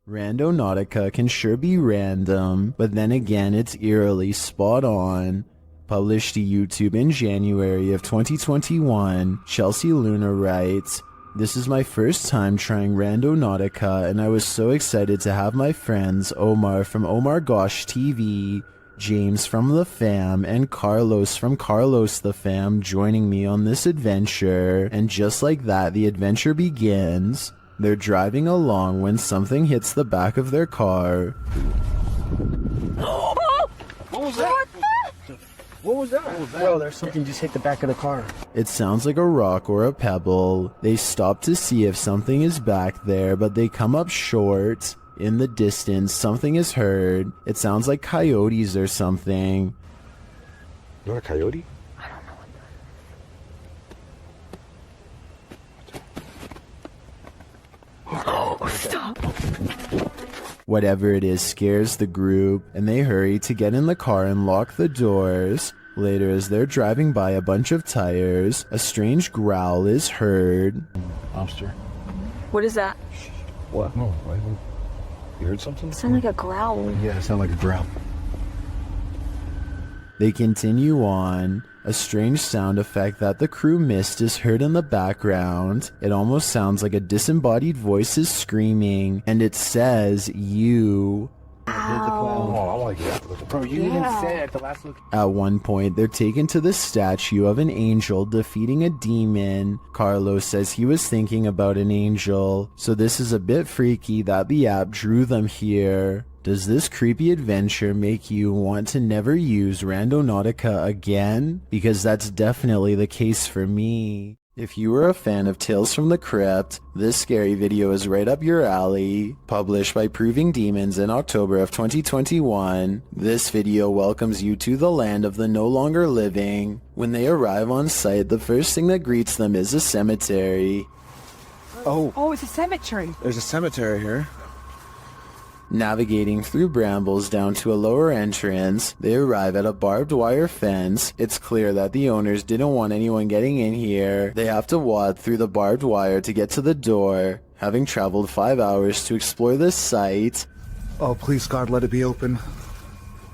Randonautica can sure be random, but then again it's eerily spot on. Published to YouTube in January of 2021, Chelsea Luna writes, "This is my first time trying Randonautica and I was so excited to have my friends Omar from Omar Gosh TV, James from The Fam, and Carlos from Carlos The Fam joining me on this adventure, and just like that the adventure begins. They're driving along when something hits the back of their car." What was that? What was that? Bro, there's something just hit the back of the car. It sounds like a rock or a pebble. They stop to see if something is back there, but they come up short. In the distance, something is heard. It sounds like coyotes or something. Not a coyote? Oh, stop. Whatever it is scares the group, and they hurry to get in the car and lock the doors. Later, as they're driving by a bunch of tires, a strange growl is heard. Monster. What is that? What? No, why? You heard something? It sounded like a growl. Yeah, it sounded like a growl. They continue on. A strange sound effect that the crew missed is heard in the background. It almost sounds like a disembodied voice is screaming, and it says, "You." Oh, I like it. Bro, you even said at the last look. At one point, they're taken to the statue of an angel defeating a demon. Carlos says he was thinking about an angel, so this is a bit freaky that the app drew them here. Does this creepy adventure make you want to never use Randonautica again? Because that's definitely the case for me. If you were a fan of Tales from the Crypt, this scary video is right up your alley. Published by Proving Demons in October of 2021, this video welcomes you to the land of the no longer living. When they arrive on site, the first thing that greets them is a cemetery. Oh, it's a cemetery. There's a cemetery here. Navigating through brambles down to a lower entrance, they arrive at a barbed wire fence. It's clear that the owners didn't want anyone getting in here. They have to wade through the barbed wire to get to the door. Having traveled 5 hours to explore this site, Oh, please, God, let it be open.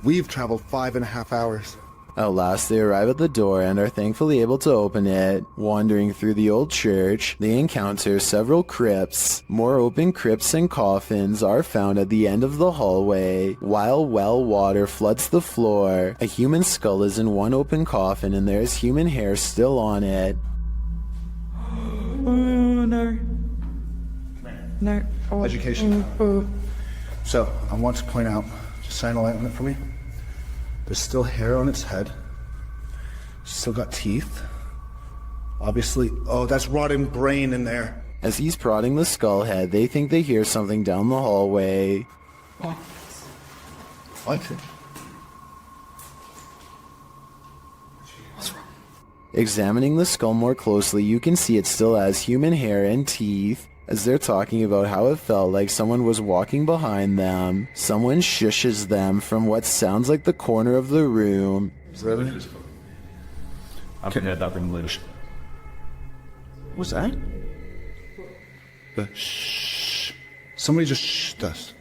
We've traveled 5.5 hours. at last they arrive at the door and are thankfully able to open it. Wandering through the old church, they encounter several crypts. More open crypts and coffins are found at the end of the hallway, while well water floods the floor. A human skull is in one open coffin and there is human hair still on it. Oh, no. No. Oh, Education. So, I want to point out, just shine a light on it for me. There's still hair on its head. Still got teeth. Obviously, oh, that's rotting brain in there. As he's prodding the skull head, they think they hear something down the hallway. What? Examining the skull more closely, you can see it still has human hair and teeth. As they're talking about how it felt like someone was walking behind them, someone shushes them from what sounds like the corner of the room. Is that it? I've heard that English. What's that? The shh. Somebody just shh us.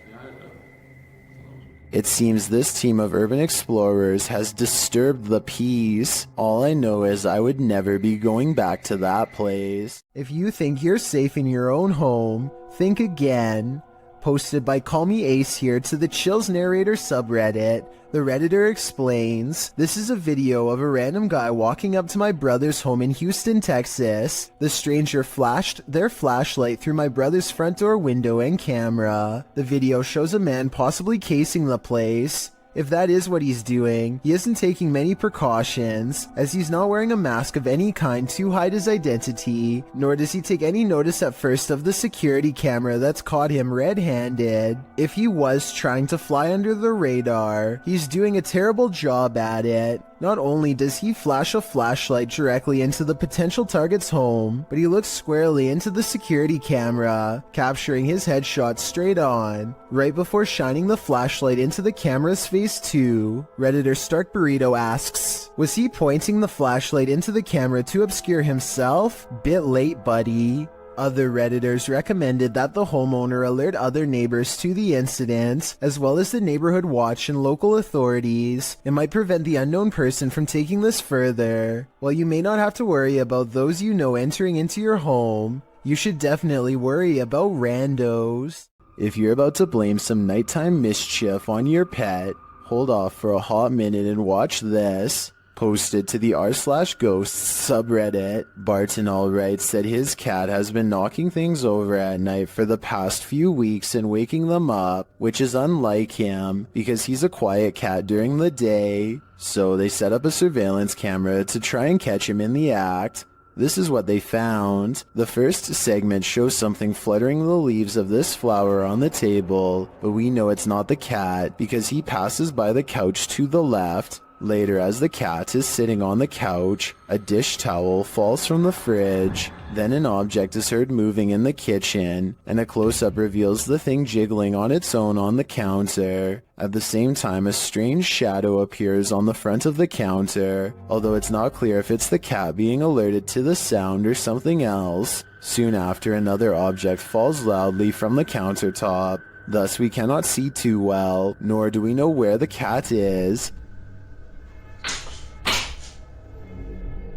It seems this team of urban explorers has disturbed the peace. All I know is I would never be going back to that place. If you think you're safe in your own home, think again. Posted by Call Me Ace here to the Chills Narrator subreddit, the Redditor explains, "This is a video of a random guy walking up to my brother's home in Houston, Texas. The stranger flashed their flashlight through my brother's front door window and camera. The video shows a man possibly casing the place. If that is what he's doing, he isn't taking many precautions, as he's not wearing a mask of any kind to hide his identity, nor does he take any notice at first of the security camera that's caught him red-handed. If he was trying to fly under the radar, he's doing a terrible job at it. Not only does he flash a flashlight directly into the potential target's home, but he looks squarely into the security camera, capturing his headshot straight on, right before shining the flashlight into the camera's face too." Redditor Stark Burrito asks, "Was he pointing the flashlight into the camera to obscure himself? Bit late, buddy." Other Redditors recommended that the homeowner alert other neighbors to the incident, as well as the neighborhood watch and local authorities. It might prevent the unknown person from taking this further. While you may not have to worry about those you know entering into your home, you should definitely worry about randos. If you're about to blame some nighttime mischief on your pet, hold off for a hot minute and watch this. Posted to the r/ghosts subreddit, Barton Allright said his cat has been knocking things over at night for the past few weeks and waking them up, which is unlike him because he's a quiet cat during the day. So they set up a surveillance camera to try and catch him in the act. This is what they found. The first segment shows something fluttering the leaves of this flower on the table, but we know it's not the cat because he passes by the couch to the left. Later, as the cat is sitting on the couch, a dish towel falls from the fridge. Then an object is heard moving in the kitchen, and a close-up reveals the thing jiggling on its own on the counter. At the same time, a strange shadow appears on the front of the counter, although it's not clear if it's the cat being alerted to the sound or something else. Soon after, another object falls loudly from the countertop. Thus, we cannot see too well, nor do we know where the cat is.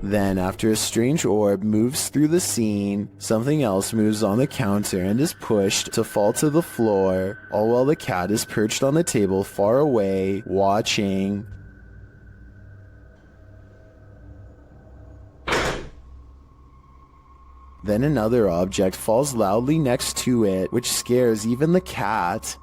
Then, after a strange orb moves through the scene, something else moves on the counter and is pushed to fall to the floor, all while the cat is perched on the table far away, watching. Then another object falls loudly next to it, which scares even the cat.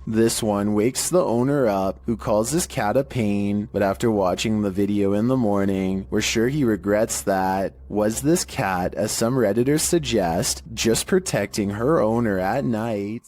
This one wakes the owner up, who calls his cat a pain, but after watching the video in the morning, we're sure he regrets that. Was this cat, as some Redditors suggest, just protecting her owner at night?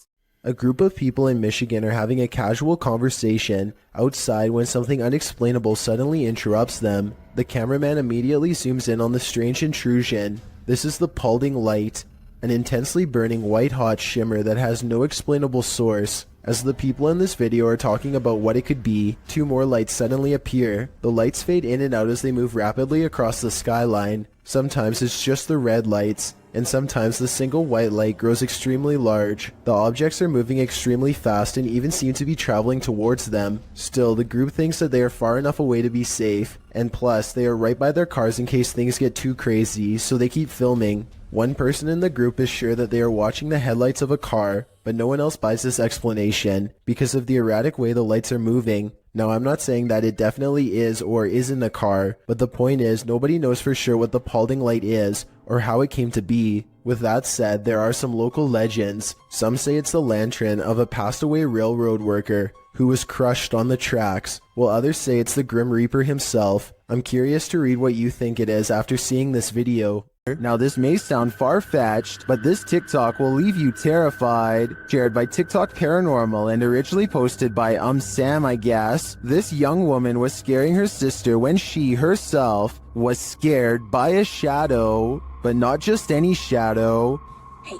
A group of people in Michigan are having a casual conversation outside when something unexplainable suddenly interrupts them. The cameraman immediately zooms in on the strange intrusion. This is the Paulding light, an intensely burning white-hot shimmer that has no explainable source. As the people in this video are talking about what it could be, two more lights suddenly appear. The lights fade in and out as they move rapidly across the skyline. Sometimes it's just the red lights, and sometimes the single white light grows extremely large. The objects are moving extremely fast and even seem to be traveling towards them. Still, the group thinks that they are far enough away to be safe, and plus, they are right by their cars in case things get too crazy, so they keep filming. One person in the group is sure that they are watching the headlights of a car, but no one else buys this explanation because of the erratic way the lights are moving. Now, I'm not saying that it definitely is or isn't a car, but the point is nobody knows for sure what the Paulding light is or how it came to be. With that said, there are some local legends. Some say it's the lantern of a passed-away railroad worker who was crushed on the tracks, while others say it's the Grim Reaper himself. I'm curious to read what you think it is after seeing this video. Now this may sound far-fetched, but this TikTok will leave you terrified. Shared by TikTok Paranormal and originally posted by Sam, I guess. This young woman was scaring her sister when she herself was scared by a shadow, but not just any shadow. Hey,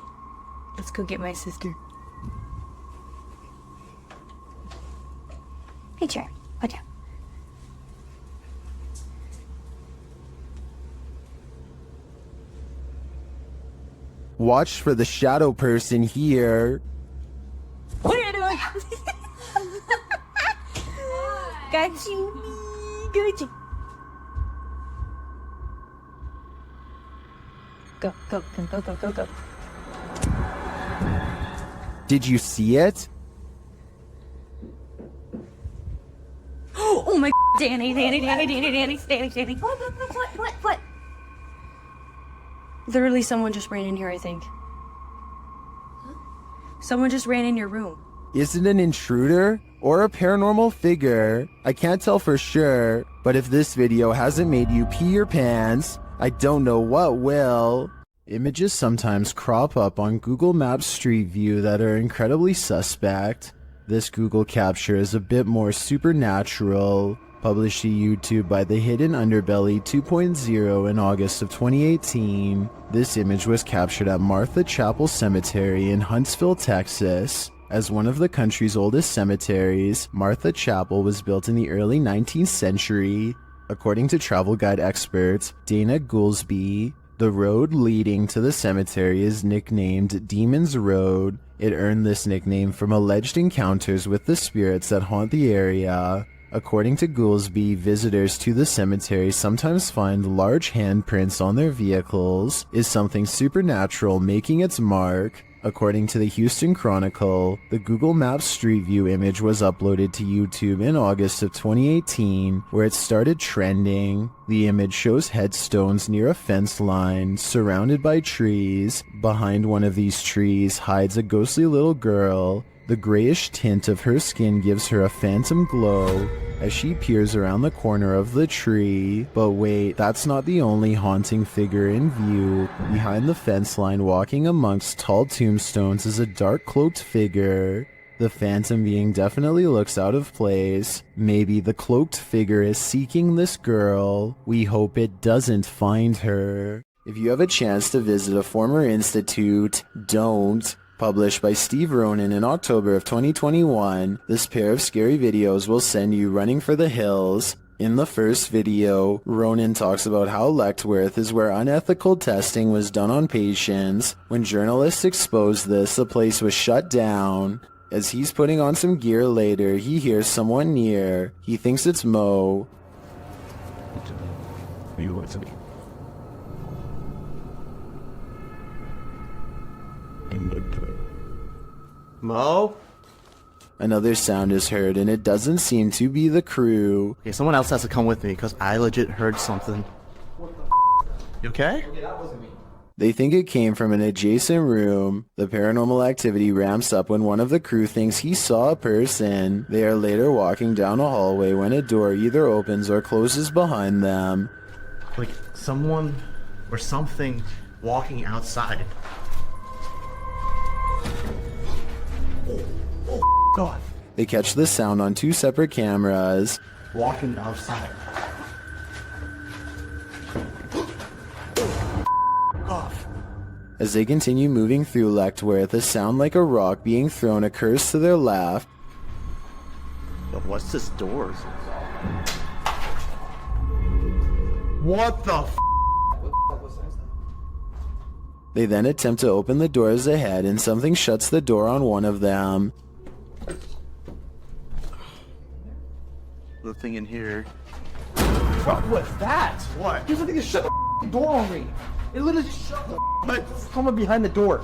let's go get my sister. Hey, chair. Watch out. Watch for the shadow person here. What are you doing? Got you. Got you. Go, go, go, go, go, go, go. Did you see it? Oh my Danny. What? Literally, someone just ran in here, I think. Someone just ran in your room. Is it an intruder or a paranormal figure? I can't tell for sure, but if this video hasn't made you pee your pants, I don't know what will. Images sometimes crop up on Google Maps Street View that are incredibly suspect. This Google capture is a bit more supernatural. Published to YouTube by The Hidden Underbelly 2.0 in August of 2018. This image was captured at Martha Chapel Cemetery in Huntsville, Texas. As one of the country's oldest cemeteries, Martha Chapel was built in the early 19th century. According to travel guide expert Dana Goolsby, the road leading to the cemetery is nicknamed Demon's Road. It earned this nickname from alleged encounters with the spirits that haunt the area. According to Goolsby, visitors to the cemetery sometimes find large handprints on their vehicles, is something supernatural making its mark. According to the Houston Chronicle, the Google Maps Street View image was uploaded to YouTube in August of 2018, where it started trending. The image shows headstones near a fence line, surrounded by trees. Behind one of these trees hides a ghostly little girl. The grayish tint of her skin gives her a phantom glow as she peers around the corner of the tree. But wait, that's not the only haunting figure in view. Behind the fence line, walking amongst tall tombstones, is a dark cloaked figure. The phantom being definitely looks out of place. Maybe the cloaked figure is seeking this girl. We hope it doesn't find her. If you have a chance to visit a former institute, don't. Published by Steve Ronan in October of 2021, this pair of scary videos will send you running for the hills. In the first video, Ronan talks about how Letchworth is where unethical testing was done on patients. When journalists exposed this, the place was shut down. As he's putting on some gear later, he hears someone near. He thinks it's Mo. You want to me? Mo? Another sound is heard, and it doesn't seem to be the crew. Okay, someone else has to come with me, because I legit heard something. You okay? They think it came from an adjacent room. The paranormal activity ramps up when one of the crew thinks he saw a person. They are later walking down a hallway when a door either opens or closes behind them. Like, someone or something walking outside. God. They catch the sound on two separate cameras. Walking outside. Off. As they continue moving through Letchworth, a sound like a rock being thrown occurs to their left. But what's this door? What the f? They then attempt to open the doors ahead, and something shuts the door on one of them. Nothing in here. What was that? What? You something to shut the door on me. It literally just shut the someone behind the door.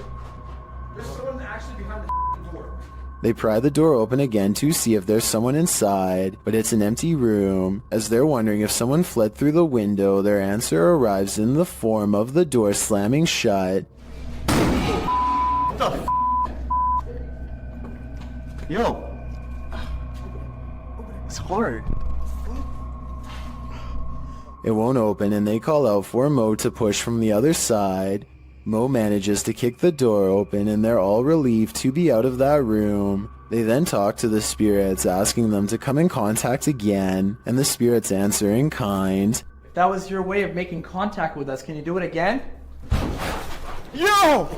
There's someone actually behind the door. They pry the door open again to see if there's someone inside, but it's an empty room. As they're wondering if someone fled through the window, their answer arrives in the form of the door slamming shut. What the f? Yo. It's hard. It won't open, and they call out for Mo to push from the other side. Mo manages to kick the door open, and they're all relieved to be out of that room. They then talk to the spirits, asking them to come in contact again, and the spirits answer in kind. If that was your way of making contact with us, can you do it again? Yo!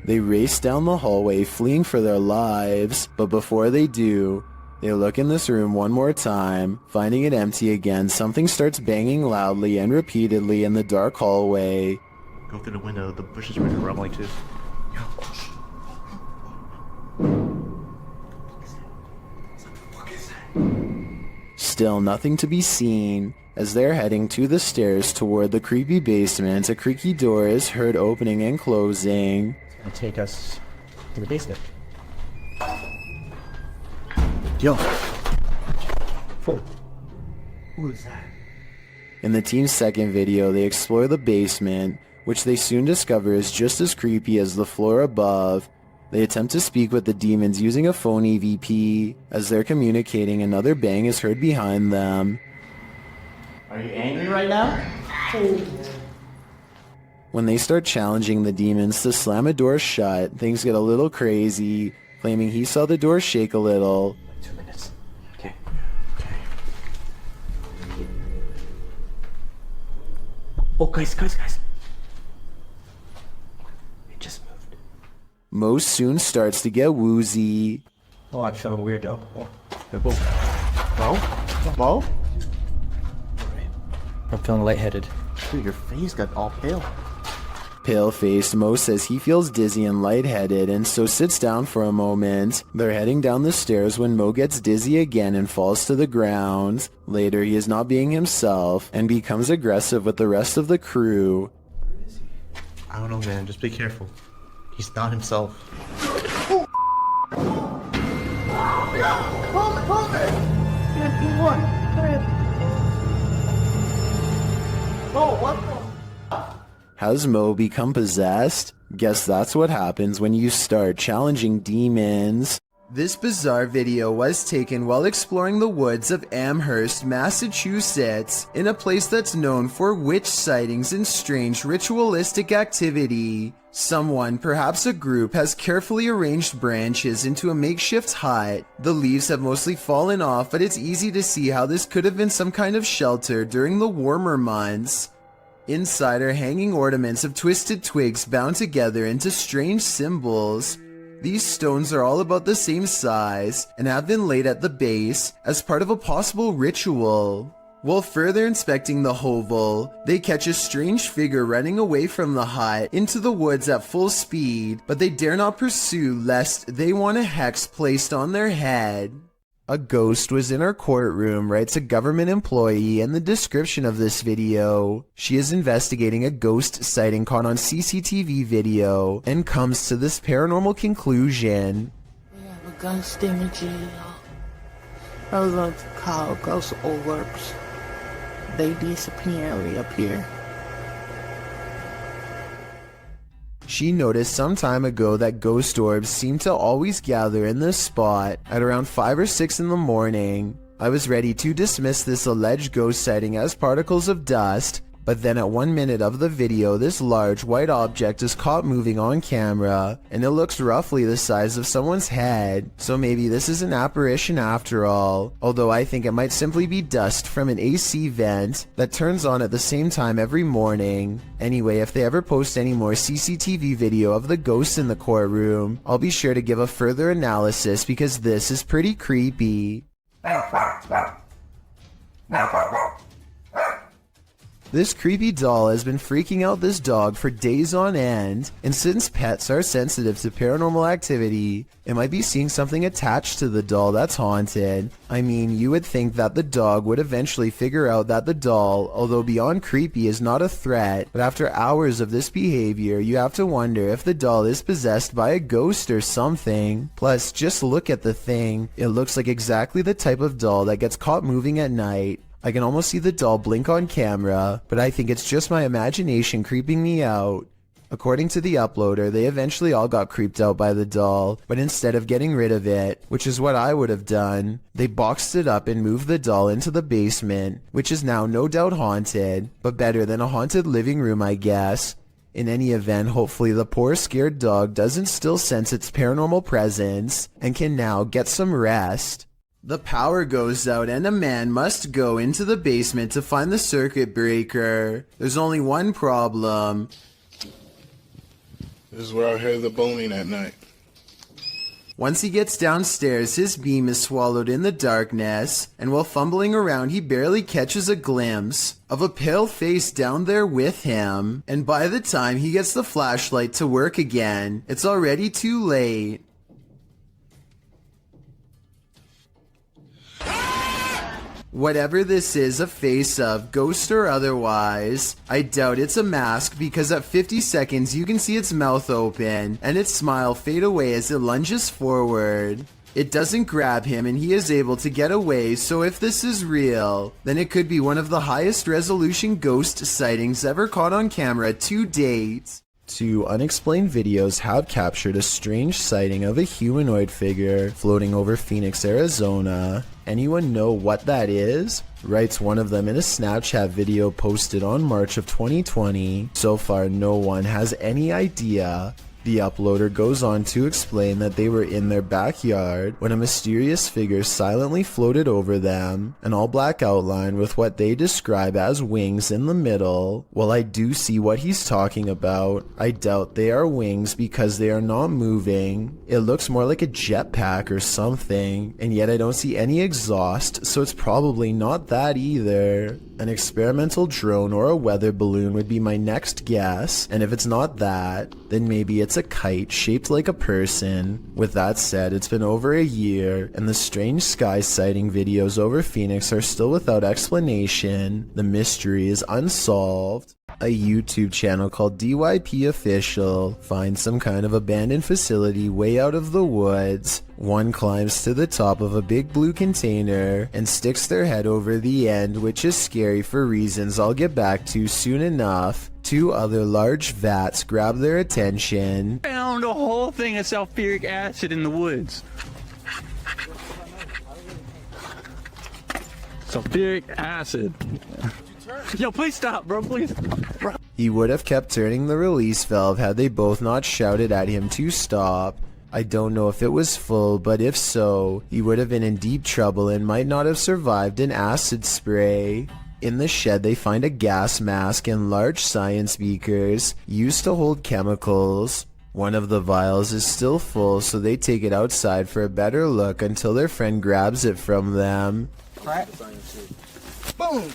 They race down the hallway, fleeing for their lives, but before they do, they look in this room one more time. Finding it empty again, something starts banging loudly and repeatedly in the dark hallway. Go through the window, the bushes were rumbling too. Still nothing to be seen. As they're heading to the stairs toward the creepy basement, a creaky door is heard opening and closing. And take us to the basement. Yo. Who is that? In the team's second video, they explore the basement, which they soon discover is just as creepy as the floor above. They attempt to speak with the demons using a phone EVP. As they're communicating, another bang is heard behind them. Are you angry right now? When they start challenging the demons to slam a door shut, things get a little crazy, claiming he saw the door shake a little. 2 minutes. Okay. Oh, guys. It just moved. Mo soon starts to get woozy. Oh, I feel weird though. Mo? I'm feeling lightheaded. Dude, your face got all pale. Pale-faced, Mo says he feels dizzy and lightheaded and so sits down for a moment. They're heading down the stairs when Mo gets dizzy again and falls to the ground. Later, he is not being himself and becomes aggressive with the rest of the crew. I don't know, man. Just be careful. He's not himself. Has Mo become possessed? Guess that's what happens when you start challenging demons. This bizarre video was taken while exploring the woods of Amherst, Massachusetts, in a place that's known for witch sightings and strange ritualistic activity. Someone, perhaps a group, has carefully arranged branches into a makeshift hut. The leaves have mostly fallen off, but it's easy to see how this could have been some kind of shelter during the warmer months. Inside are hanging ornaments of twisted twigs bound together into strange symbols. These stones are all about the same size and have been laid at the base as part of a possible ritual. While further inspecting the hovel, they catch a strange figure running away from the hut into the woods at full speed, but they dare not pursue lest they want a hex placed on their head. A ghost was in our courtroom, writes a government employee in the description of this video. She is investigating a ghost sighting caught on CCTV video and comes to this paranormal conclusion. We have a ghost in the jail. Those are called ghost orbs. They disappear up here. She noticed some time ago that ghost orbs seem to always gather in this spot at around 5 or 6 in the morning. I was ready to dismiss this alleged ghost sighting as particles of dust, but then at 1 minute of the video, this large white object is caught moving on camera, and it looks roughly the size of someone's head, so maybe this is an apparition after all, although I think it might simply be dust from an AC vent that turns on at the same time every morning. Anyway, if they ever post any more CCTV video of the ghosts in the courtroom, I'll be sure to give a further analysis because this is pretty creepy. This creepy doll has been freaking out this dog for days on end, and since pets are sensitive to paranormal activity, it might be seeing something attached to the doll that's haunted. I mean, you would think that the dog would eventually figure out that the doll, although beyond creepy, is not a threat, but after hours of this behavior, you have to wonder if the doll is possessed by a ghost or something. Plus, just look at the thing. It looks like exactly the type of doll that gets caught moving at night. I can almost see the doll blink on camera, but I think it's just my imagination creeping me out. According to the uploader, they eventually all got creeped out by the doll, but instead of getting rid of it, which is what I would have done, they boxed it up and moved the doll into the basement, which is now no doubt haunted, but better than a haunted living room, I guess. In any event, hopefully the poor scared dog doesn't still sense its paranormal presence and can now get some rest. The power goes out and a man must go into the basement to find the circuit breaker. There's only one problem. This is where I hear the boning at night. Once he gets downstairs, his beam is swallowed in the darkness, and while fumbling around, he barely catches a glimpse of a pale face down there with him. And by the time he gets the flashlight to work again, it's already too late. Whatever this is a face of, ghost or otherwise, I doubt it's a mask because at 50 seconds you can see its mouth open and its smile fade away as it lunges forward. It doesn't grab him and he is able to get away, so if this is real, then it could be one of the highest resolution ghost sightings ever caught on camera to date. 2 unexplained videos have captured a strange sighting of a humanoid figure floating over Phoenix, Arizona. Anyone know what that is? Writes one of them in a Snapchat video posted on March of 2020. So far, no one has any idea. The uploader goes on to explain that they were in their backyard when a mysterious figure silently floated over them, an all-black outline with what they describe as wings in the middle. While I do see what he's talking about, I doubt they are wings because they are not moving. It looks more like a jetpack or something, and yet I don't see any exhaust, so it's probably not that either. An experimental drone or a weather balloon would be my next guess, and if it's not that, then maybe it's a kite shaped like a person. With that said, it's been over a year, and the strange sky sighting videos over Phoenix are still without explanation. The mystery is unsolved. A YouTube channel called DYP Official finds some kind of abandoned facility way out of the woods. One climbs to the top of a big blue container and sticks their head over the end, which is scary for reasons I'll get back to soon enough. Two other large vats grab their attention. Found a whole thing of sulfuric acid in the woods. Sulfuric acid. Yo, please stop, bro, please. Bro. He would have kept turning the release valve had they both not shouted at him to stop. I don't know if it was full, but if so, he would have been in deep trouble and might not have survived an acid spray. In the shed, they find a gas mask and large science beakers used to hold chemicals. One of the vials is still full, so they take it outside for a better look until their friend grabs it from them. Boom!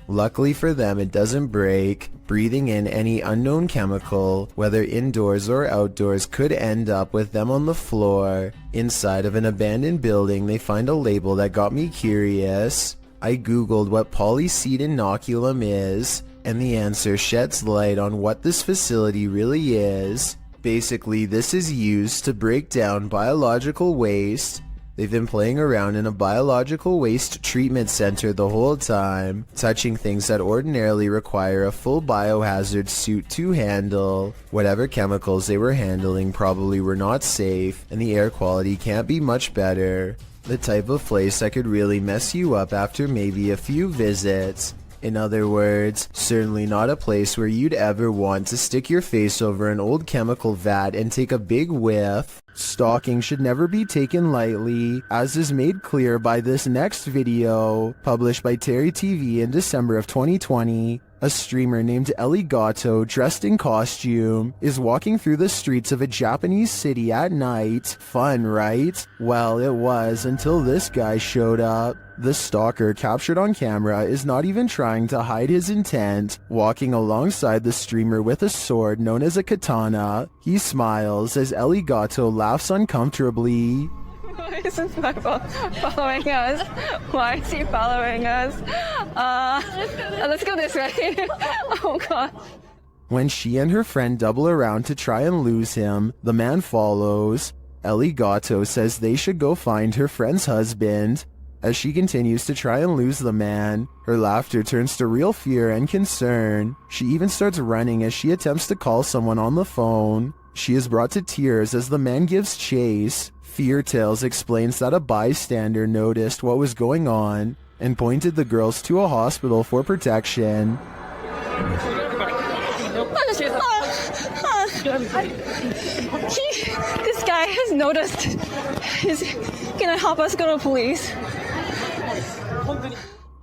Luckily for them, it doesn't break. Breathing in any unknown chemical, whether indoors or outdoors, could end up with them on the floor. Inside of an abandoned building, they find a label that got me curious. I googled what polyseed inoculum is, and the answer sheds light on what this facility really is. Basically, this is used to break down biological waste. They've been playing around in a biological waste treatment center the whole time, touching things that ordinarily require a full biohazard suit to handle. Whatever chemicals they were handling probably were not safe, and the air quality can't be much better. The type of place that could really mess you up after maybe a few visits. In other words, certainly not a place where you'd ever want to stick your face over an old chemical vat and take a big whiff. Stalking should never be taken lightly, as is made clear by this next video, published by Terry TV in December of 2020. A streamer named Ellie Gatto, dressed in costume, is walking through the streets of a Japanese city at night. Fun, right? Well, it was until this guy showed up. The stalker, captured on camera, is not even trying to hide his intent, walking alongside the streamer with a sword known as a katana. He smiles as Ellie Gatto laughs uncomfortably. Why is this guy following us? Why is he following us? Let's go this way. Oh god. When she and her friend double around to try and lose him, the man follows. Ellie Gatto says they should go find her friend's husband. As she continues to try and lose the man, her laughter turns to real fear and concern. She even starts running as she attempts to call someone on the phone. She is brought to tears as the man gives chase. Fear Tales explains that a bystander noticed what was going on and pointed the girls to a hospital for protection. This guy has noticed. He's gonna help us go to police.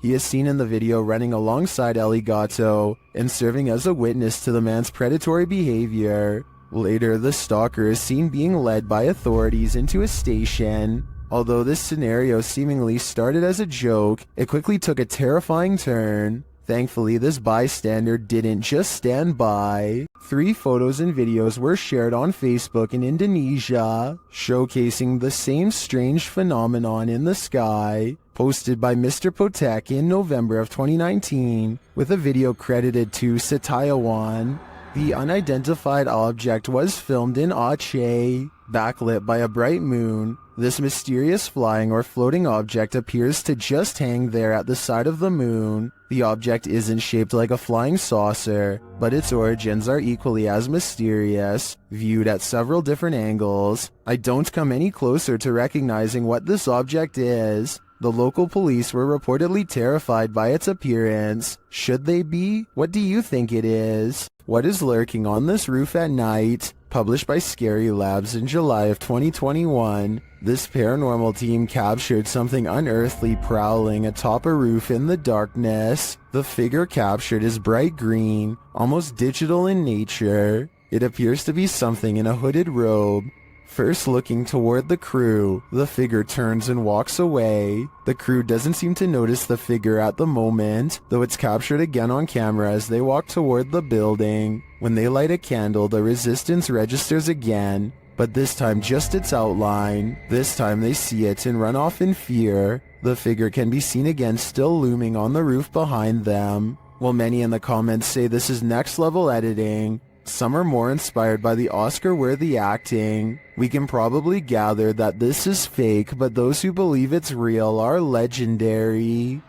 He is seen in the video running alongside Ellie Gatto and serving as a witness to the man's predatory behavior. Later, the stalker is seen being led by authorities into a station. Although this scenario seemingly started as a joke, it quickly took a terrifying turn. Thankfully, this bystander didn't just stand by. 3 photos and videos were shared on Facebook in Indonesia, showcasing the same strange phenomenon in the sky, posted by Mr. Potek in November of 2019, with a video credited to Setiawan. The unidentified object was filmed in Aceh, backlit by a bright moon. This mysterious flying or floating object appears to just hang there at the side of the moon. The object isn't shaped like a flying saucer, but its origins are equally as mysterious, viewed at several different angles. I don't come any closer to recognizing what this object is. The local police were reportedly terrified by its appearance. Should they be? What do you think it is? What is lurking on this roof at night? Published by Scary Labs in July of 2021, this paranormal team captured something unearthly prowling atop a roof in the darkness. The figure captured is bright green, almost digital in nature. It appears to be something in a hooded robe. First looking toward the crew, the figure turns and walks away. The crew doesn't seem to notice the figure at the moment, though it's captured again on camera as they walk toward the building. When they light a candle, the resistance registers again, but this time just its outline. This time they see it and run off in fear. The figure can be seen again still looming on the roof behind them. While many in the comments say this is next level editing, some are more inspired by the Oscar-worthy acting. We can probably gather that this is fake, but those who believe it's real are legendary.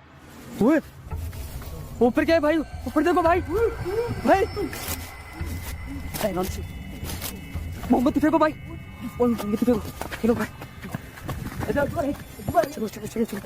ऊपर क्या है भाई? ऊपर देखो भाई. भाई. मोमबत्ती फेंको भाई. मोमबत्ती फेंको. चलो भाई. चलो चलो चलो चलो.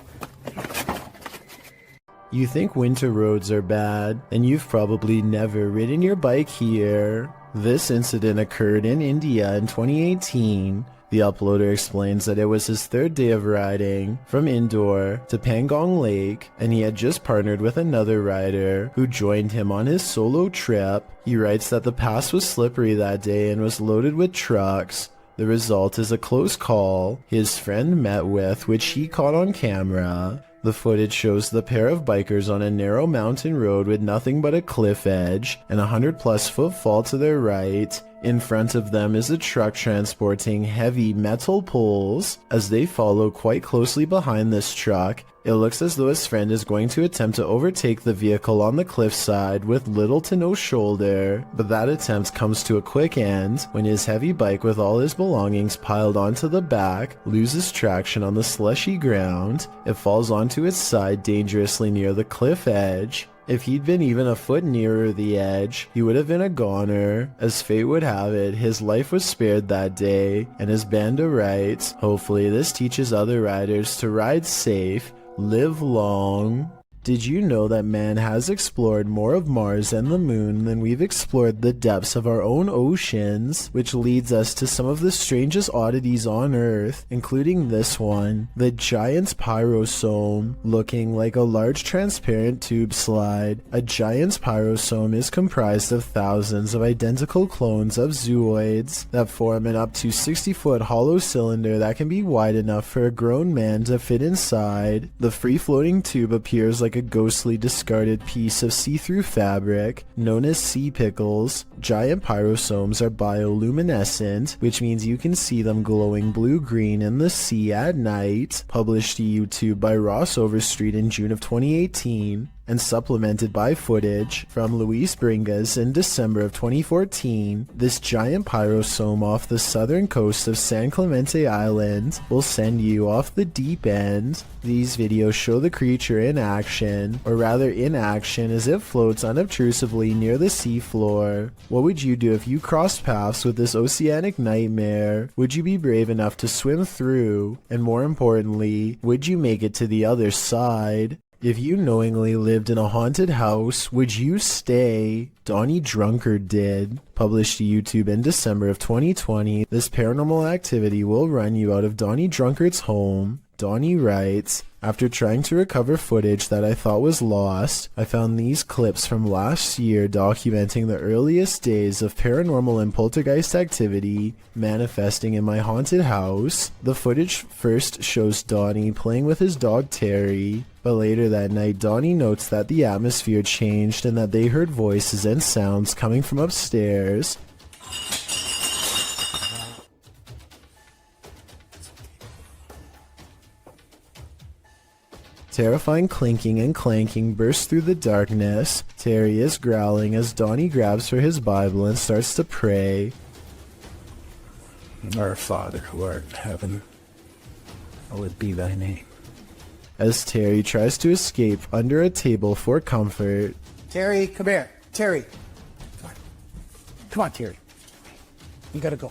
You think winter roads are bad, and you've probably never ridden your bike here. This incident occurred in India in 2018. The uploader explains that it was his third day of riding from Indore to Pangong Lake, and he had just partnered with another rider who joined him on his solo trip. He writes that the pass was slippery that day and was loaded with trucks. The result is a close call his friend met with, which he caught on camera. The footage shows the pair of bikers on a narrow mountain road with nothing but a cliff edge and a 100+ foot fall to their right. In front of them is a truck transporting heavy metal poles. As they follow quite closely behind this truck, it looks as though his friend is going to attempt to overtake the vehicle on the cliffside with little to no shoulder, but that attempt comes to a quick end when his heavy bike with all his belongings piled onto the back loses traction on the slushy ground. It falls onto its side dangerously near the cliff edge. If he'd been even a foot nearer the edge, he would have been a goner. As fate would have it, his life was spared that day, and as Banda writes, hopefully this teaches other riders to ride safe, live long. Did you know that man has explored more of Mars and the moon than we've explored the depths of our own oceans, which leads us to some of the strangest oddities on Earth, including this one, the giant's pyrosome, looking like a large transparent tube slide. A giant's pyrosome is comprised of thousands of identical clones of zooids that form an up to 60-foot hollow cylinder that can be wide enough for a grown man to fit inside. The free-floating tube appears like a ghostly discarded piece of see-through fabric known as sea pickles. Giant pyrosomes are bioluminescent, which means you can see them glowing blue-green in the sea at night. Published to YouTube by Ross Overstreet in June of 2018. And supplemented by footage from Luis Bringas in December of 2014, this giant pyrosome off the southern coast of San Clemente Island will send you off the deep end. These videos show the creature in action, or rather inaction as it floats unobtrusively near the seafloor. What would you do if you crossed paths with this oceanic nightmare? Would you be brave enough to swim through? And more importantly, would you make it to the other side? If you knowingly lived in a haunted house, would you stay? Donnie Drunkard did. Published to YouTube in December of 2020, this paranormal activity will run you out of Donnie Drunkard's home. Donnie writes, after trying to recover footage that I thought was lost, I found these clips from last year documenting the earliest days of paranormal and poltergeist activity manifesting in my haunted house. The footage first shows Donnie playing with his dog Terry, but later that night Donnie notes that the atmosphere changed and that they heard voices and sounds coming from upstairs. Terrifying clinking and clanking bursts through the darkness. Terry is growling as Donnie grabs for his Bible and starts to pray. Our Father who art in heaven, hallowed be thy name. As Terry tries to escape under a table for comfort. Terry, come here. Terry. Come on. Come on, Terry. You gotta go.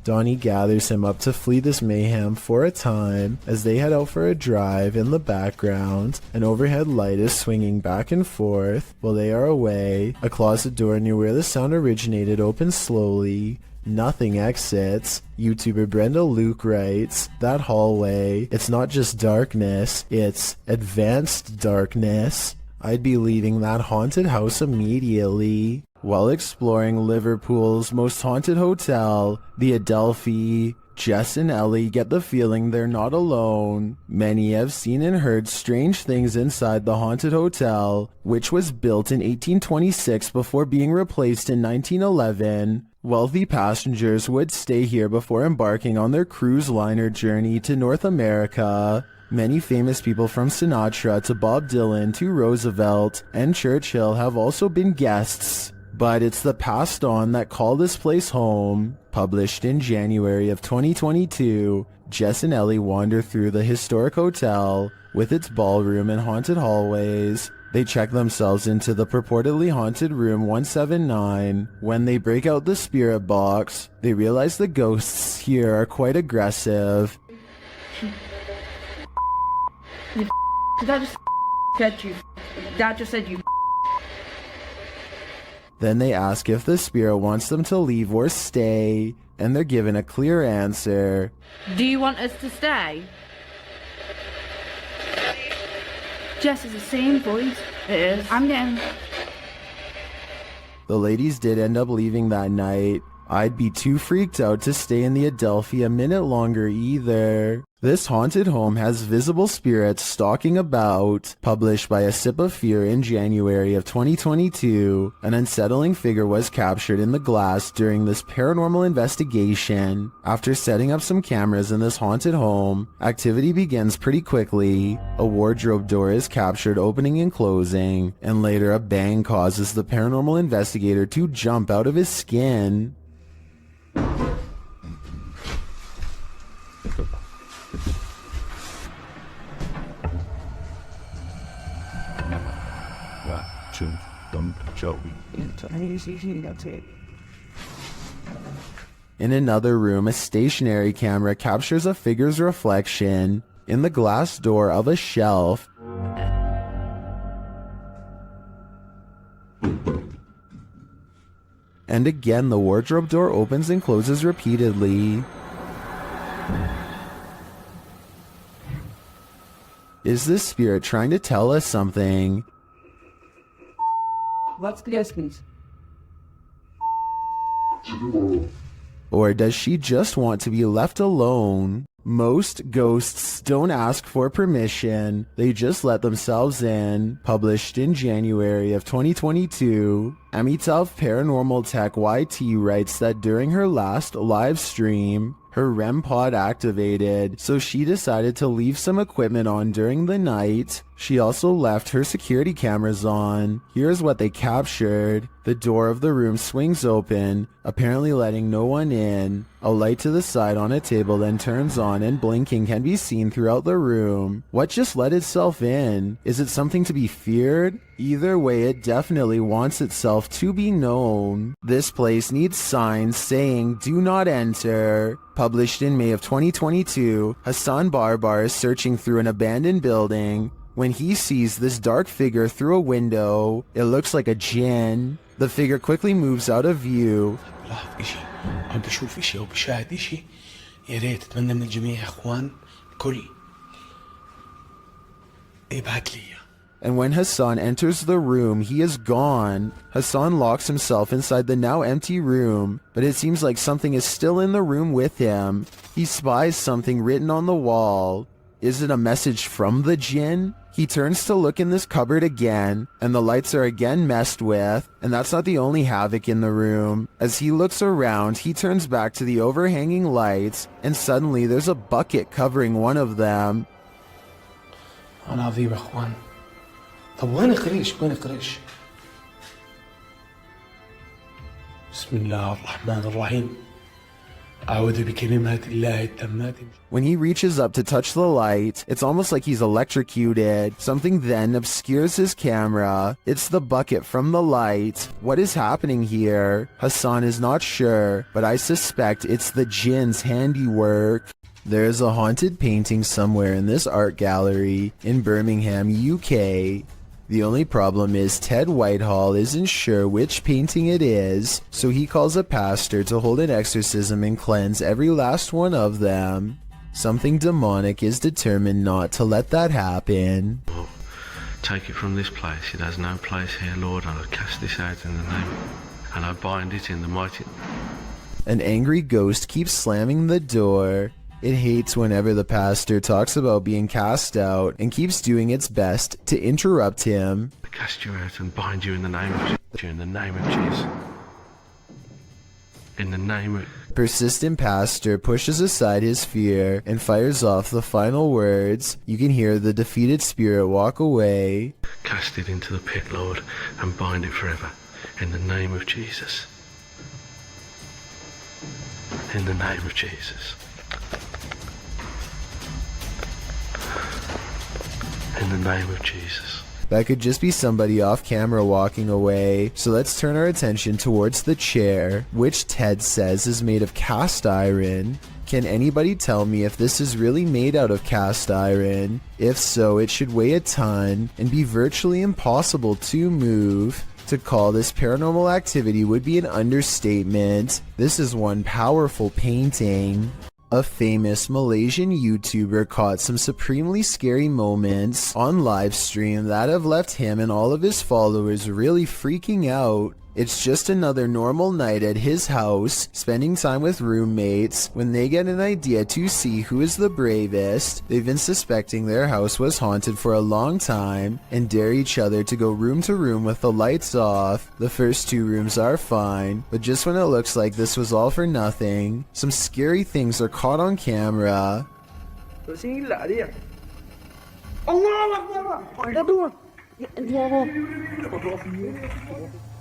Donnie gathers him up to flee this mayhem for a time. As they head out for a drive, in the background, an overhead light is swinging back and forth. While they are away, a closet door near where the sound originated opens slowly. nothing exits. YouTuber Brenda Luke writes, that hallway, it's not just darkness, it's advanced darkness. I'd be leaving that haunted house immediately. While exploring Liverpool's most haunted hotel, the Adelphi, Jess and Ellie get the feeling they're not alone. Many have seen and heard strange things inside the haunted hotel, which was built in 1826 before being replaced in 1911. Wealthy passengers would stay here before embarking on their cruise liner journey to North America. Many famous people from Sinatra to Bob Dylan to Roosevelt and Churchill have also been guests. But it's the passed on that call this place home. Published in January of 2022, Jess and Ellie wander through the historic hotel with its ballroom and haunted hallways. They check themselves into the purportedly haunted room 179. When they break out the spirit box, they realize the ghosts here are quite aggressive. That just said you. That just said you. Then they ask if the spirit wants them to leave or stay, and they're given a clear answer. Do you want us to stay? Jess is the same voice. It is. I'm getting... The ladies did end up leaving that night. I'd be too freaked out to stay in the Adelphi a minute longer either. This haunted home has visible spirits stalking about. Published by A Sip of Fear in January of 2022, an unsettling figure was captured in the glass during this paranormal investigation. After setting up some cameras in this haunted home, activity begins pretty quickly. A wardrobe door is captured opening and closing, and later a bang causes the paranormal investigator to jump out of his skin. In another room, a stationary camera captures a figure's reflection in the glass door of a shelf. And again, the wardrobe door opens and closes repeatedly. Is this spirit trying to tell us something? Let's guess, please. Or does she just want to be left alone? Most ghosts don't ask for permission, they just let themselves in. Published in January of 2022, Amitav Paranormal Tech YT writes that during her last live stream, her REM pod activated, so she decided to leave some equipment on during the night. She also left her security cameras on. Here's what they captured. The door of the room swings open, apparently letting no one in. A light to the side on a table then turns on and blinking can be seen throughout the room. What just let itself in? Is it something to be feared? Either way, it definitely wants itself to be known. This place needs signs saying, "Do not enter." Published in May of 2022, Hassan Barbar is searching through an abandoned building when he sees this dark figure through a window. It looks like a jinn. The figure quickly moves out of view. عم بشوف اشي او بشاهد اشي يا ريت اتمنى من الجميع يا اخوان الكل يبعت لي. And when Hassan enters the room, he is gone. Hassan locks himself inside the now empty room, but it seems like something is still in the room with him. He spies something written on the wall. Is it a message from the jinn? He turns to look in this cupboard again, and the lights are again messed with, and that's not the only havoc in the room. As he looks around, he turns back to the overhanging lights, and suddenly there's a bucket covering one of them. انا عظيم يا اخوان. طب وين قريش؟ وين قريش؟ بسم الله الرحمن الرحيم. أعوذ بكلمات الله التامات. When he reaches up to touch the light, it's almost like he's electrocuted. Something then obscures his camera. It's the bucket from the light. What is happening here? Hassan is not sure, but I suspect it's the jinn's handiwork. There's a haunted painting somewhere in this art gallery in Birmingham, UK. The only problem is Ted Whitehall isn't sure which painting it is, so he calls a pastor to hold an exorcism and cleanse every last one of them. Something demonic is determined not to let that happen. Lord, take it from this place. It has no place here, Lord, and I cast this out in the name, and I bind it in the mighty... An angry ghost keeps slamming the door. It hates whenever the pastor talks about being cast out and keeps doing its best to interrupt him. I cast you out and bind you in the name of Jesus. In the name of Jesus. In the name of... Persistent pastor pushes aside his fear and fires off the final words. You can hear the defeated spirit walk away. Cast it into the pit, Lord, and bind it forever. In the name of Jesus. In the name of Jesus. In the name of Jesus. That could just be somebody off camera walking away, so let's turn our attention towards the chair, which Ted says is made of cast iron. Can anybody tell me if this is really made out of cast iron? If so, it should weigh a ton and be virtually impossible to move. To call this paranormal activity would be an understatement. This is one powerful painting. A famous Malaysian YouTuber caught some supremely scary moments on live stream that have left him and all of his followers really freaking out. It's just another normal night at his house, spending time with roommates, when they get an idea to see who is the bravest. They've been suspecting their house was haunted for a long time, and dare each other to go room to room with the lights off. The first 2 rooms are fine, but just when it looks like this was all for nothing, some scary things are caught on camera.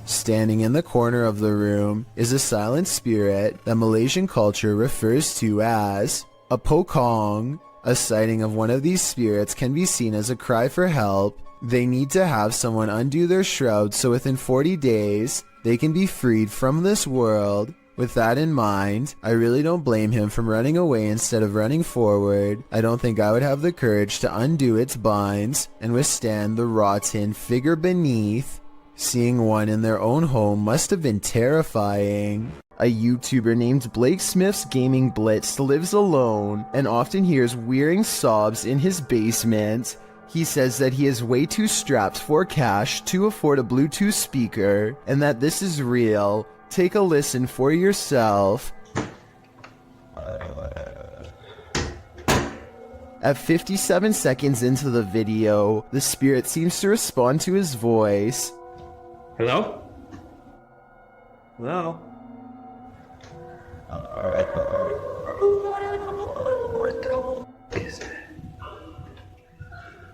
Standing in the corner of the room is a silent spirit that Malaysian culture refers to as a pokong. A sighting of one of these spirits can be seen as a cry for help. They need to have someone undo their shroud so within 40 days they can be freed from this world. With that in mind, I really don't blame him from running away instead of running forward. I don't think I would have the courage to undo its binds and withstand the rotten figure beneath. Seeing one in their own home must have been terrifying. A YouTuber named Blake Smith's Gaming Blitz lives alone and often hears wearing sobs in his basement. He says that he is way too strapped for cash to afford a Bluetooth speaker and that this is real. Take a listen for yourself. At 57 seconds into the video, the spirit seems to respond to his voice. Hello? Hello?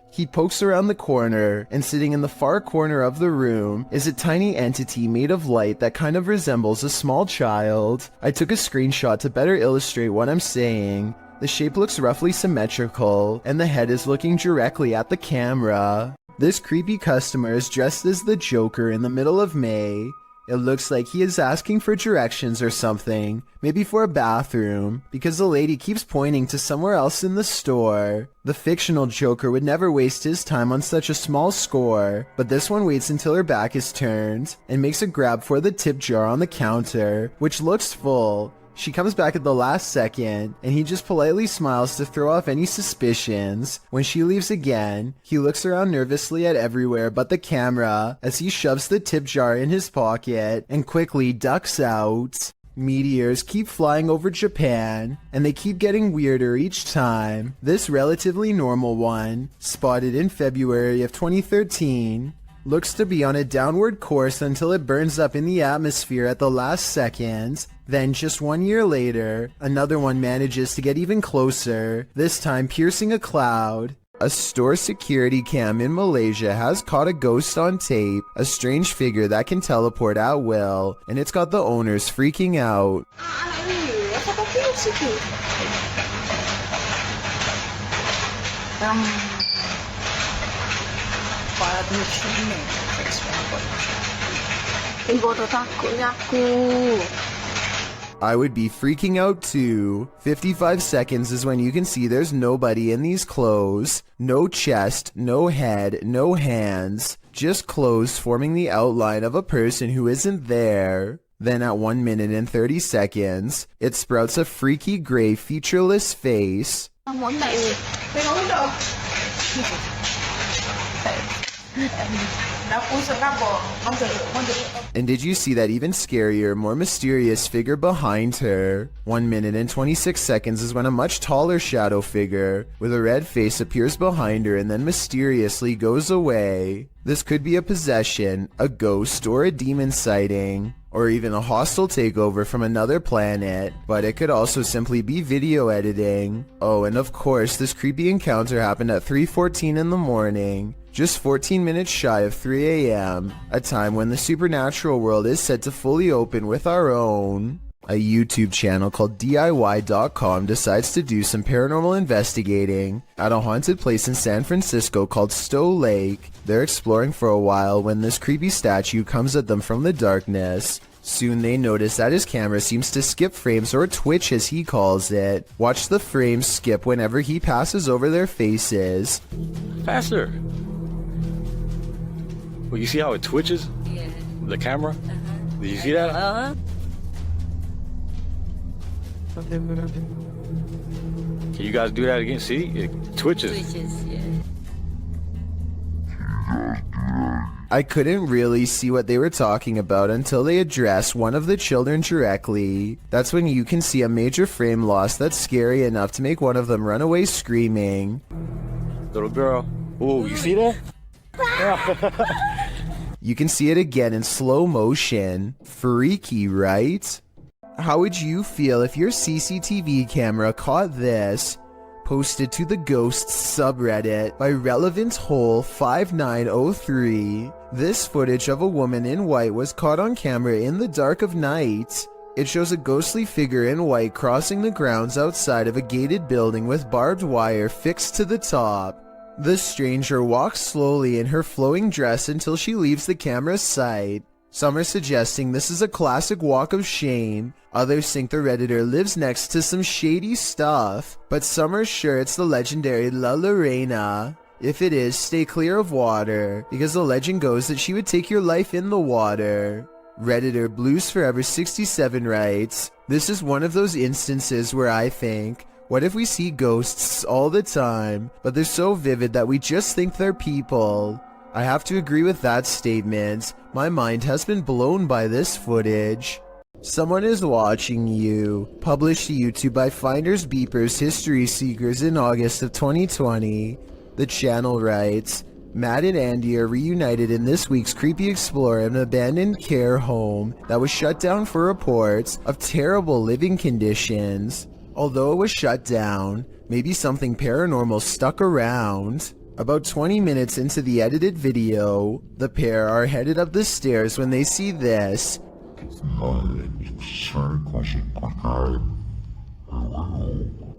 He pokes around the corner, and sitting in the far corner of the room is a tiny entity made of light that kind of resembles a small child. I took a screenshot to better illustrate what I'm saying. The shape looks roughly symmetrical, and the head is looking directly at the camera. This creepy customer is dressed as the Joker in the middle of May. It looks like he is asking for directions or something, maybe for a bathroom, because the lady keeps pointing to somewhere else in the store. The fictional Joker would never waste his time on such a small score, but this one waits until her back is turned and makes a grab for the tip jar on the counter, which looks full. She comes back at the last second, and he just politely smiles to throw off any suspicions. When she leaves again, he looks around nervously at everywhere but the camera as he shoves the tip jar in his pocket and quickly ducks out. Meteors keep flying over Japan, and they keep getting weirder each time. This relatively normal one, spotted in February of 2013, looks to be on a downward course until it burns up in the atmosphere at the last second. Then, just 1 year later, another one manages to get even closer, this time piercing a cloud. A store security cam in Malaysia has caught a ghost on tape, a strange figure that can teleport at will, and it's got the owners freaking out. I would be freaking out too. 55 seconds is when you can see there's nobody in these clothes. No chest, no head, no hands. just closed, forming the outline of a person who isn't there. Then at 1 minute and 30 seconds, it sprouts a freaky gray featureless face. And did you see that even scarier, more mysterious figure behind her? 1 minute and 26 seconds is when a much taller shadow figure with a red face appears behind her and then mysteriously goes away. This could be a possession, a ghost, or a demon sighting, or even a hostile takeover from another planet, but it could also simply be video editing. Oh, and of course, this creepy encounter happened at 3:14 in the morning, just 14 minutes shy of 3 a.m., a time when the supernatural world is set to fully open with our own. A YouTube channel called DIY.com decides to do some paranormal investigating at a haunted place in San Francisco called Stowe Lake. They're exploring for a while when this creepy statue comes at them from the darkness. Soon they notice that his camera seems to skip frames, or twitch as he calls it. Watch the frames skip whenever he passes over their faces. Faster! Well, you see how it twitches? Yeah. The camera? Did you see that? Uh-huh. Can you guys do that again? See? It twitches. Twitches, yeah. I couldn't really see what they were talking about until they addressed one of the children directly. That's when you can see a major frame loss that's scary enough to make one of them run away screaming. Little girl. Ooh, you see that? You can see it again in slow motion. Freaky, right? How would you feel if your CCTV camera caught this? Posted to the Ghosts subreddit by Relevant Hole 5903. This footage of a woman in white was caught on camera in the dark of night. It shows a ghostly figure in white crossing the grounds outside of a gated building with barbed wire fixed to the top. The stranger walks slowly in her flowing dress until she leaves the camera's sight. Some are suggesting this is a classic walk of shame. Others think the Redditor lives next to some shady stuff. But some are sure it's the legendary La Lorena. If it is, stay clear of water, because the legend goes that she would take your life in the water. Redditor Blues Forever 67 writes, "This is one of those instances where I think, what if we see ghosts all the time, but they're so vivid that we just think they're people?" I have to agree with that statement. My mind has been blown by this footage. Someone is watching you. Published to YouTube by Finders Beepers History Seekers in August of 2020. The channel writes, Matt and Andy are reunited in this week's Creepy Explorer, an abandoned care home that was shut down for reports of terrible living conditions. Although it was shut down, maybe something paranormal stuck around. About 20 minutes into the edited video, the pair are headed up the stairs when they see this.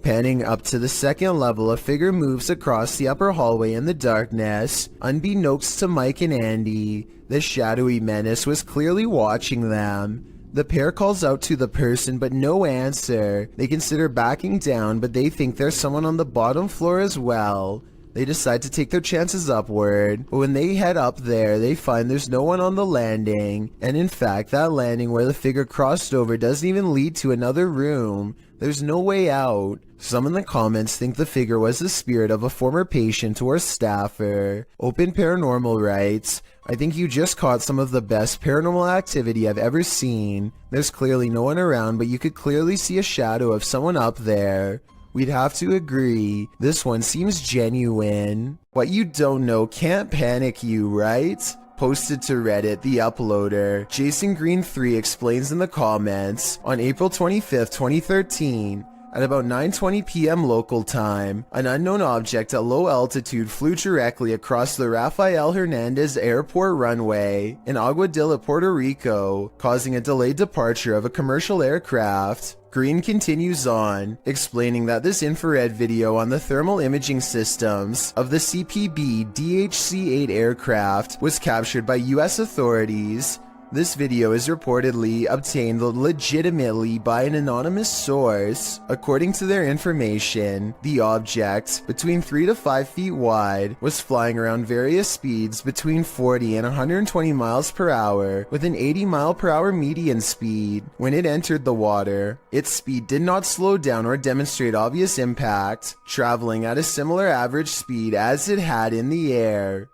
Panning up to the second level, a figure moves across the upper hallway in the darkness. Unbeknownst to Mike and Andy, the shadowy menace was clearly watching them. The pair calls out to the person, but no answer. They consider backing down, but they think there's someone on the bottom floor as well. They decide to take their chances upward, but when they head up there, they find there's no one on the landing, and in fact, that landing where the figure crossed over doesn't even lead to another room. There's no way out. Some in the comments think the figure was the spirit of a former patient or staffer. Open Paranormal writes, I think you just caught some of the best paranormal activity I've ever seen. There's clearly no one around, but you could clearly see a shadow of someone up there. We'd have to agree, this one seems genuine. What you don't know can't panic you, right? Posted to Reddit, the uploader, Jason Green 3 explains in the comments, on April 25th, 2013, at about 9:20 p.m. local time, an unknown object at low altitude flew directly across the Rafael Hernandez Airport runway in Aguadilla, Puerto Rico, causing a delayed departure of a commercial aircraft. Green continues on, explaining that this infrared video on the thermal imaging systems of the CPB DHC-8 aircraft was captured by US authorities. This video is reportedly obtained legitimately by an anonymous source. According to their information, the object, between 3 to 5 feet wide, was flying around various speeds between 40 and 120 miles per hour with an 80 mile per hour median speed. When it entered the water, its speed did not slow down or demonstrate obvious impact, traveling at a similar average speed as it had in the air.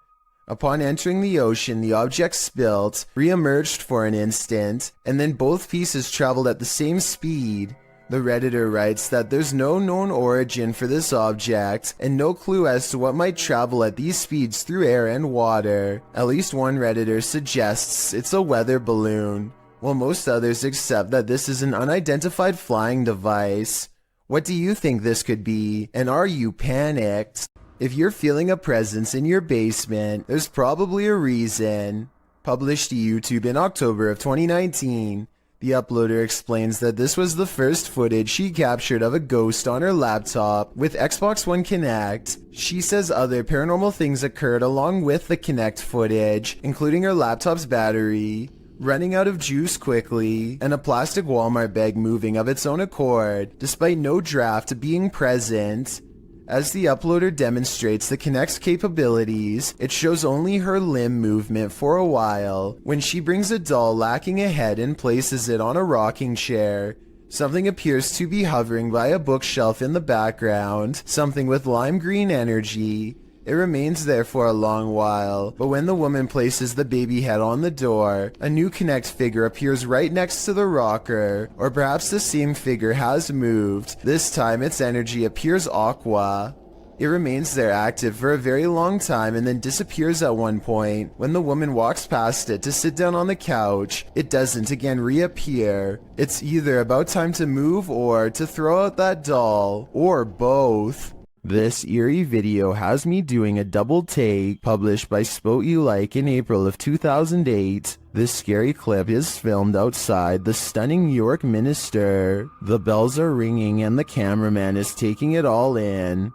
Upon entering the ocean, the object spilt, re-emerged for an instant, and then both pieces traveled at the same speed. The Redditor writes that there's no known origin for this object, and no clue as to what might travel at these speeds through air and water. At least one Redditor suggests it's a weather balloon, while most others accept that this is an unidentified flying device. What do you think this could be, and are you panicked? If you're feeling a presence in your basement, there's probably a reason. Published to YouTube in October of 2019, the uploader explains that this was the first footage she captured of a ghost on her laptop with Xbox One Kinect. She says other paranormal things occurred along with the Kinect footage, including her laptop's battery running out of juice quickly, and a plastic Walmart bag moving of its own accord, despite no draft being present. As the uploader demonstrates the Kinect's capabilities, it shows only her limb movement for a while. When she brings a doll lacking a head and places it on a rocking chair, something appears to be hovering by a bookshelf in the background, something with lime green energy. It remains there for a long while, but when the woman places the baby head on the door, a new Kinect figure appears right next to the rocker, or perhaps the same figure has moved. This time its energy appears aqua. It remains there active for a very long time and then disappears at one point. When the woman walks past it to sit down on the couch, it doesn't again reappear. It's either about time to move or to throw out that doll, or both. This eerie video has me doing a double take, published by Spot You Like in April of 2008. This scary clip is filmed outside the stunning York Minster. The bells are ringing and the cameraman is taking it all in.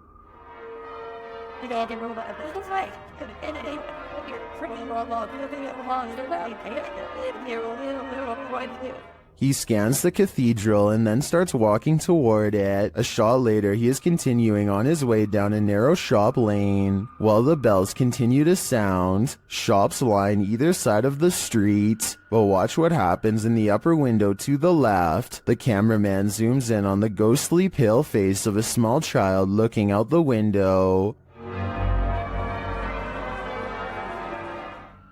He scans the cathedral and then starts walking toward it. A shot later, he is continuing on his way down a narrow shop lane. While the bells continue to sound, shops line either side of the street. But watch what happens in the upper window to the left. The cameraman zooms in on the ghostly pale face of a small child looking out the window.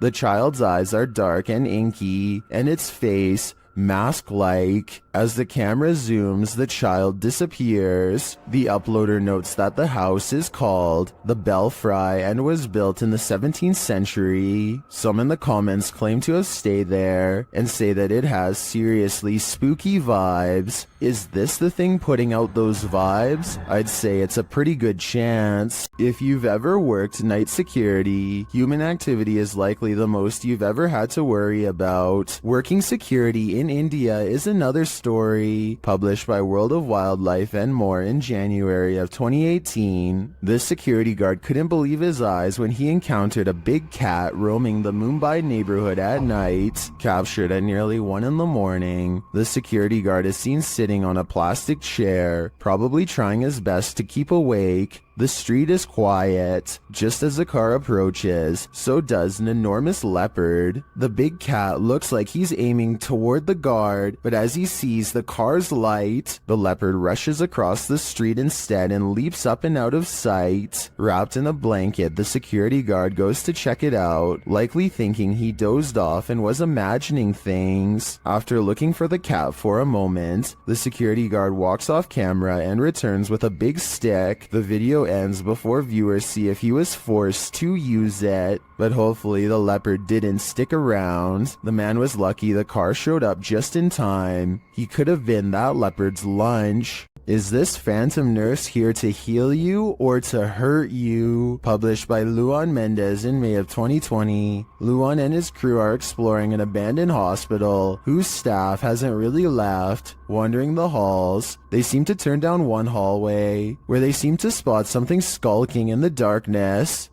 The child's eyes are dark and inky, and its face mask-like. As the camera zooms, the child disappears. The uploader notes that the house is called the Belfry and was built in the 17th century. Some in the comments claim to have stayed there and say that it has seriously spooky vibes. Is this the thing putting out those vibes? I'd say it's a pretty good chance. If you've ever worked night security, human activity is likely the most you've ever had to worry about. Working security in India is another story, published by World of Wildlife and More in January of 2018. This security guard couldn't believe his eyes when he encountered a big cat roaming the Mumbai neighborhood at night. Captured at nearly 1 in the morning, the security guard is seen sitting on a plastic chair, probably trying his best to keep awake. The street is quiet. Just as the car approaches, so does an enormous leopard. The big cat looks like he's aiming toward the guard, but as he sees the car's light, the leopard rushes across the street instead and leaps up and out of sight. Wrapped in a blanket, the security guard goes to check it out, likely thinking he dozed off and was imagining things. After looking for the cat for a moment, the security guard walks off camera and returns with a big stick. The video ends before viewers see if he was forced to use it, but hopefully the leopard didn't stick around. The man was lucky the car showed up just in time. He could have been that leopard's lunch. Is this phantom nurse here to heal you or to hurt you? Published by Luan Mendez in May of 2020. Luan and his crew are exploring an abandoned hospital whose staff hasn't really left. Wandering the halls, they seem to turn down one hallway where they seem to spot something skulking in the darkness.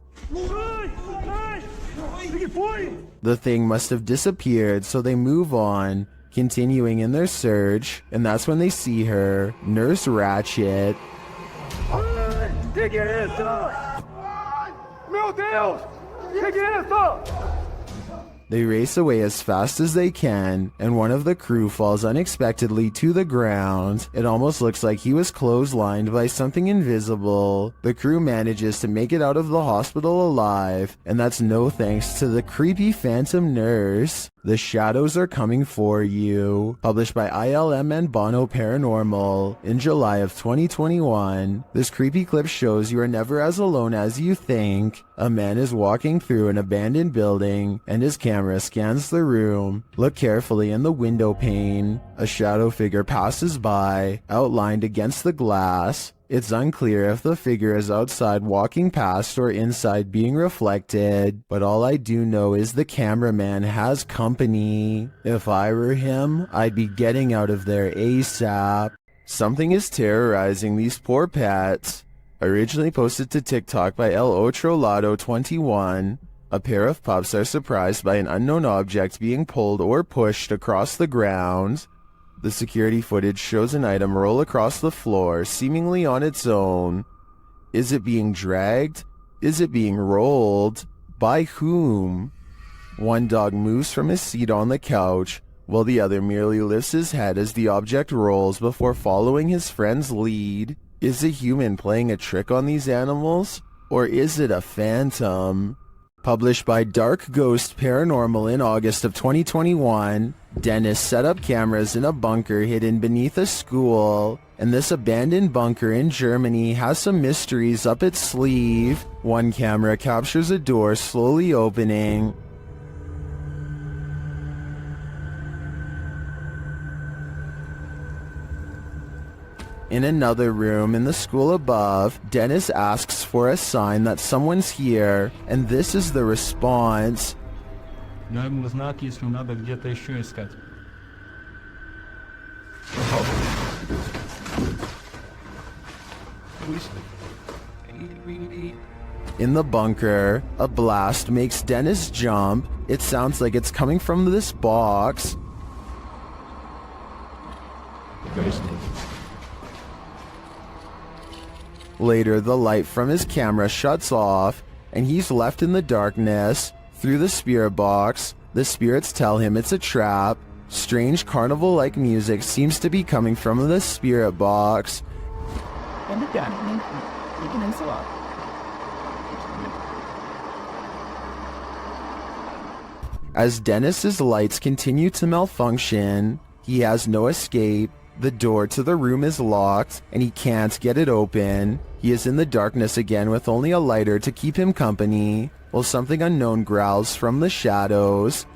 The thing must have disappeared, so they move on, continuing in their search, and that's when they see her, Nurse Ratchet. Meu Deus! Peguei essa! They race away as fast as they can, and one of the crew falls unexpectedly to the ground. It almost looks like he was clotheslined by something invisible. The crew manages to make it out of the hospital alive, and that's no thanks to the creepy phantom nurse. The Shadows Are Coming For You, published by ILM and Bono Paranormal in July of 2021. This creepy clip shows you are never as alone as you think. A man is walking through an abandoned building, and his camera scans the room. Look carefully in the window pane. A shadow figure passes by, outlined against the glass. It's unclear if the figure is outside walking past or inside being reflected, but all I do know is the cameraman has company. If I were him, I'd be getting out of there ASAP. Something is terrorizing these poor pets. Originally posted to TikTok by El Otrolado 21, a pair of pups are surprised by an unknown object being pulled or pushed across the ground. The security footage shows an item roll across the floor, seemingly on its own. Is it being dragged? Is it being rolled? By whom? One dog moves from his seat on the couch, while the other merely lifts his head as the object rolls before following his friend's lead. Is a human playing a trick on these animals? Or is it a phantom? Published by Dark Ghost Paranormal in August of 2021, Dennis set up cameras in a bunker hidden beneath a school, and this abandoned bunker in Germany has some mysteries up its sleeve. One camera captures a door slowly opening. In another room in the school above, Dennis asks for a sign that someone's here, and this is the response. Знак, если надо где-то еще искать. In the bunker, a blast makes Dennis jump. It sounds like it's coming from this box. Later, the light from his camera shuts off, and he's left in the darkness. Through the spirit box, the spirits tell him it's a trap. Strange carnival-like music seems to be coming from the spirit box. As Dennis's lights continue to malfunction, he has no escape. The door to the room is locked, and he can't get it open. He is in the darkness again with only a lighter to keep him company, while something unknown growls from the shadows.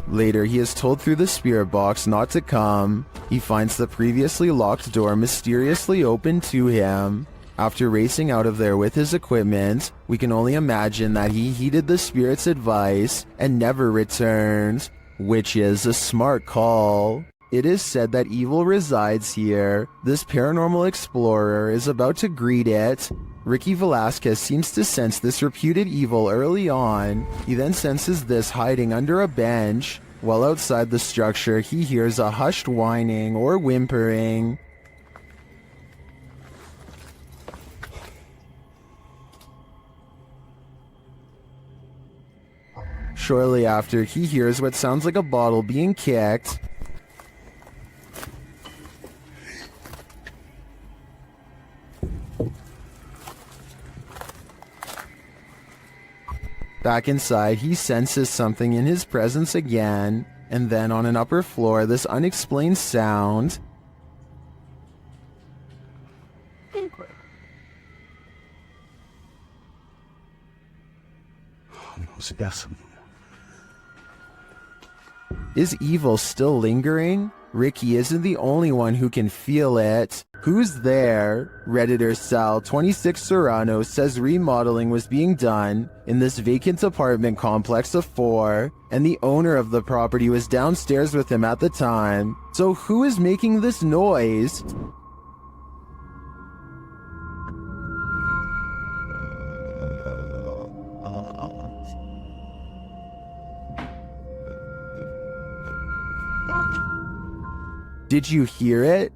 Later, he is told through the spirit box not to come. He finds the previously locked door mysteriously open to him. After racing out of there with his equipment, we can only imagine that he heeded the spirit's advice and never returned, which is a smart call. It is said that evil resides here. This paranormal explorer is about to greet it. Ricky Velasquez seems to sense this reputed evil early on. He then senses this hiding under a bench. While outside the structure, he hears a hushed whining or whimpering. Shortly after, he hears what sounds like a bottle being kicked. Back inside, he senses something in his presence again, and then on an upper floor, this unexplained sound. Is evil still lingering? Ricky isn't the only one who can feel it. Who's there? Redditor Sal26 Serrano says remodeling was being done in this vacant apartment complex of 4, and the owner of the property was downstairs with him at the time. So who is making this noise? Did you hear it?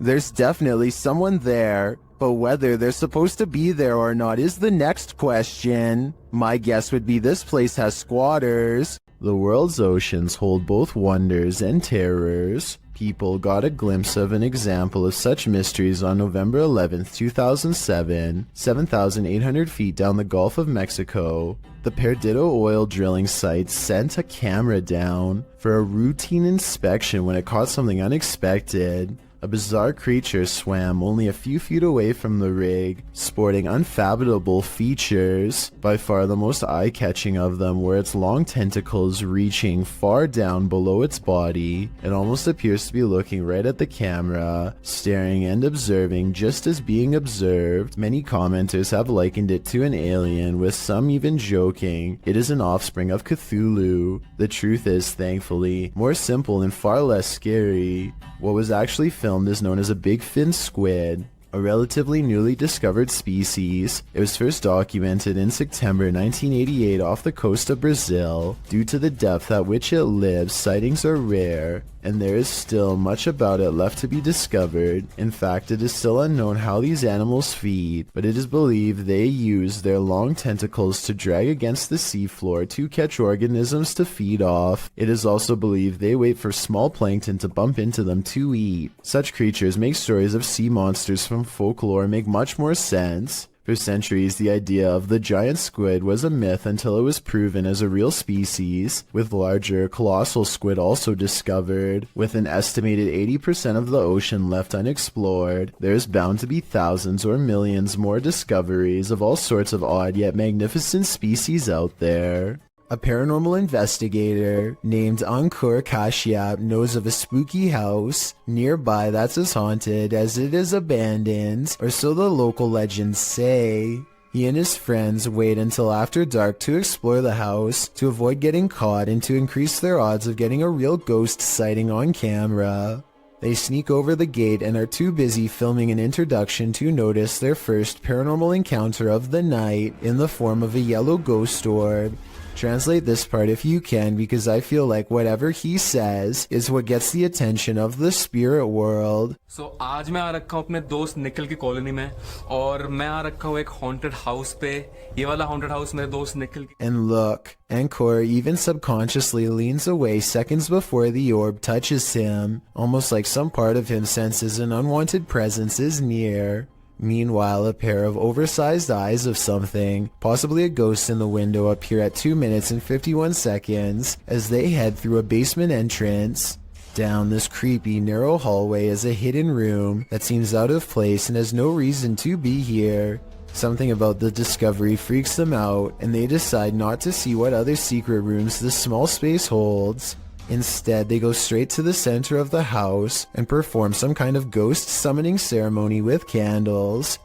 There's definitely someone there, but whether they're supposed to be there or not is the next question. My guess would be this place has squatters. The world's oceans hold both wonders and terrors. People got a glimpse of an example of such mysteries on November 11th, 2007, 7,800 feet down the Gulf of Mexico. The Perdido oil drilling site sent a camera down for a routine inspection when it caught something unexpected. A bizarre creature swam only a few feet away from the rig, sporting unfathomable features. By far the most eye-catching of them were its long tentacles reaching far down below its body. It almost appears to be looking right at the camera, staring and observing just as being observed. Many commenters have likened it to an alien, with some even joking it is an offspring of Cthulhu. The truth is, thankfully, more simple and far less scary. What was actually filmed is known as a big fin squid, a relatively newly discovered species. It was first documented in September 1988 off the coast of Brazil. Due to the depth at which it lives, sightings are rare, and there is still much about it left to be discovered. In fact, it is still unknown how these animals feed, but it is believed they use their long tentacles to drag against the seafloor to catch organisms to feed off. It is also believed they wait for small plankton to bump into them to eat. Such creatures make stories of sea monsters from folklore make much more sense. For centuries, the idea of the giant squid was a myth until it was proven as a real species, with larger, colossal squid also discovered. With an estimated 80% of the ocean left unexplored, there is bound to be thousands or millions more discoveries of all sorts of odd yet magnificent species out there. A paranormal investigator named Ankur Kashyap knows of a spooky house nearby that's as haunted as it is abandoned, or so the local legends say. He and his friends wait until after dark to explore the house to avoid getting caught and to increase their odds of getting a real ghost sighting on camera. They sneak over the gate and are too busy filming an introduction to notice their first paranormal encounter of the night in the form of a yellow ghost orb. Translate this part if you can, because I feel like whatever he says is what gets the attention of the spirit world. So आज मैं आ रखा हूँ अपने दोस्त निखिल की colony में और मैं आ रखा हूँ एक haunted house पे. ये वाला haunted house मेरे दोस्त निखिल की. And look, Ankor even subconsciously leans away seconds before the orb touches him, almost like some part of him senses an unwanted presence is near. Meanwhile, a pair of oversized eyes of something, possibly a ghost in the window, appear at 2 minutes and 51 seconds as they head through a basement entrance. Down this creepy, narrow hallway is a hidden room that seems out of place and has no reason to be here. Something about the discovery freaks them out, and they decide not to see what other secret rooms this small space holds. Instead, they go straight to the center of the house and perform some kind of ghost summoning ceremony with candles.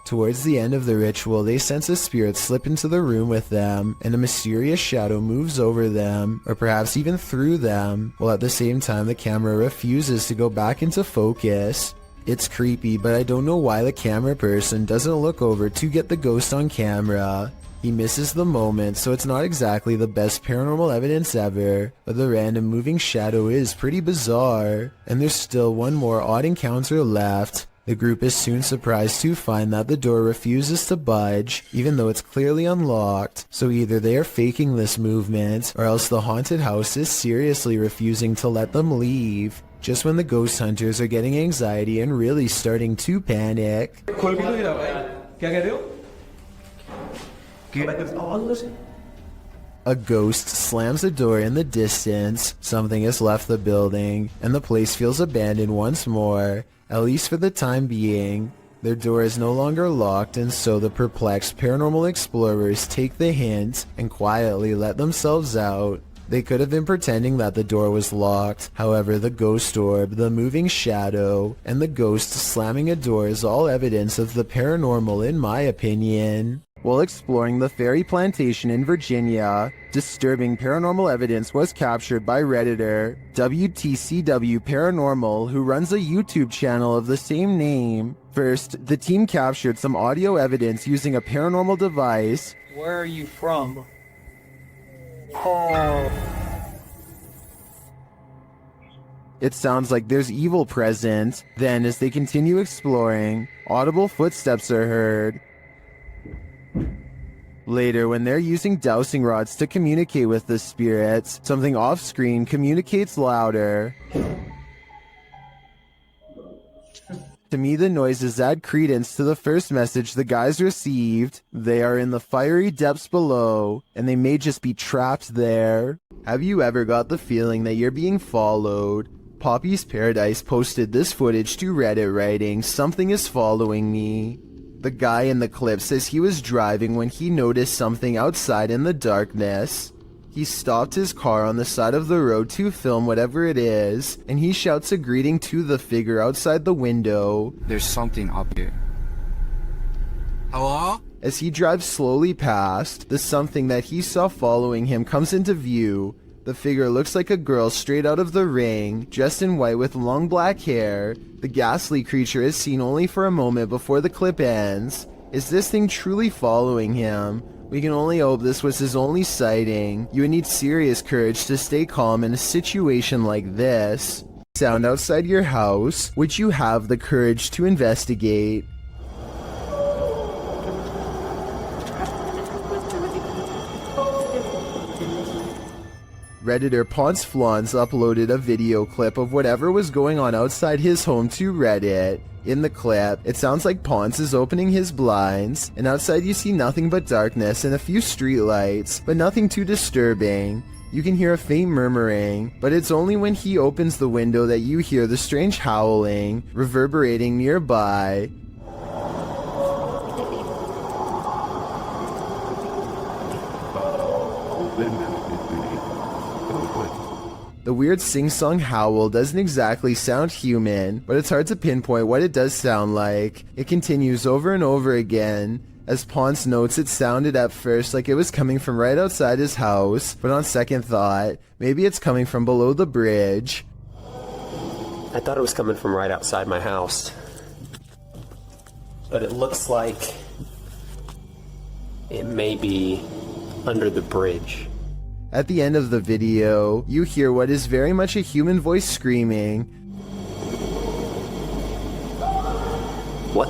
Towards the end of the ritual, they sense a spirit slip into the room with them, and a mysterious shadow moves over them, or perhaps even through them, while at the same time the camera refuses to go back into focus. It's creepy, but I don't know why the camera person doesn't look over to get the ghost on camera. He misses the moment, so it's not exactly the best paranormal evidence ever, but the random moving shadow is pretty bizarre. And there's still one more odd encounter left. The group is soon surprised to find that the door refuses to budge, even though it's clearly unlocked. So either they are faking this movement, or else the haunted house is seriously refusing to let them leave. Just when the ghost hunters are getting anxiety and really starting to panic. A ghost slams a door in the distance, something has left the building, and the place feels abandoned once more, at least for the time being. Their door is no longer locked, and so the perplexed paranormal explorers take the hint and quietly let themselves out. They could have been pretending that the door was locked. However, the ghost orb, the moving shadow, and the ghost slamming a door is all evidence of the paranormal in my opinion. While exploring the Fairy Plantation in Virginia, disturbing paranormal evidence was captured by Redditor WTCW Paranormal, who runs a YouTube channel of the same name. First, the team captured some audio evidence using a paranormal device. Where are you from? It sounds like there's evil present. Then, as they continue exploring, audible footsteps are heard. Later, when they're using dowsing rods to communicate with the spirits, something off-screen communicates louder. To me, the noises add credence to the first message the guys received. They are in the fiery depths below, and they may just be trapped there. Have you ever got the feeling that you're being followed? Poppy's Paradise posted this footage to Reddit writing, "Something is following me." The guy in the clip says he was driving when he noticed something outside in the darkness. He stopped his car on the side of the road to film whatever it is, and he shouts a greeting to the figure outside the window. There's something up here. Hello? As he drives slowly past, the something that he saw following him comes into view. The figure looks like a girl straight out of The Ring, dressed in white with long black hair. The ghastly creature is seen only for a moment before the clip ends. Is this thing truly following him? We can only hope this was his only sighting. You would need serious courage to stay calm in a situation like this. Sound outside your house? Would you have the courage to investigate? Redditor Ponce Flans uploaded a video clip of whatever was going on outside his home to Reddit. In the clip, it sounds like Ponce is opening his blinds, and outside you see nothing but darkness and a few streetlights, but nothing too disturbing. You can hear a faint murmuring, but it's only when he opens the window that you hear the strange howling reverberating nearby. The weird sing-song howl doesn't exactly sound human, but it's hard to pinpoint what it does sound like. It continues over and over again. As Ponce notes, it sounded at first like it was coming from right outside his house, but on second thought, maybe it's coming from below the bridge. I thought it was coming from right outside my house, but it looks like it may be under the bridge. At the end of the video, you hear what is very much a human voice screaming. What?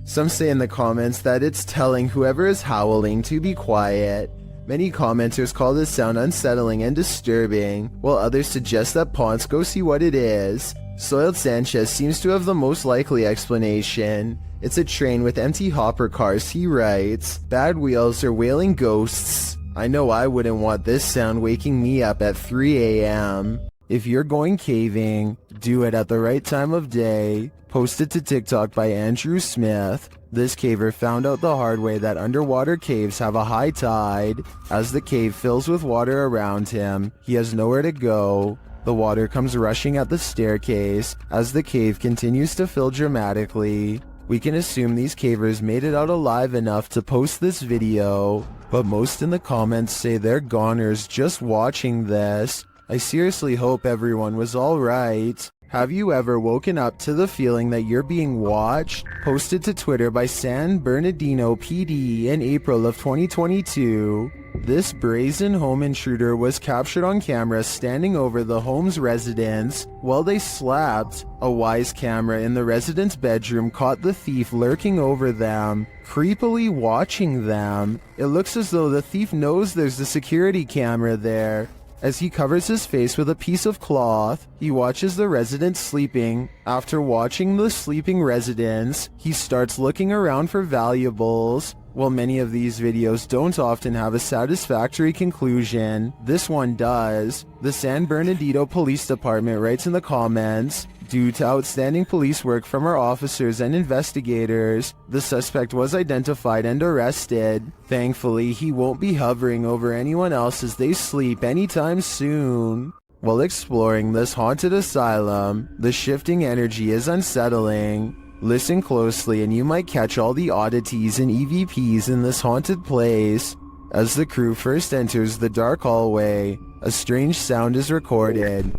Some say in the comments that it's telling whoever is howling to be quiet. Many commenters call this sound unsettling and disturbing, while others suggest that Ponce go see what it is. Soiled Sanchez seems to have the most likely explanation. It's a train with empty hopper cars, he writes. Bad wheels or wailing ghosts. I know I wouldn't want this sound waking me up at 3 a.m. If you're going caving, do it at the right time of day. Posted to TikTok by Andrew Smith. This caver found out the hard way that underwater caves have a high tide. As the cave fills with water around him, he has nowhere to go. The water comes rushing at the staircase as the cave continues to fill dramatically. We can assume these cavers made it out alive enough to post this video, but most in the comments say they're goners just watching this. I seriously hope everyone was alright. Have you ever woken up to the feeling that you're being watched? Posted to Twitter by San Bernardino PD in April of 2022. This brazen home intruder was captured on camera standing over the home's residents while they slept. A wise camera in the resident's bedroom caught the thief lurking over them, creepily watching them. It looks as though the thief knows there's a security camera there. As he covers his face with a piece of cloth, he watches the residents sleeping. After watching the sleeping residents, he starts looking around for valuables. While many of these videos don't often have a satisfactory conclusion, this one does. The San Bernardino Police Department writes in the comments, "Due to outstanding police work from our officers and investigators, the suspect was identified and arrested. Thankfully, he won't be hovering over anyone else as they sleep anytime soon." While exploring this haunted asylum, the shifting energy is unsettling. Listen closely and you might catch all the oddities and EVPs in this haunted place. As the crew first enters the dark hallway, a strange sound is recorded.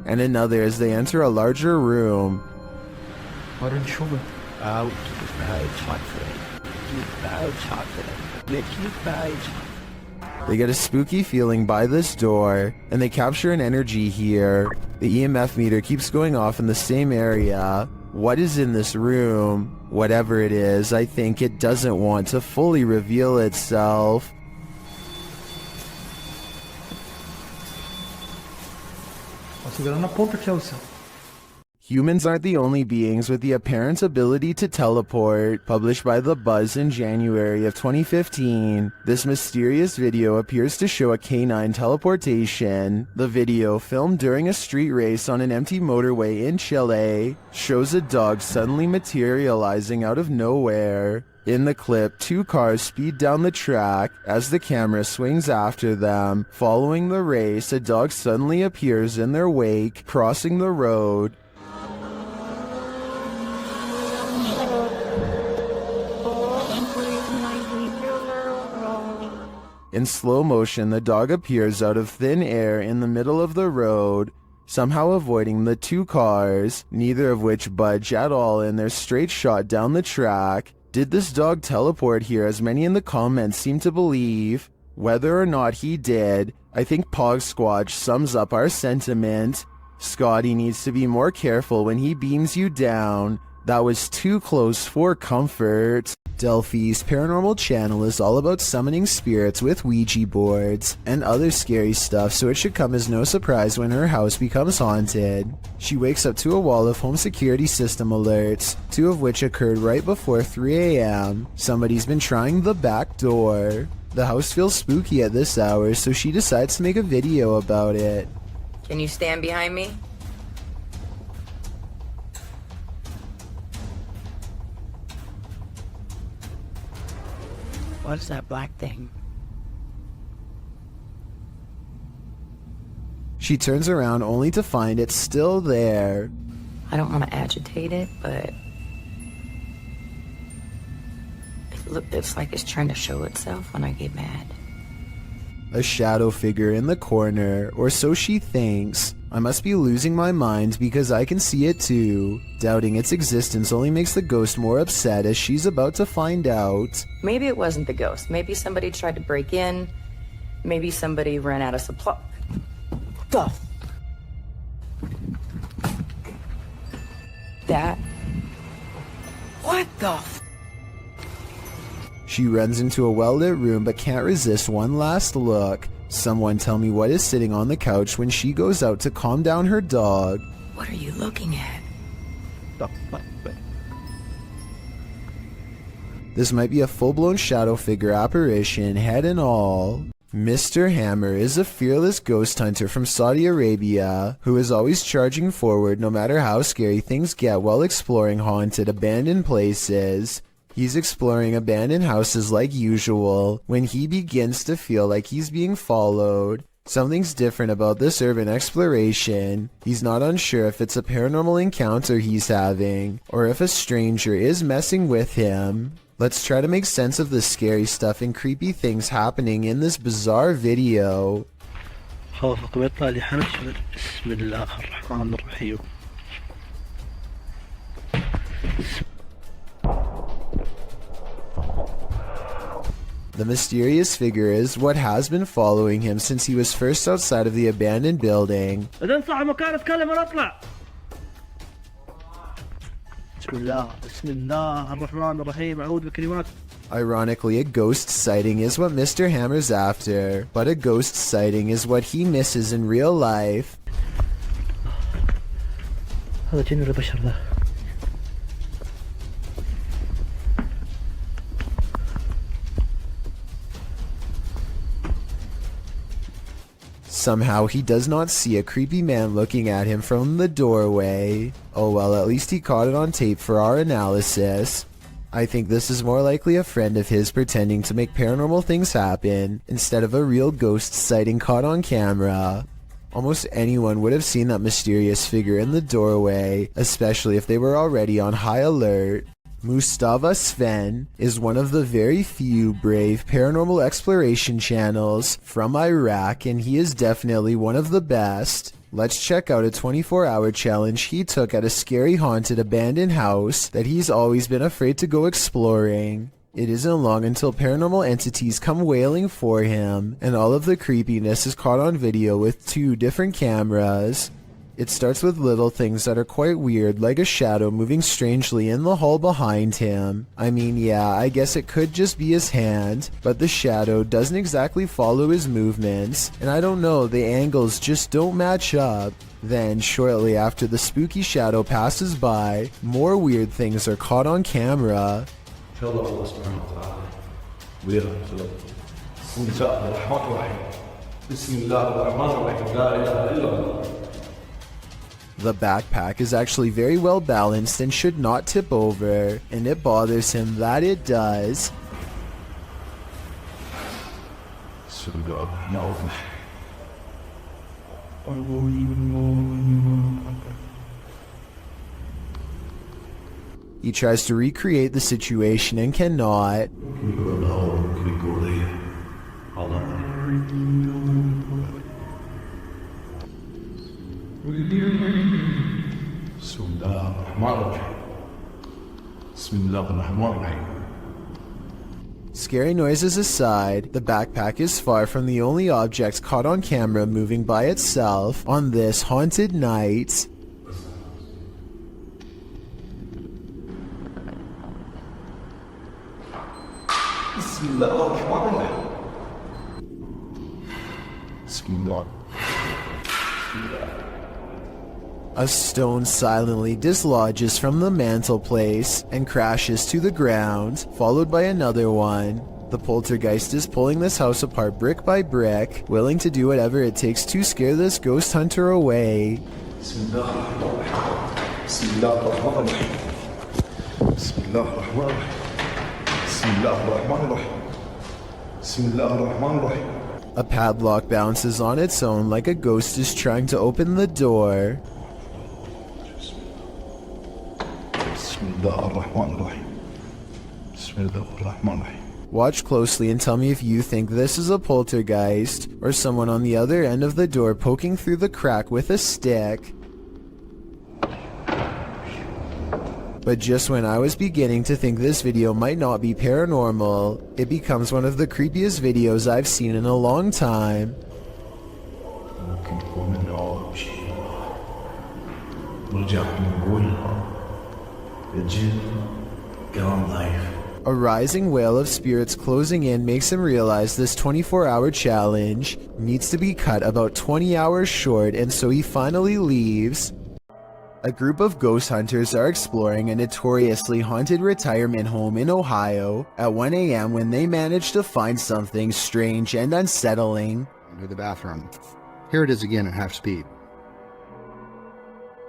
And another as they enter a larger room. They get a spooky feeling by this door, and they capture an energy here. The EMF meter keeps going off in the same area. What is in this room? Whatever it is, I think it doesn't want to fully reveal itself. Humans aren't the only beings with the apparent ability to teleport. Published by The Buzz in January of 2015, this mysterious video appears to show a canine teleportation. The video, filmed during a street race on an empty motorway in Chile, shows a dog suddenly materializing out of nowhere. In the clip, two cars speed down the track. As the camera swings after them, following the race, a dog suddenly appears in their wake, crossing the road. In slow motion, the dog appears out of thin air in the middle of the road, somehow avoiding the two cars, neither of which budge at all in their straight shot down the track. Did this dog teleport here, as many in the comments seem to believe? Whether or not he did, I think Pog Squatch sums up our sentiment. Scotty needs to be more careful when he beams you down. That was too close for comfort. Delphi's paranormal channel is all about summoning spirits with Ouija boards and other scary stuff, so it should come as no surprise when her house becomes haunted. She wakes up to a wall of home security system alerts, two of which occurred right before 3 a.m. Somebody's been trying the back door. The house feels spooky at this hour, so she decides to make a video about it. Can you stand behind me? What's that black thing? She turns around only to find it's still there. I don't want to agitate it, but it's like it's trying to show itself when I get mad. A shadow figure in the corner, or so she thinks. I must be losing my mind because I can see it too. Doubting its existence only makes the ghost more upset, as she's about to find out. Maybe it wasn't the ghost. Maybe somebody tried to break in. Maybe somebody ran out of supply. Stuff. That. What the She runs into a well-lit room but can't resist one last look. Someone tell me what is sitting on the couch when she goes out to calm down her dog. What are you looking at? This might be a full-blown shadow figure apparition, head and all. Mr. Hammer is a fearless ghost hunter from Saudi Arabia who is always charging forward no matter how scary things get while exploring haunted, abandoned places. He's exploring abandoned houses like usual when he begins to feel like he's being followed. Something's different about this urban exploration. He's not unsure if it's a paranormal encounter he's having or if a stranger is messing with him. Let's try to make sense of the scary stuff and creepy things happening in this bizarre video. The mysterious figure is what has been following him since he was first outside of the abandoned building. Ironically, a ghost sighting is what Mr. Hammer's after, but a ghost sighting is what he misses in real life. Somehow he does not see a creepy man looking at him from the doorway. Oh well, at least he caught it on tape for our analysis. I think this is more likely a friend of his pretending to make paranormal things happen, instead of a real ghost sighting caught on camera. Almost anyone would have seen that mysterious figure in the doorway, especially if they were already on high alert. Mustafa Sven is one of the very few brave paranormal exploration channels from Iraq, and he is definitely one of the best. Let's check out a 24-hour challenge he took at a scary haunted abandoned house that he's always been afraid to go exploring. It isn't long until paranormal entities come wailing for him, and all of the creepiness is caught on video with 2 different cameras. It starts with little things that are quite weird, like a shadow moving strangely in the hall behind him. I mean, yeah, I guess it could just be his hand, but the shadow doesn't exactly follow his movements, and I don't know, the angles just don't match up. Then, shortly after the spooky shadow passes by, more weird things are caught on camera. The backpack is actually very well balanced and should not tip over, and it bothers him that it does. He tries to recreate the situation and cannot. Scary noises aside, the backpack is far from the only object caught on camera moving by itself on this haunted night. A stone silently dislodges from the mantelpiece and crashes to the ground, followed by another one. The poltergeist is pulling this house apart brick by brick, willing to do whatever it takes to scare this ghost hunter away. A padlock bounces on its own like a ghost is trying to open the door. Watch closely and tell me if you think this is a poltergeist or someone on the other end of the door poking through the crack with a stick. But just when I was beginning to think this video might not be paranormal, it becomes one of the creepiest videos I've seen in a long time. A rising wail of spirits closing in makes him realize this 24-hour challenge needs to be cut about 20 hours short, and so he finally leaves. A group of ghost hunters are exploring a notoriously haunted retirement home in Ohio at 1 a.m. when they manage to find something strange and unsettling. Into the bathroom. Here it is again at half speed.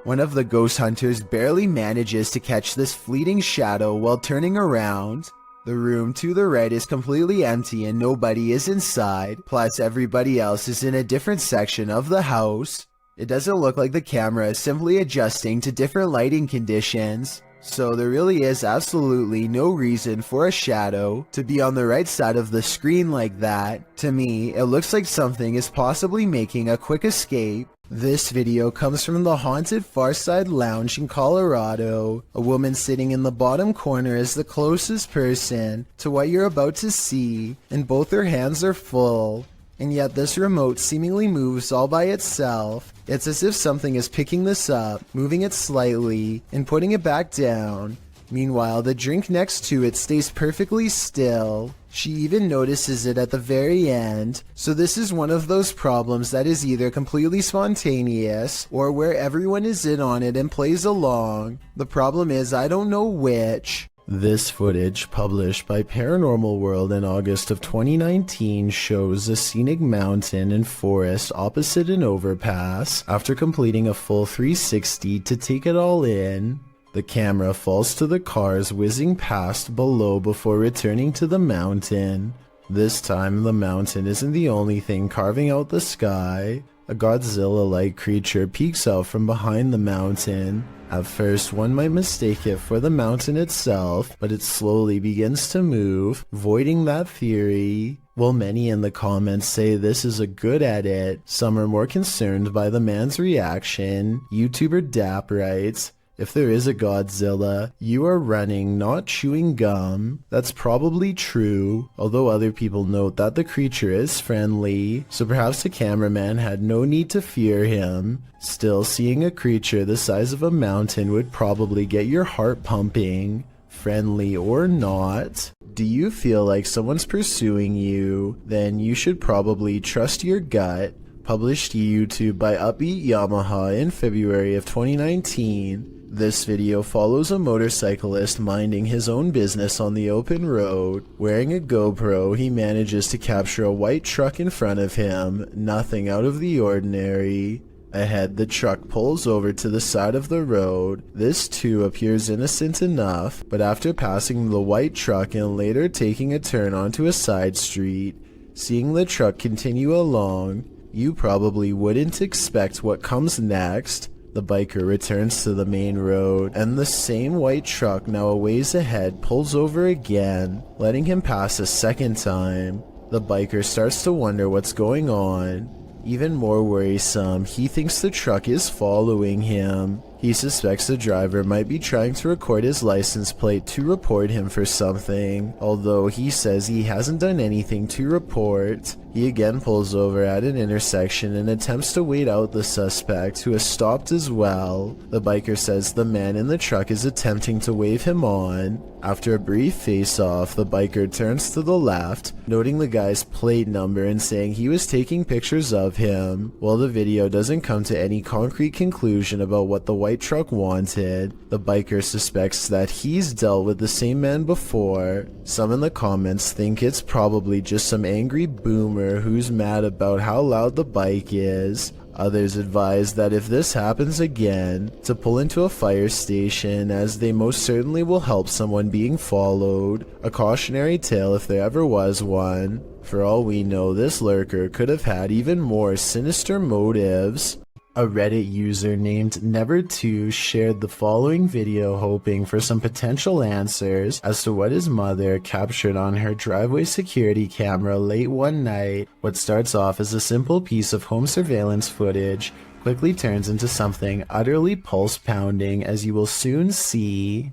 One of the ghost hunters barely manages to catch this fleeting shadow while turning around. The room to the right is completely empty and nobody is inside, plus everybody else is in a different section of the house. It doesn't look like the camera is simply adjusting to different lighting conditions, so there really is absolutely no reason for a shadow to be on the right side of the screen like that. To me, it looks like something is possibly making a quick escape. This video comes from the haunted Farside Lounge in Colorado. A woman sitting in the bottom corner is the closest person to what you're about to see, and both her hands are full. and yet this remote seemingly moves all by itself. It's as if something is picking this up, moving it slightly, and putting it back down. Meanwhile, the drink next to it stays perfectly still. She even notices it at the very end, so this is one of those problems that is either completely spontaneous, or where everyone is in on it and plays along. The problem is I don't know which. This footage, published by Paranormal World in August of 2019, shows a scenic mountain and forest opposite an overpass. After completing a full 360 to take it all in, the camera falls to the cars whizzing past below before returning to the mountain. This time, the mountain isn't the only thing carving out the sky. A Godzilla-like creature peeks out from behind the mountain. At first, one might mistake it for the mountain itself, but it slowly begins to move, voiding that theory. While many in the comments say this is a good edit, some are more concerned by the man's reaction. YouTuber Dap writes, "If there is a Godzilla, you are running, not chewing gum." That's probably true, although other people note that the creature is friendly, so perhaps the cameraman had no need to fear him. Still, seeing a creature the size of a mountain would probably get your heart pumping, friendly or not. Do you feel like someone's pursuing you? Then you should probably trust your gut. Published to YouTube by Upbeat Yamaha in February of 2019. This video follows a motorcyclist minding his own business on the open road. Wearing a GoPro, he manages to capture a white truck in front of him, nothing out of the ordinary. Ahead, the truck pulls over to the side of the road. This too appears innocent enough, but after passing the white truck and later taking a turn onto a side street, seeing the truck continue along, you probably wouldn't expect what comes next. The biker returns to the main road, and the same white truck now a ways ahead pulls over again, letting him pass a second time. The biker starts to wonder what's going on. Even more worrisome, he thinks the truck is following him. He suspects the driver might be trying to record his license plate to report him for something, although he says he hasn't done anything to report. He again pulls over at an intersection and attempts to wait out the suspect, who has stopped as well. The biker says the man in the truck is attempting to wave him on. After a brief face-off, the biker turns to the left, noting the guy's plate number and saying he was taking pictures of him. While the video doesn't come to any concrete conclusion about what the white truck wanted, the biker suspects that he's dealt with the same man before. Some in the comments think it's probably just some angry boomer who's mad about how loud the bike is. Others advise that if this happens again, to pull into a fire station, as they most certainly will help someone being followed. A cautionary tale if there ever was one. For all we know, this lurker could have had even more sinister motives. A Reddit user named Never2 shared the following video, hoping for some potential answers as to what his mother captured on her driveway security camera late one night. What starts off as a simple piece of home surveillance footage quickly turns into something utterly pulse-pounding, as you will soon see.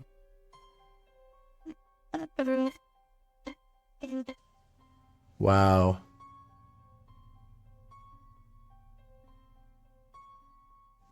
Wow.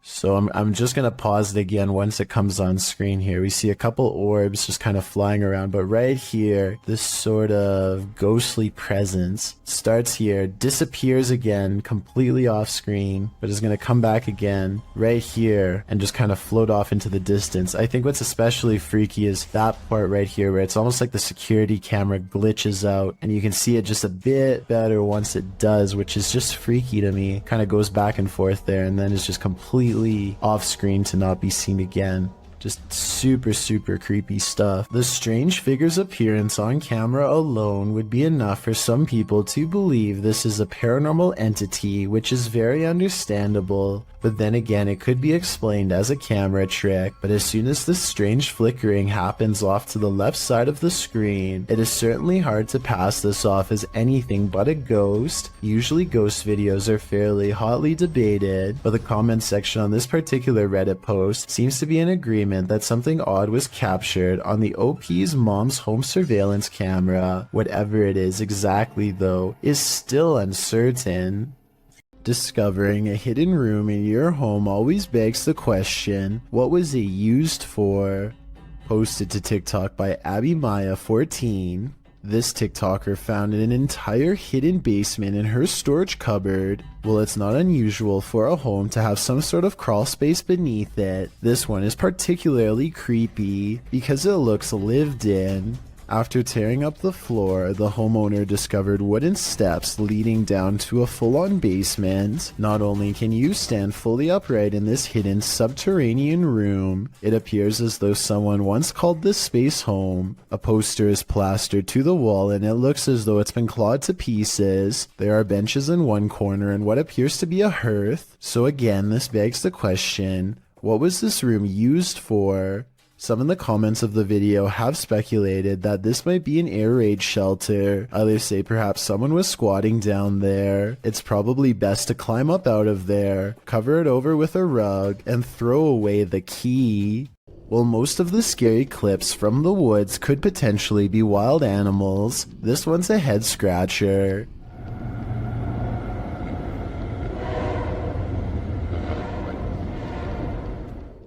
So I'm just going to pause it again once it comes on screen here. We see a couple orbs just kind of flying around, but right here, this sort of ghostly presence starts here, disappears again, completely off screen, but is going to come back again right here and just kind of float off into the distance. I think what's especially freaky is that part right here where it's almost like the security camera glitches out, and you can see it just a bit better once it does, which is just freaky to me. Kind of goes back and forth there and then is just completely off screen to not be seen again. Just super creepy stuff. The strange figure's appearance on camera alone would be enough for some people to believe this is a paranormal entity, which is very understandable. But then again, it could be explained as a camera trick. But as soon as this strange flickering happens off to the left side of the screen, it is certainly hard to pass this off as anything but a ghost. Usually ghost videos are fairly hotly debated, but the comment section on this particular Reddit post seems to be in agreement argument that something odd was captured on the OP's mom's home surveillance camera. Whatever it is exactly, though, is still uncertain. Discovering a hidden room in your home always begs the question, what was it used for? Posted to TikTok by Abby Maya 14. This TikToker found an entire hidden basement in her storage cupboard. Well, it's not unusual for a home to have some sort of crawl space beneath it. This one is particularly creepy because it looks lived in. After tearing up the floor, the homeowner discovered wooden steps leading down to a full-on basement. Not only can you stand fully upright in this hidden subterranean room, it appears as though someone once called this space home. A poster is plastered to the wall and it looks as though it's been clawed to pieces. There are benches in one corner and what appears to be a hearth. So again, this begs the question, what was this room used for? Some in the comments of the video have speculated that this might be an air raid shelter. Others say perhaps someone was squatting down there. It's probably best to climb up out of there, cover it over with a rug, and throw away the key. While most of the scary clips from the woods could potentially be wild animals, this one's a head scratcher.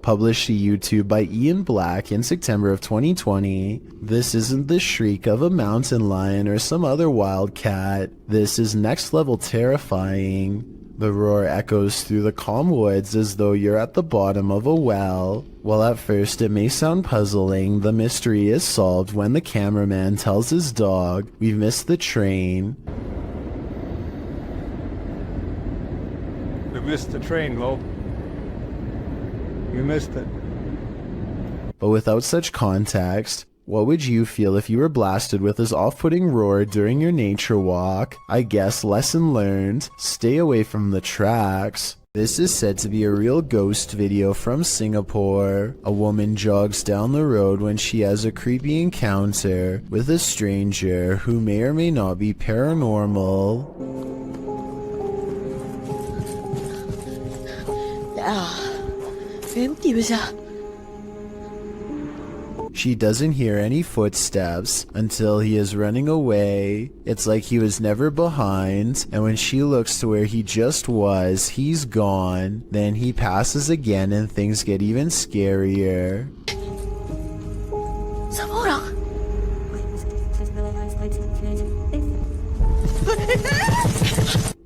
Published to YouTube by Ian Black in September of 2020. This isn't the shriek of a mountain lion or some other wild cat. This is next level terrifying. The roar echoes through the calm woods as though you're at the bottom of a well. While at first it may sound puzzling, the mystery is solved when the cameraman tells his dog, "We've missed the train." We missed the train, Lo. You missed it. But without such context, what would you feel if you were blasted with this off-putting roar during your nature walk? I guess lesson learned, stay away from the tracks. This is said to be a real ghost video from Singapore. A woman jogs down the road when she has a creepy encounter with a stranger who may or may not be paranormal. She doesn't hear any footsteps until he is running away. It's like he was never behind, and when she looks to where he just was, he's gone. Then he passes again and things get even scarier.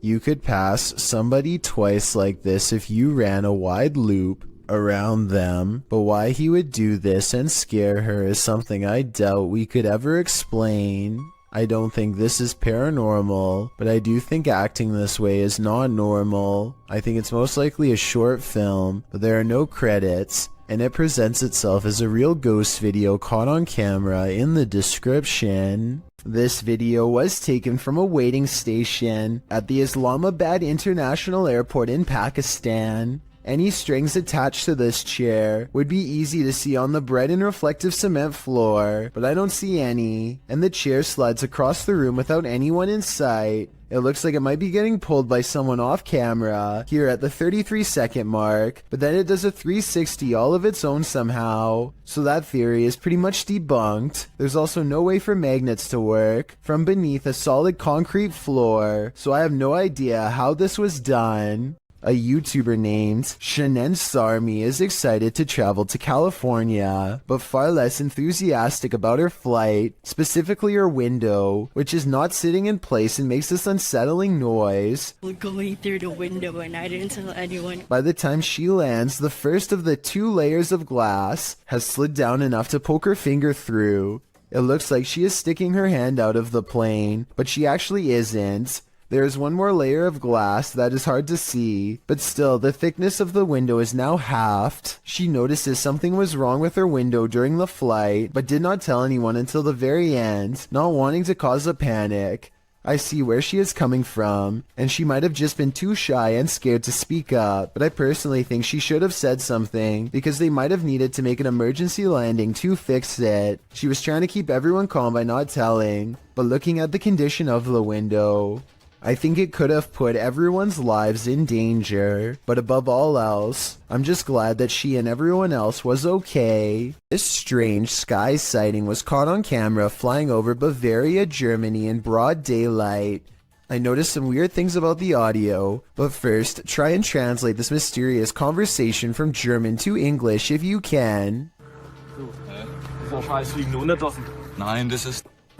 You could pass somebody twice like this if you ran a wide loop around them, but why he would do this and scare her is something I doubt we could ever explain. I don't think this is paranormal, but I do think acting this way is not normal. I think it's most likely a short film, but there are no credits, and it presents itself as a real ghost video caught on camera in the description. This video was taken from a waiting station at the Islamabad International Airport in Pakistan. Any strings attached to this chair would be easy to see on the bright and reflective cement floor, but I don't see any, and the chair slides across the room without anyone in sight. It looks like it might be getting pulled by someone off camera here at the 33-second mark, but then it does a 360 all of its own somehow. So that theory is pretty much debunked. There's also no way for magnets to work from beneath a solid concrete floor, so I have no idea how this was done. A YouTuber named Shanen Sarmi is excited to travel to California, but far less enthusiastic about her flight, specifically her window, which is not sitting in place and makes this unsettling noise. We're going through the window and I didn't tell anyone. By the time she lands, the first of the 2 layers of glass has slid down enough to poke her finger through. It looks like she is sticking her hand out of the plane, but she actually isn't. There is one more layer of glass that is hard to see, but still, the thickness of the window is now halved. She notices something was wrong with her window during the flight, but did not tell anyone until the very end, not wanting to cause a panic. I see where she is coming from, and she might have just been too shy and scared to speak up, but I personally think she should have said something, because they might have needed to make an emergency landing to fix it. She was trying to keep everyone calm by not telling, but looking at the condition of the window, I think it could have put everyone's lives in danger, but above all else, I'm just glad that she and everyone else was okay. This strange sky sighting was caught on camera flying over Bavaria, Germany in broad daylight. I noticed some weird things about the audio, but first, try and translate this mysterious conversation from German to English if you can.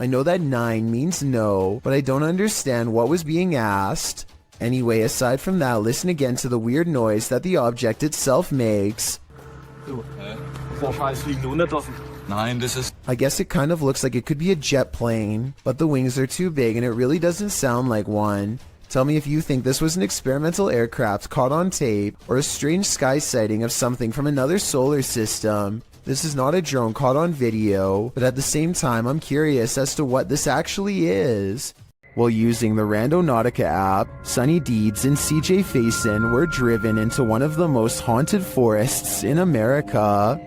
I know that 9 means no, but I don't understand what was being asked. Anyway, aside from that, listen again to the weird noise that the object itself makes. I guess it kind of looks like it could be a jet plane, but the wings are too big and it really doesn't sound like one. Tell me if you think this was an experimental aircraft caught on tape or a strange sky sighting of something from another solar system. This is not a drone caught on video, but at the same time I'm curious as to what this actually is. While using the Randonautica app, Sunny Deeds and CJ Faison were driven into one of the most haunted forests in America.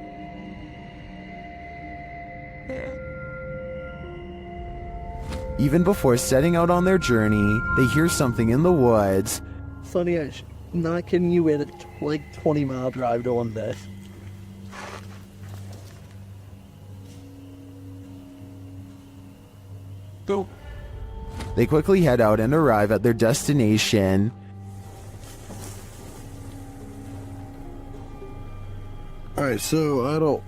Even before setting out on their journey, they hear something in the woods. Sonny, I'm not kidding you, we had a 20-mile drive doing this. Go. They quickly head out and arrive at their destination. Alright, so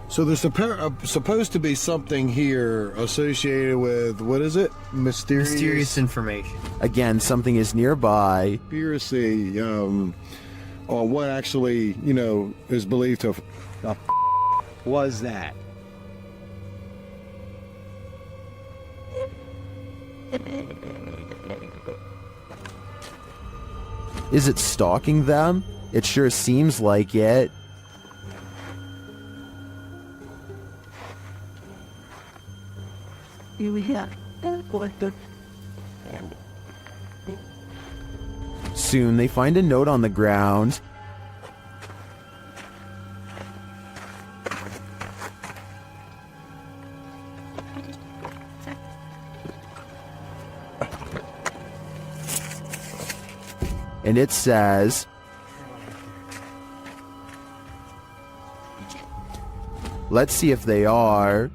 so there's supposed to be something here associated with, what is it? Mysterious information. Again, something is nearby. Conspiracy, on what actually, is believed to have... was that? Is it stalking them? It sure seems like it. Soon they find a note on the ground. And it says, let's see if they are.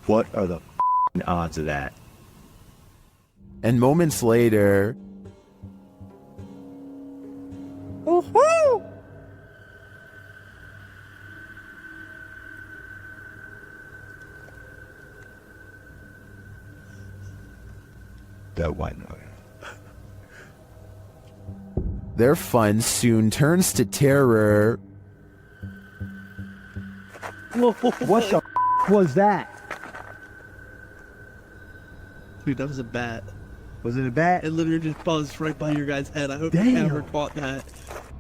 What are the odds of that? And moments later, woohoo! That white noise. their fun soon turns to terror. What the was that? Dude, that was a bat. Was it a bat? It literally just buzzed right by your guy's head. I hope you never caught that.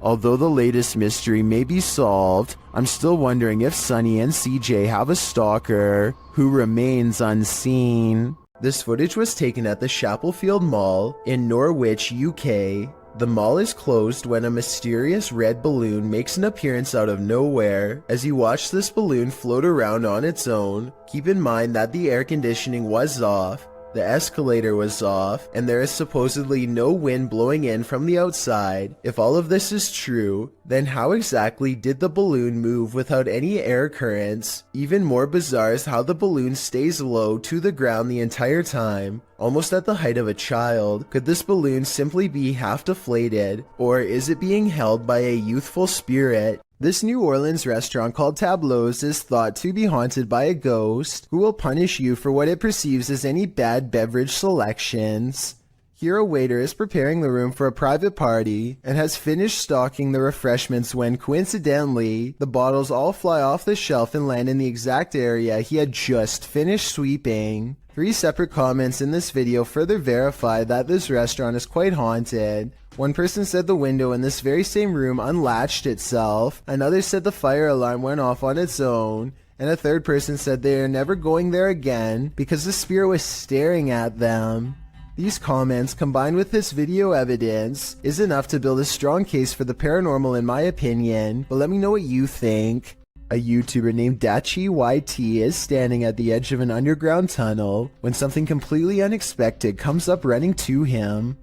Although the latest mystery may be solved, I'm still wondering if Sunny and CJ have a stalker who remains unseen. This footage was taken at the Chapelfield Mall in Norwich, UK. The mall is closed when a mysterious red balloon makes an appearance out of nowhere. As you watch this balloon float around on its own, keep in mind that the air conditioning was off, the escalator was off, and there is supposedly no wind blowing in from the outside. If all of this is true, then how exactly did the balloon move without any air currents? Even more bizarre is how the balloon stays low to the ground the entire time, almost at the height of a child. Could this balloon simply be half deflated, or is it being held by a youthful spirit? This New Orleans restaurant called Tableau's is thought to be haunted by a ghost who will punish you for what it perceives as any bad beverage selections. Here a waiter is preparing the room for a private party and has finished stocking the refreshments when coincidentally, the bottles all fly off the shelf and land in the exact area he had just finished sweeping. 3 separate comments in this video further verify that this restaurant is quite haunted. One person said the window in this very same room unlatched itself, another said the fire alarm went off on its own, and a third person said they are never going there again because the spirit was staring at them. These comments, combined with this video evidence, is enough to build a strong case for the paranormal in my opinion, but let me know what you think. A YouTuber named Dachi YT is standing at the edge of an underground tunnel when something completely unexpected comes up running to him.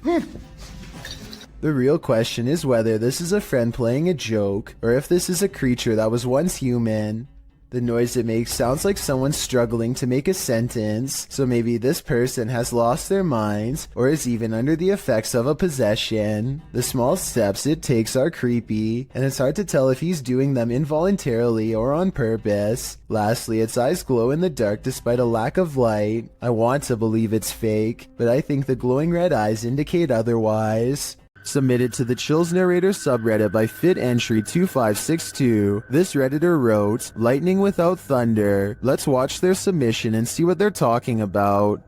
The real question is whether this is a friend playing a joke, or if this is a creature that was once human. The noise it makes sounds like someone struggling to make a sentence, so maybe this person has lost their minds, or is even under the effects of a possession. The small steps it takes are creepy, and it's hard to tell if he's doing them involuntarily or on purpose. Lastly, its eyes glow in the dark despite a lack of light. I want to believe it's fake, but I think the glowing red eyes indicate otherwise. Submitted to the Chills Narrator subreddit by FitEntry2562, this redditor wrote, "Lightning without thunder." Let's watch their submission and see what they're talking about.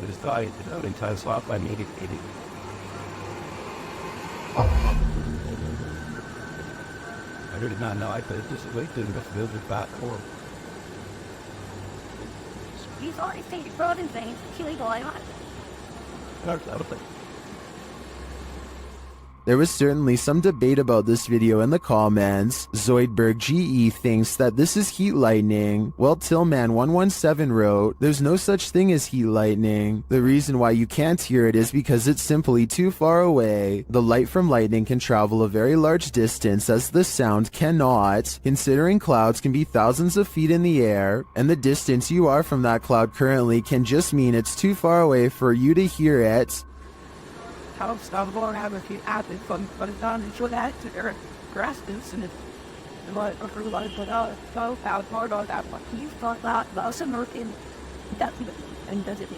I just thought it out in time slot by maybe. I did not know I could just wait to build it back home. He's already stated fraud and things. Illegal, I want. There was certainly some debate about this video in the comments. Zoidberg GE thinks that this is heat lightning, while Tillman117 wrote, "There's no such thing as heat lightning. The reason why you can't hear it is because it's simply too far away. The light from lightning can travel a very large distance as the sound cannot, considering clouds can be thousands of feet in the air, and the distance you are from that cloud currently can just mean it's too far away for you to hear it." How stop going have a few apples, but it's not until that to their grasses and it's like a few like but so out hard on that one. You thought that some earth in that and does it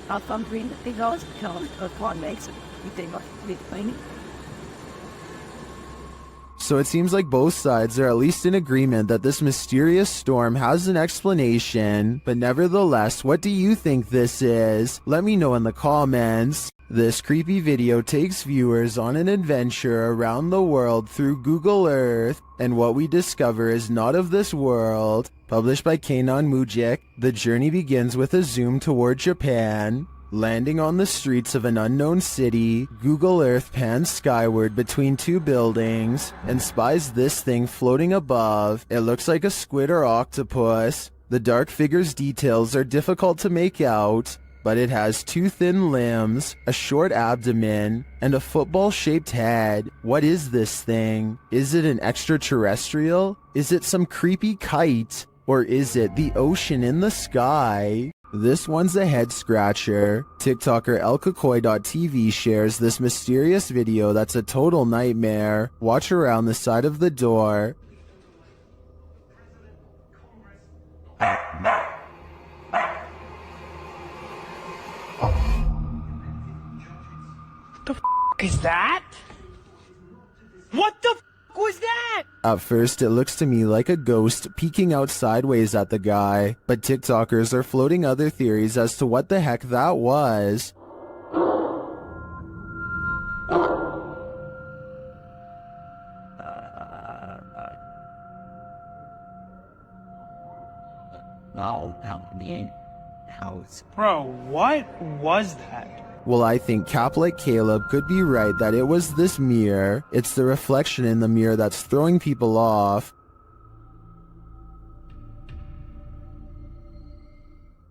not some green that they always tell us what makes it. You think must be explaining. So it seems like both sides are at least in agreement that this mysterious storm has an explanation, but nevertheless, what do you think this is? Let me know in the comments. This creepy video takes viewers on an adventure around the world through Google Earth, and what we discover is not of this world. Published by Kanon Mujik, the journey begins with a zoom toward Japan. Landing on the streets of an unknown city, Google Earth pans skyward between two buildings and spies this thing floating above. It looks like a squid or octopus. The dark figure's details are difficult to make out, but it has two thin limbs, a short abdomen, and a football-shaped head. What is this thing? Is it an extraterrestrial? Is it some creepy kite? Or is it the ocean in the sky? This one's a head-scratcher. TikToker elkakoi.tv shares this mysterious video that's a total nightmare. Watch around the side of the door. The f is that? What the f was that? At first, it looks to me like a ghost peeking out sideways at the guy, but TikTokers are floating other theories as to what the heck that was. Bro, what was that? Well, I think Cap like Caleb could be right that it was this mirror. It's the reflection in the mirror that's throwing people off.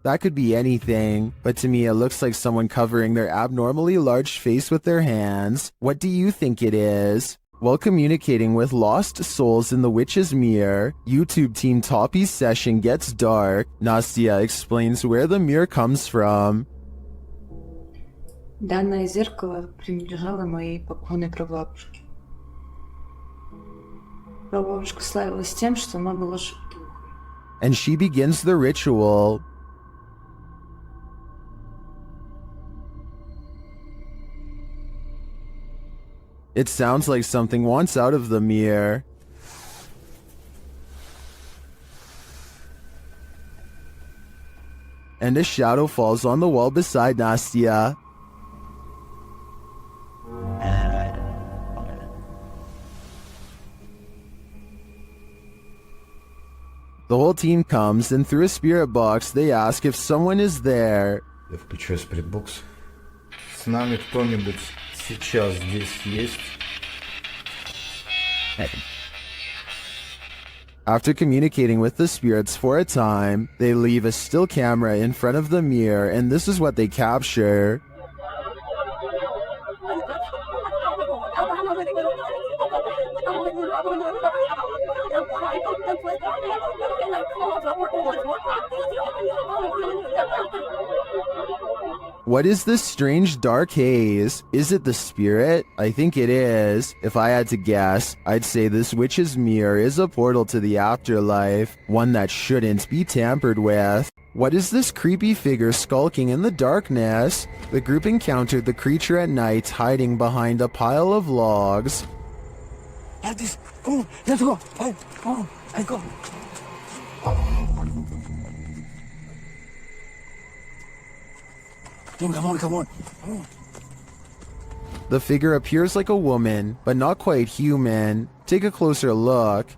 That could be anything, but to me it looks like someone covering their abnormally large face with their hands. What do you think it is? While communicating with lost souls in the witch's mirror, YouTube team Toppy's session gets dark. Nastya explains where the mirror comes from. Данное зеркало принадлежало моей покойной прабабушке. Прабабушка славилась тем, что она была шутом. And she begins the ritual. It sounds like something wants out of the mirror. And a shadow falls on the wall beside Nastya. The whole team comes, and through a spirit box, they ask if someone is there. Я включаю спиритбокс. С нами кто-нибудь сейчас здесь есть? After communicating with the spirits for a time, they leave a still camera in front of the mirror, and this is what they capture. What is this strange dark haze? Is it the spirit? I think it is. If I had to guess, I'd say this witch's mirror is a portal to the afterlife, one that shouldn't be tampered with. What is this creepy figure skulking in the darkness? The group encountered the creature at night hiding behind a pile of logs. Have this. Come on, let's go. Oh, come on, let's go. Come on. The figure appears like a woman, but not quite human. Take a closer look.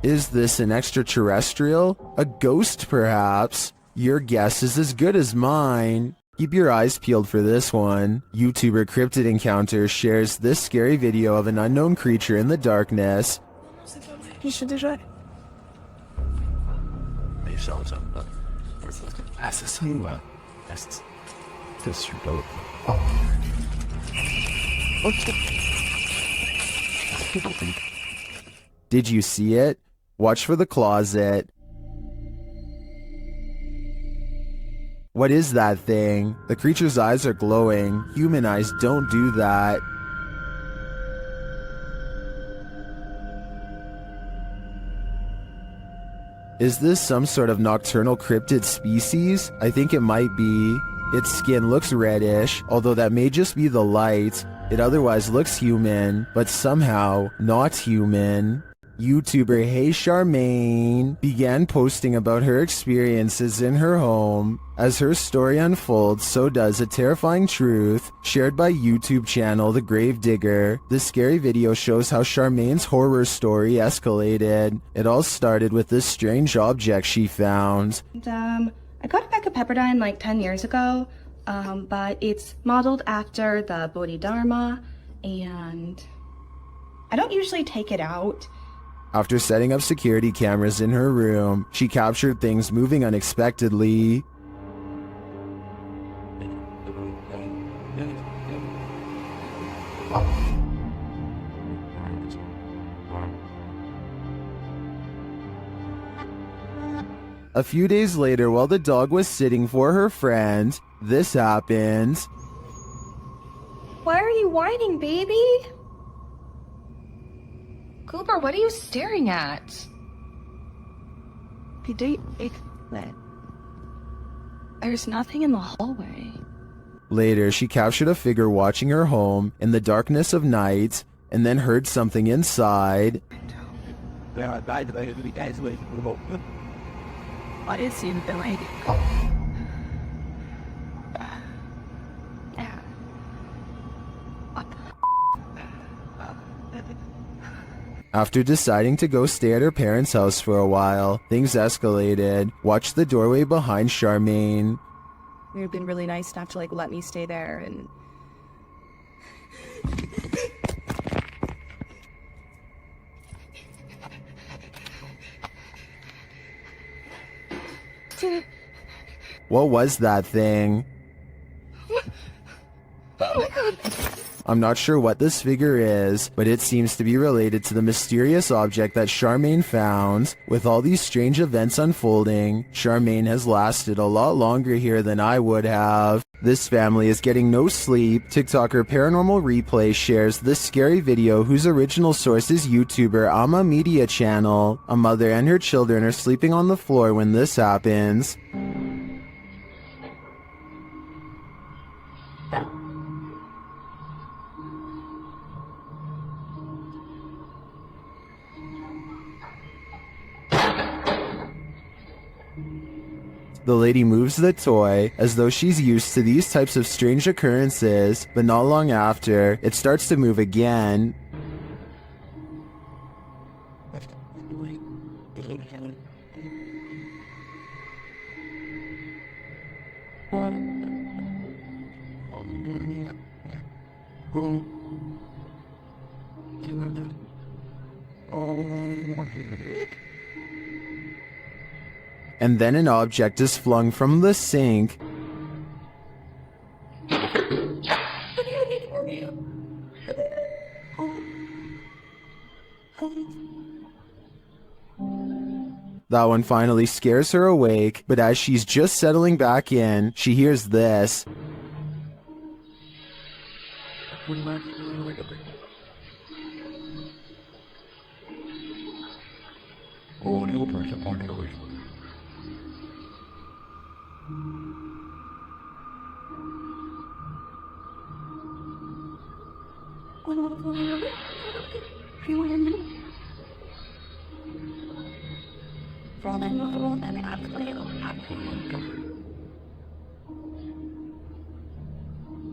Is this an extraterrestrial? A ghost, perhaps? Your guess is as good as mine. Keep your eyes peeled for this one. YouTuber Cryptid Encounter shares this scary video of an unknown creature in the darkness. Did you see it? Watch for the closet. What is that thing? The creature's eyes are glowing. Human eyes don't do that. Is this some sort of nocturnal cryptid species? I think it might be. Its skin looks reddish, although that may just be the light. It otherwise looks human, but somehow not human. YouTuber Hey Charmaine began posting about her experiences in her home. As her story unfolds, so does a terrifying truth shared by YouTube channel The Gravedigger. This scary video shows how Charmaine's horror story escalated. It all started with this strange object she found. I got a pack of Pepperdine like 10 years ago, but it's modeled after the Bodhidharma, and I don't usually take it out. After setting up security cameras in her room, she captured things moving unexpectedly. A few days later, while the dog was sitting for her friend, this happened. Why are you whining, baby? Cooper, what are you staring at? There's nothing in the hallway. Later, she captured a figure watching her home in the darkness of night, and then heard something inside. What is he doing? After deciding to go stay at her parents' house for a while, things escalated. Watch the doorway behind Charmaine. You've been really nice not to let me stay there, and What was that thing? oh my god. I'm not sure what this figure is, but it seems to be related to the mysterious object that Charmaine found. With all these strange events unfolding, Charmaine has lasted a lot longer here than I would have. This family is getting no sleep. TikToker Paranormal Replay shares this scary video whose original source is YouTuber Ama Media Channel. A mother and her children are sleeping on the floor when this happens. The lady moves the toy as though she's used to these types of strange occurrences, but not long after, it starts to move again. And then an object is flung from the sink. That one finally scares her awake, but as she's just settling back in, she hears this.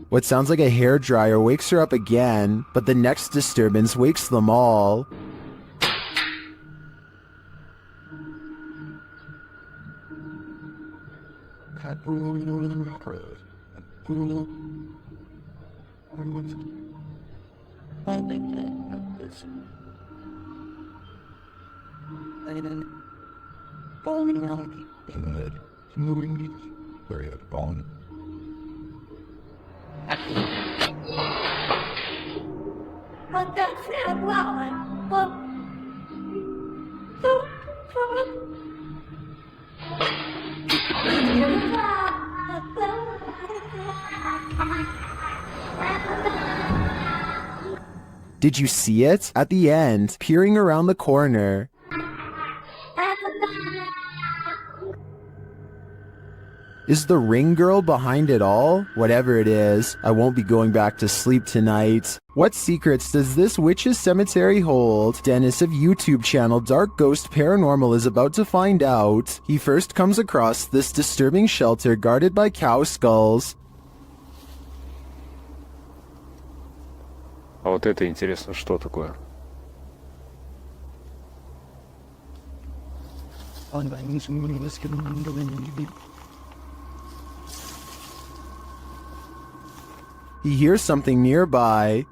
What sounds like a hairdryer wakes her up again, but the next disturbance wakes them all. But that's not well. Did you see it? At the end, peering around the corner. Is the ring girl behind it all? Whatever it is, I won't be going back to sleep tonight. What secrets does this witch's cemetery hold? Dennis of YouTube channel Dark Ghost Paranormal is about to find out. He first comes across this disturbing shelter guarded by cow skulls. А вот это интересно, что такое? He hears something nearby.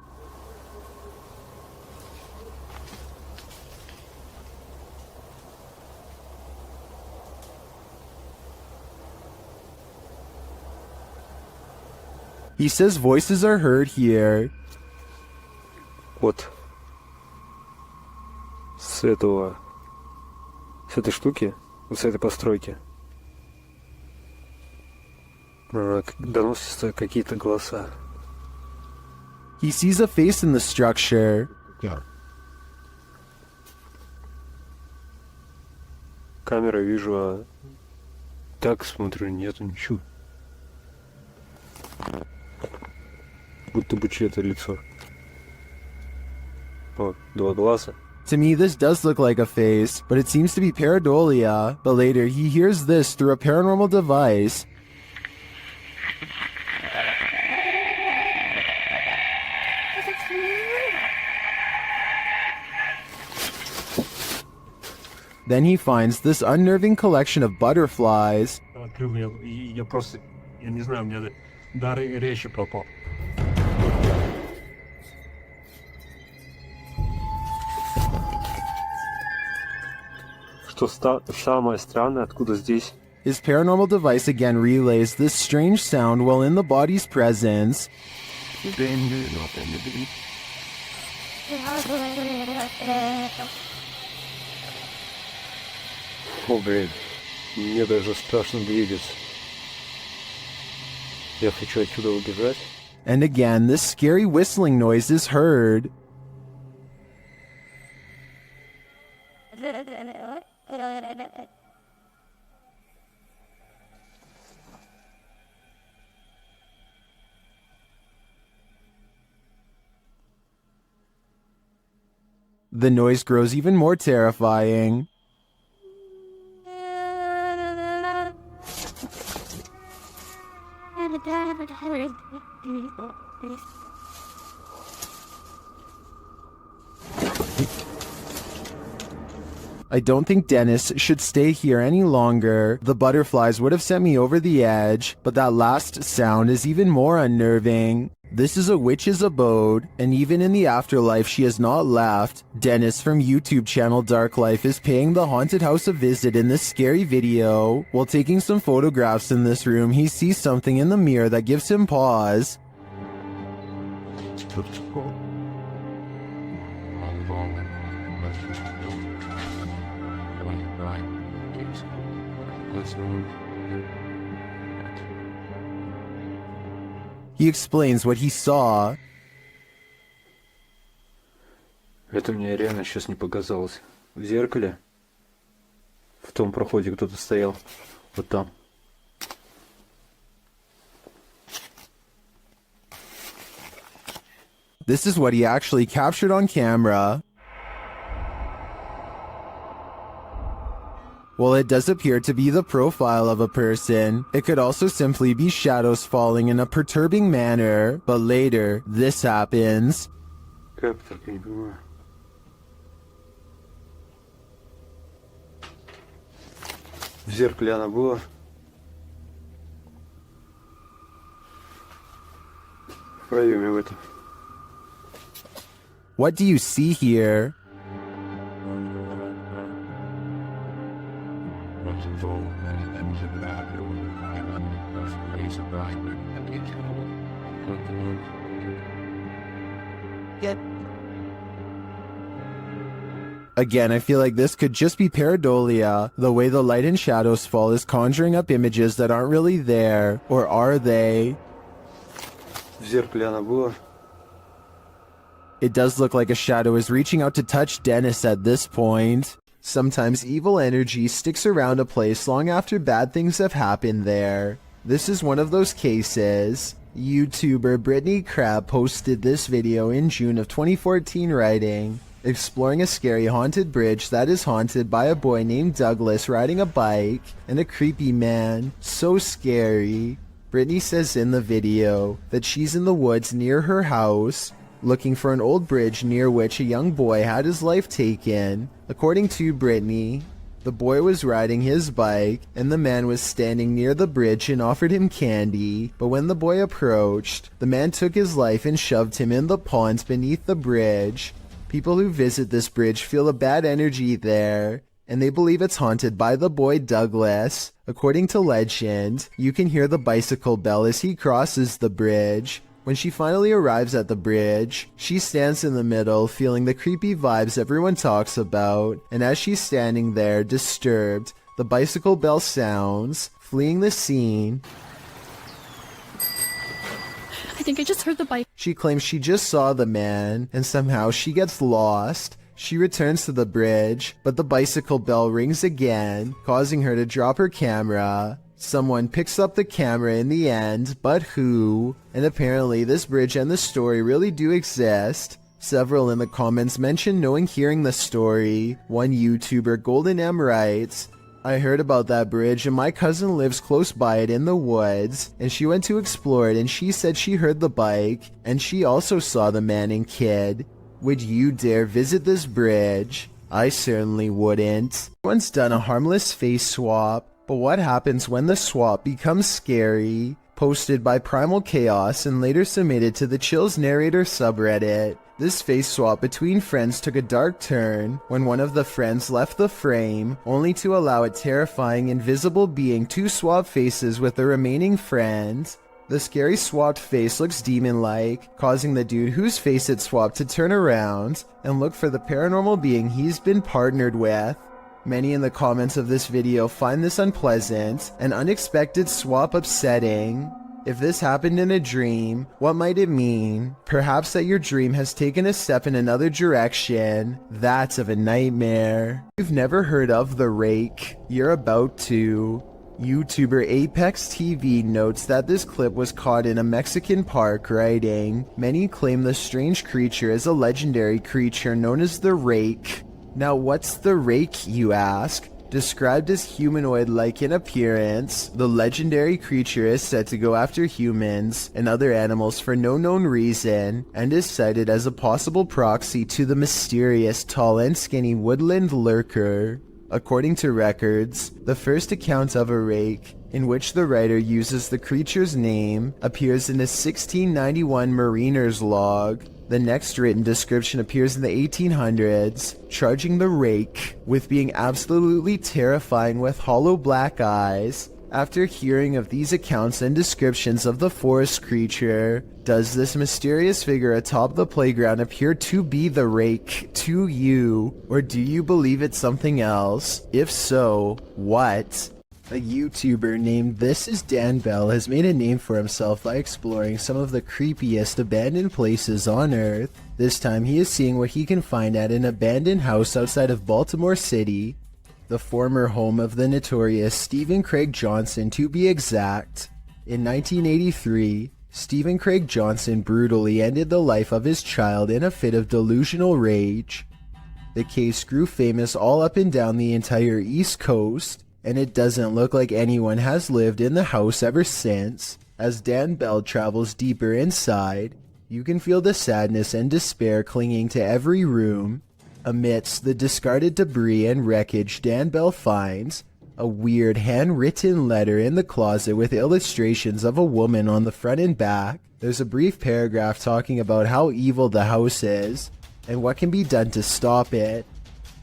He says voices are heard here. Вот с этой штуки, вот с этой постройки доносятся какие-то голоса. He sees a face in the structure. Камера вижу, а так смотрю, нету ничего. Будто бы чье-то лицо. О, два глаза. To me, this does look like a face, but it seems to be pareidolia. But later, he hears this through a paranormal device. Then he finds this unnerving collection of butterflies. Открыл меня, я просто, я не знаю, у меня дар речи пропал. Что самое странное, откуда здесь? His paranormal device again relays this strange sound while in the body's presence. О, блин, мне даже страшно двигаться. Я хочу отсюда убежать. And again, this scary whistling noise is heard. The noise grows even more terrifying. I don't think Dennis should stay here any longer. The butterflies would have sent me over the edge, but that last sound is even more unnerving. This is a witch's abode, and even in the afterlife she has not left. Dennis from YouTube channel Dark Life is paying the haunted house a visit in this scary video. While taking some photographs in this room, he sees something in the mirror that gives him pause. He explains what he saw. Это мне реально сейчас не показалось. В зеркале, в том проходе кто-то стоял. Вот там. This is what he actually captured on camera. While it does appear to be the profile of a person, it could also simply be shadows falling in a perturbing manner. But later, this happens. Как так, я не понимаю. В зеркале она была. В проеме в этом. What do you see here? Again, I feel like this could just be pareidolia. The way the light and shadows fall is conjuring up images that aren't really there. Or are they? В зеркале она была. It does look like a shadow is reaching out to touch Dennis at this point. Sometimes evil energy sticks around a place long after bad things have happened there. This is one of those cases. YouTuber Brittany Crab posted this video in June of 2014 writing, exploring a scary haunted bridge that is haunted by a boy named Douglas riding a bike and a creepy man. So scary. Brittany says in the video that she's in the woods near her house, looking for an old bridge near which a young boy had his life taken. According to Brittany, the boy was riding his bike and the man was standing near the bridge and offered him candy, but when the boy approached, the man took his life and shoved him in the pond beneath the bridge. People who visit this bridge feel a bad energy there, and they believe it's haunted by the boy Douglas. According to legend, you can hear the bicycle bell as he crosses the bridge. When she finally arrives at the bridge, she stands in the middle, feeling the creepy vibes everyone talks about, and as she's standing there, disturbed, the bicycle bell sounds. Fleeing the scene, I think I just heard the bike. She claims she just saw the man, and somehow she gets lost. She returns to the bridge, but the bicycle bell rings again, causing her to drop her camera. Someone picks up the camera in the end, but who? And apparently this bridge and the story really do exist. Several in the comments mention knowing hearing the story. One YouTuber, Golden M, writes, I heard about that bridge and my cousin lives close by it in the woods, and she went to explore it and she said she heard the bike, and she also saw the man and kid. Would you dare visit this bridge? I certainly wouldn't. Once done a harmless face swap, but what happens when the swap becomes scary? Posted by Primal Chaos and later submitted to the Chills Narrator subreddit. This face swap between friends took a dark turn when one of the friends left the frame, only to allow a terrifying invisible being to swap faces with the remaining friend. The scary swapped face looks demon-like, causing the dude whose face it swapped to turn around and look for the paranormal being he's been partnered with. Many in the comments of this video find this unpleasant and unexpected swap upsetting. If this happened in a dream, what might it mean? Perhaps that your dream has taken a step in another direction. That's of a nightmare. You've never heard of the rake? You're about to. YouTuber Apex TV notes that this clip was caught in a Mexican park, writing, many claim the strange creature is a legendary creature known as the rake. Now what's the rake, you ask? Described as humanoid-like in appearance, the legendary creature is said to go after humans and other animals for no known reason, and is cited as a possible proxy to the mysterious tall and skinny woodland lurker. According to records, the first account of a rake, in which the writer uses the creature's name, appears in a 1691 mariner's log. The next written description appears in the 1800s, charging the rake with being absolutely terrifying with hollow black eyes. After hearing of these accounts and descriptions of the forest creature, does this mysterious figure atop the playground appear to be the rake to you, or do you believe it's something else? If so, what? A YouTuber named This Is Dan Bell has made a name for himself by exploring some of the creepiest abandoned places on Earth. This time he is seeing what he can find at an abandoned house outside of Baltimore City, the former home of the notorious Stephen Craig Johnson to be exact. In 1983, Stephen Craig Johnson brutally ended the life of his child in a fit of delusional rage. The case grew famous all up and down the entire East Coast, and it doesn't look like anyone has lived in the house ever since. As Dan Bell travels deeper inside, you can feel the sadness and despair clinging to every room. Amidst the discarded debris and wreckage, Dan Bell finds a weird handwritten letter in the closet with illustrations of a woman on the front and back. There's a brief paragraph talking about how evil the house is and what can be done to stop it.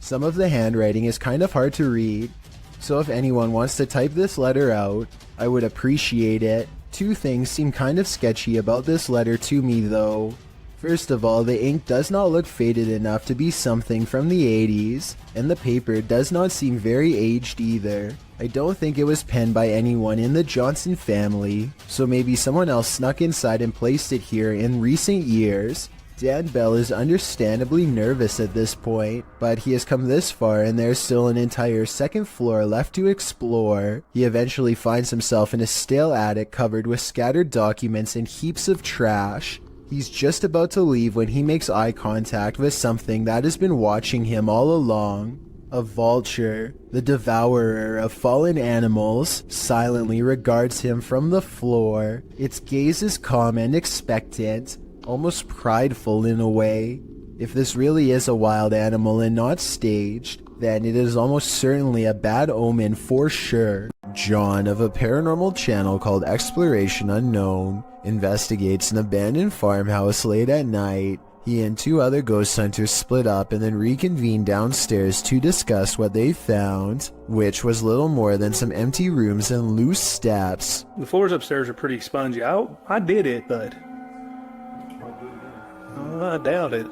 Some of the handwriting is kind of hard to read, so if anyone wants to type this letter out, I would appreciate it. Two things seem kind of sketchy about this letter to me though. First of all, the ink does not look faded enough to be something from the 80s, and the paper does not seem very aged either. I don't think it was penned by anyone in the Johnson family, so maybe someone else snuck inside and placed it here in recent years. Dan Bell is understandably nervous at this point, but he has come this far and there's still an entire second floor left to explore. He eventually finds himself in a stale attic covered with scattered documents and heaps of trash. He's just about to leave when he makes eye contact with something that has been watching him all along. A vulture, the devourer of fallen animals, silently regards him from the floor. Its gaze is calm and expectant, almost prideful in a way. If this really is a wild animal and not staged, then it is almost certainly a bad omen for sure. John of a paranormal channel called Exploration Unknown investigates an abandoned farmhouse late at night. He and two other ghost hunters split up and then reconvene downstairs to discuss what they found, which was little more than some empty rooms and loose steps. The floors upstairs are pretty spongy. I did it, but I doubt it.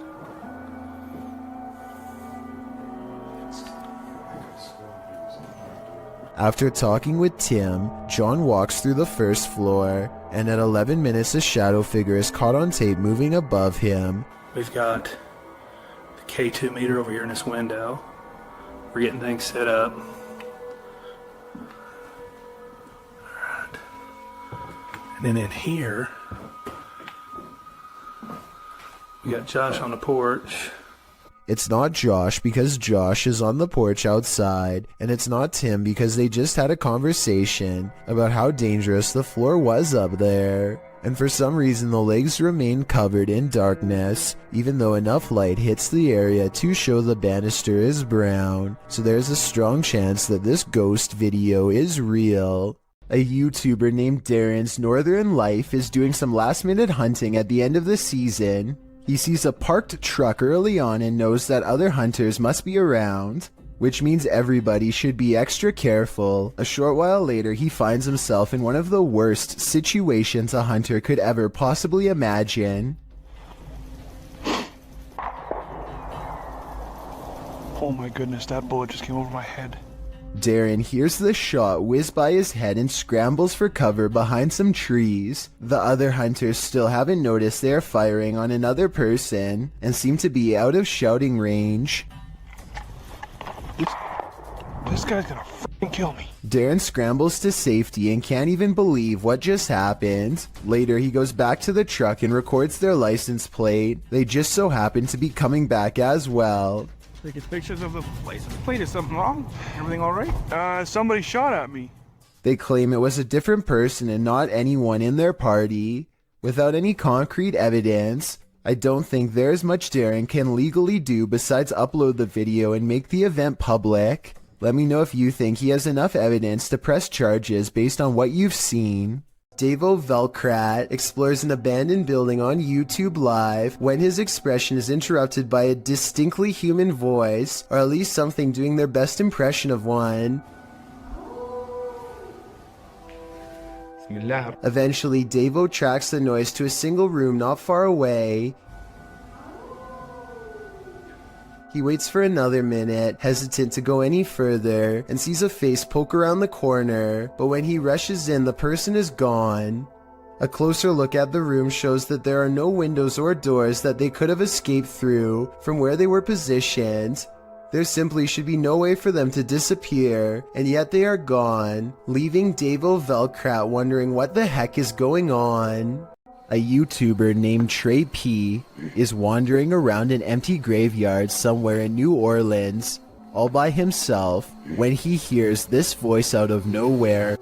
After talking with Tim, John walks through the first floor, and at 11 minutes a shadow figure is caught on tape moving above him. We've got the K2 meter over here in this window. We're getting things set up. Alright. And then in here, we got Josh on the porch. It's not Josh because Josh is on the porch outside, and it's not Tim because they just had a conversation about how dangerous the floor was up there. And for some reason the legs remain covered in darkness, even though enough light hits the area to show the banister is brown, so there's a strong chance that this ghost video is real. A YouTuber named Darren's Northern Life is doing some last-minute hunting at the end of the season. He sees a parked truck early on and knows that other hunters must be around, which means everybody should be extra careful. A short while later, he finds himself in one of the worst situations a hunter could ever possibly imagine. Oh my goodness, that bullet just came over my head. Darren hears the shot whiz by his head and scrambles for cover behind some trees. The other hunters still haven't noticed they are firing on another person and seem to be out of shouting range. This guy's gonna freaking kill me. Darren scrambles to safety and can't even believe what just happened. Later, he goes back to the truck and records their license plate. They just so happen to be coming back as well. Taking pictures of the place. Wait, is something wrong? Everything all right? Somebody shot at me. They claim it was a different person and not anyone in their party. Without any concrete evidence, I don't think there's much Darren can legally do besides upload the video and make the event public. Let me know if you think he has enough evidence to press charges based on what you've seen. Davo Velkrat explores an abandoned building on YouTube Live when his expression is interrupted by a distinctly human voice, or at least something doing their best impression of one. Eventually, Davo tracks the noise to a single room not far away. He waits for another minute, hesitant to go any further, and sees a face poke around the corner, but when he rushes in, the person is gone. A closer look at the room shows that there are no windows or doors that they could have escaped through from where they were positioned. There simply should be no way for them to disappear, and yet they are gone, leaving Davo Velkrat wondering what the heck is going on. A YouTuber named Trey P is wandering around an empty graveyard somewhere in New Orleans, all by himself, when he hears this voice out of nowhere.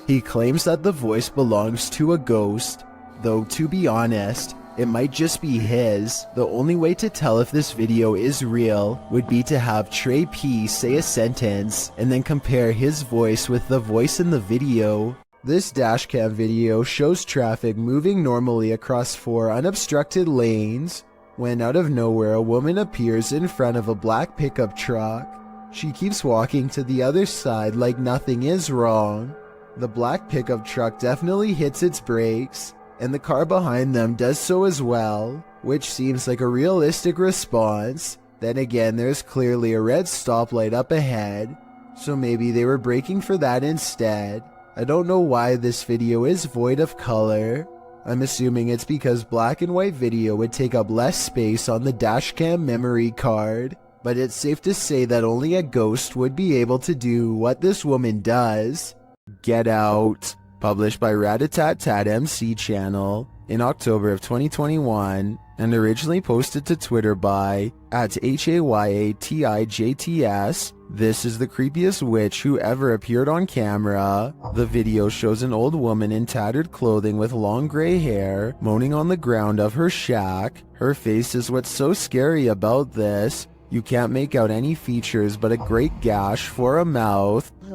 He claims that the voice belongs to a ghost, though to be honest, it might just be his. The only way to tell if this video is real would be to have Trey P say a sentence and then compare his voice with the voice in the video. This dashcam video shows traffic moving normally across 4 unobstructed lanes when out of nowhere a woman appears in front of a black pickup truck. She keeps walking to the other side like nothing is wrong. The black pickup truck definitely hits its brakes, and the car behind them does so as well, which seems like a realistic response. Then again, there's clearly a red stoplight up ahead, so maybe they were braking for that instead. I don't know why this video is void of color. I'm assuming it's because black and white video would take up less space on the dashcam memory card, but it's safe to say that only a ghost would be able to do what this woman does. Get Out, published by Ratatat MC channel in October of 2021 and originally posted to Twitter by @HAYATIJTS. This is the creepiest witch who ever appeared on camera. The video shows an old woman in tattered clothing with long gray hair moaning on the ground of her shack. Her face is what's so scary about this. You can't make out any features but a great gash for a mouth. Bang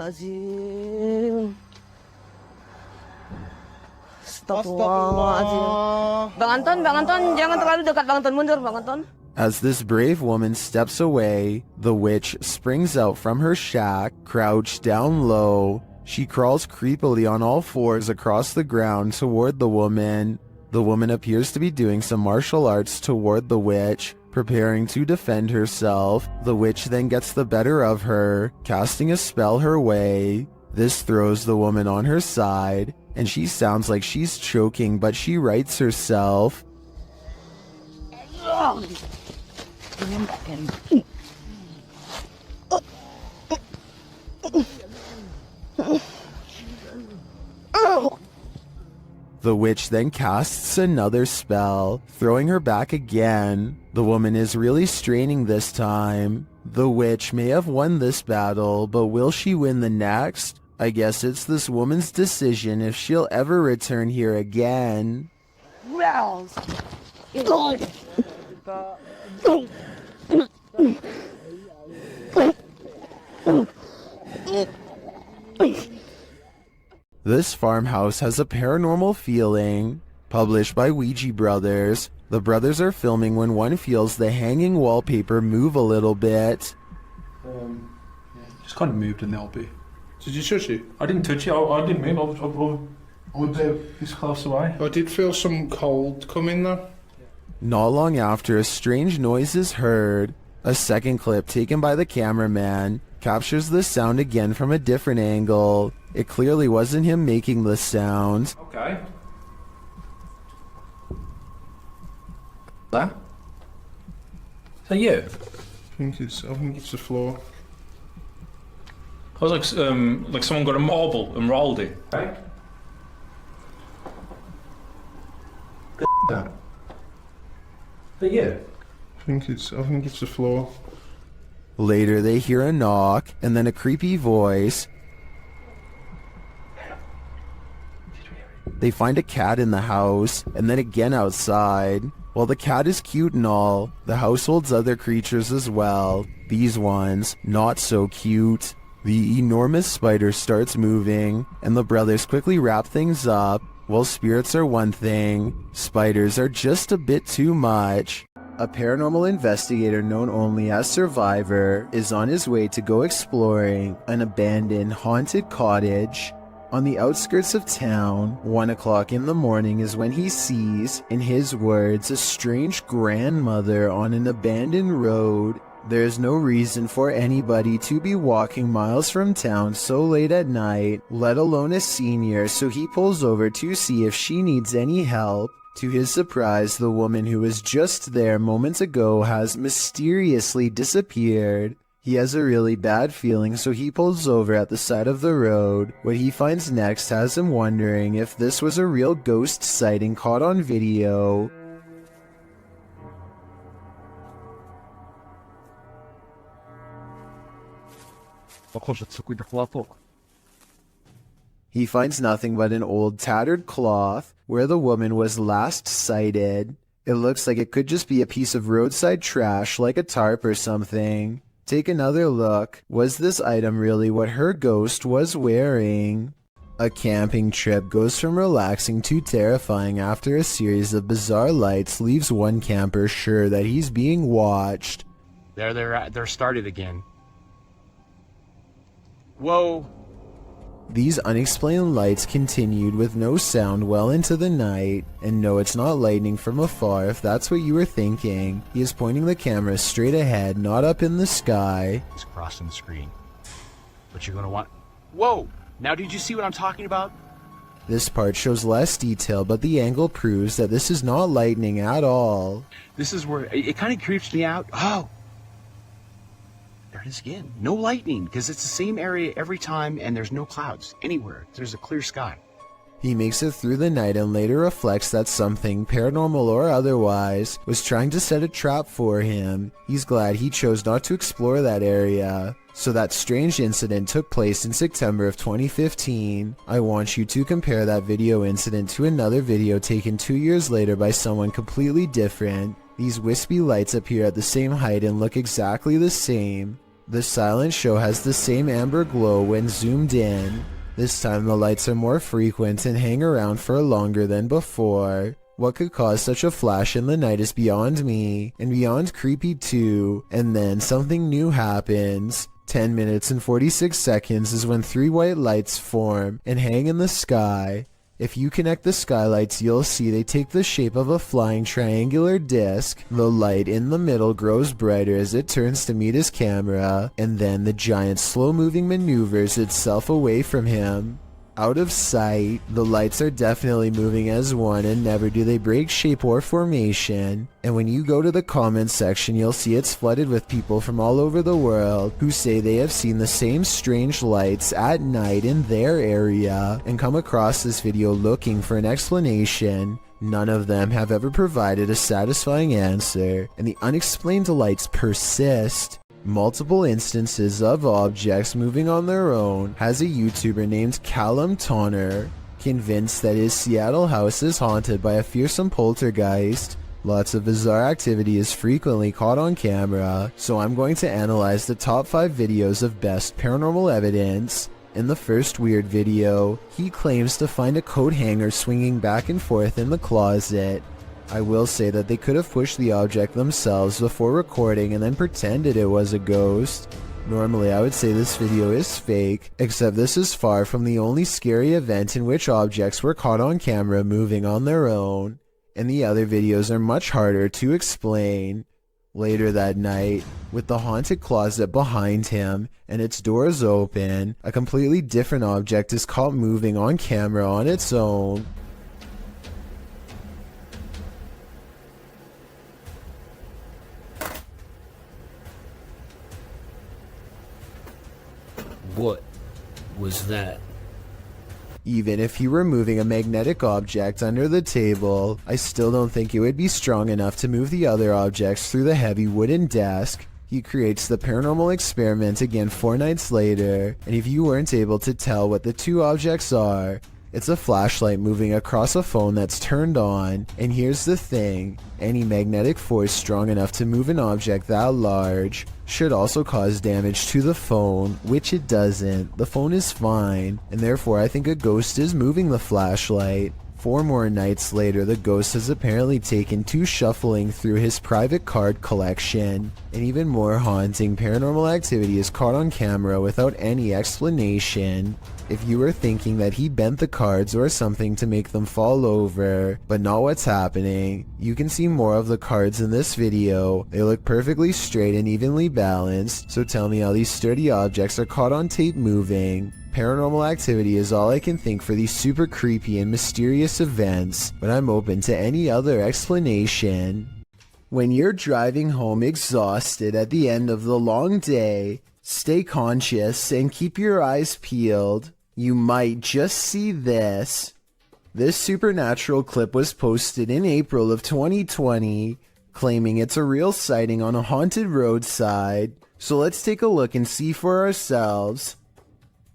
Anton, jangan terlalu dekat Bang Anton, mundur Bang Anton. As this brave woman steps away, the witch springs out from her shack, crouched down low. She crawls creepily on all fours across the ground toward the woman. The woman appears to be doing some martial arts toward the witch, preparing to defend herself. The witch then gets the better of her, casting a spell her way. This throws the woman on her side, and she sounds like she's choking, but she rights herself. The witch then casts another spell, throwing her back again. The woman is really straining this time. The witch may have won this battle, but will she win the next? I guess it's this woman's decision if she'll ever return here again. This farmhouse has a paranormal feeling. Published by Ouija Brothers. The brothers are filming when one feels the hanging wallpaper move a little bit. Just kind of moved in the LP. Did you touch it? I didn't touch it. I didn't move. I was this close away. I did feel some cold coming though. Not long after, a strange noise is heard. A second clip taken by the cameraman captures the sound again from a different angle. It clearly wasn't him making the sound. Okay. That? Is that you? I think it's the floor. I was like someone got a marble and rolled it. Okay. But yeah. I think it's the floor. Later, they hear a knock and then a creepy voice. They find a cat in the house and then again outside. While the cat is cute and all, the house holds other creatures as well. These ones, not so cute. The enormous spider starts moving, and the brothers quickly wrap things up. While spirits are one thing, spiders are just a bit too much. A paranormal investigator known only as Survivor is on his way to go exploring an abandoned haunted cottage. On the outskirts of town, 1 o'clock in the morning is when he sees, in his words, a strange grandmother on an abandoned road. There is no reason for anybody to be walking miles from town so late at night, let alone a senior, so he pulls over to see if she needs any help. To his surprise, the woman who was just there moments ago has mysteriously disappeared. He has a really bad feeling, so he pulls over at the side of the road. What he finds next has him wondering if this was a real ghost sighting caught on video. He finds nothing but an old tattered cloth where the woman was last sighted. It looks like it could just be a piece of roadside trash like a tarp or something. Take another look. Was this item really what her ghost was wearing? A camping trip goes from relaxing to terrifying after a series of bizarre lights leaves one camper sure that he's being watched. They're started again. Whoa. These unexplained lights continued with no sound well into the night, and no, it's not lightning from afar if that's what you were thinking. He is pointing the camera straight ahead, not up in the sky. It's crossing the screen. But you're gonna want... Whoa! Now did you see what I'm talking about? This part shows less detail, but the angle proves that this is not lightning at all. This is where it kind of creeps me out. Oh! There it is again. No lightning, because it's the same area every time and there's no clouds anywhere. There's a clear sky. He makes it through the night and later reflects that something, paranormal or otherwise, was trying to set a trap for him. He's glad he chose not to explore that area. So that strange incident took place in September of 2015. I want you to compare that video incident to another video taken 2 years later by someone completely different. These wispy lights appear at the same height and look exactly the same. The silent show has the same amber glow when zoomed in. This time the lights are more frequent and hang around for longer than before. What could cause such a flash in the night is beyond me, and beyond creepy too. And then something new happens. 10 minutes and 46 seconds is when 3 white lights form and hang in the sky. If you connect the skylights, you'll see they take the shape of a flying triangular disc. The light in the middle grows brighter as it turns to meet his camera, and then the giant slow-moving maneuvers itself away from him. Out of sight, the lights are definitely moving as one and never do they break shape or formation. And when you go to the comments section, you'll see it's flooded with people from all over the world who say they have seen the same strange lights at night in their area and come across this video looking for an explanation. None of them have ever provided a satisfying answer, and the unexplained lights persist. Multiple instances of objects moving on their own has a YouTuber named Callum Tonner, convinced that his Seattle house is haunted by a fearsome poltergeist. Lots of bizarre activity is frequently caught on camera, so I'm going to analyze the top 5 videos of best paranormal evidence. In the first weird video, he claims to find a coat hanger swinging back and forth in the closet. I will say that they could have pushed the object themselves before recording and then pretended it was a ghost. Normally I would say this video is fake, except this is far from the only scary event in which objects were caught on camera moving on their own, and the other videos are much harder to explain. Later that night, with the haunted closet behind him and its doors open, a completely different object is caught moving on camera on its own. What was that? Even if he were moving a magnetic object under the table, I still don't think it would be strong enough to move the other objects through the heavy wooden desk. He creates the paranormal experiment again 4 nights later, and if you weren't able to tell what the two objects are, it's a flashlight moving across a phone that's turned on. And here's the thing, any magnetic force strong enough to move an object that large should also cause damage to the phone, which it doesn't. The phone is fine, and therefore I think a ghost is moving the flashlight. 4 more nights later, the ghost has apparently taken to shuffling through his private card collection. And even more haunting, paranormal activity is caught on camera without any explanation. If you were thinking that he bent the cards or something to make them fall over, but not what's happening, you can see more of the cards in this video. They look perfectly straight and evenly balanced, so tell me how these sturdy objects are caught on tape moving. Paranormal activity is all I can think for these super creepy and mysterious events, but I'm open to any other explanation. When you're driving home exhausted at the end of the long day, stay conscious and keep your eyes peeled. You might just see this. This supernatural clip was posted in April of 2020, claiming it's a real sighting on a haunted roadside. So let's take a look and see for ourselves.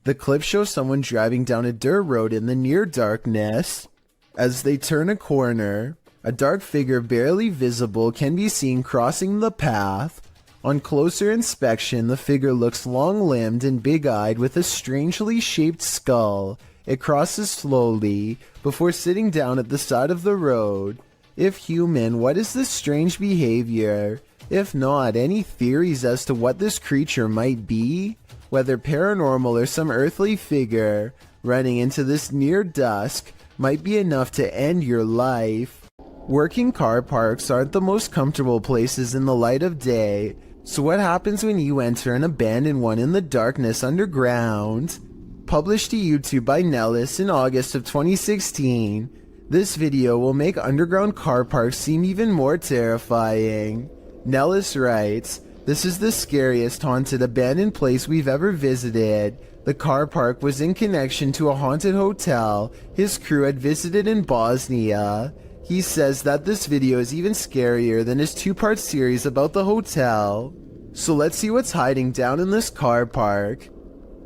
The clip shows someone driving down a dirt road in the near darkness. As they turn a corner, a dark figure barely visible can be seen crossing the path. On closer inspection, the figure looks long-limbed and big-eyed with a strangely shaped skull. It crosses slowly before sitting down at the side of the road. If human, what is this strange behavior? If not, any theories as to what this creature might be? Whether paranormal or some earthly figure, running into this near dusk might be enough to end your life. Working car parks aren't the most comfortable places in the light of day, so what happens when you enter an abandoned one in the darkness underground? Published to YouTube by Nellis in August of 2016, this video will make underground car parks seem even more terrifying. Nellis writes, "This is the scariest haunted abandoned place we've ever visited. The car park was in connection to a haunted hotel his crew had visited in Bosnia. He says that this video is even scarier than his 2-part series about the hotel. So let's see what's hiding down in this car park."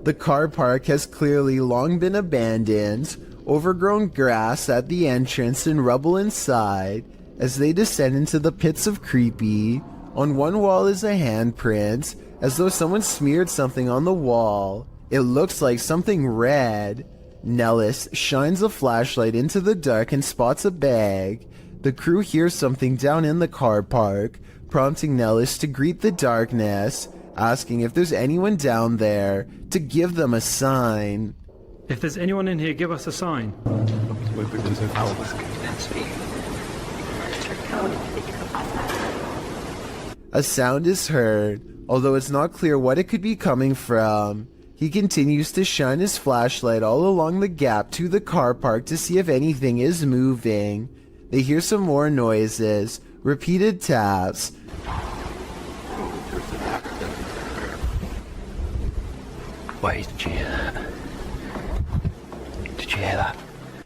The car park has clearly long been abandoned, overgrown grass at the entrance and rubble inside. As they descend into the pits of creepy, on one wall is a handprint, as though someone smeared something on the wall. It looks like something red. Nellis shines a flashlight into the dark and spots a bag. The crew hears something down in the car park, prompting Nellis to greet the darkness, asking if there's anyone down there to give them a sign. If there's anyone in here, give us a sign. A sound is heard, although it's not clear what it could be coming from. He continues to shine his flashlight all along the gap to the car park to see if anything is moving. They hear some more noises, repeated taps. Wait, did you hear that? Did you hear that?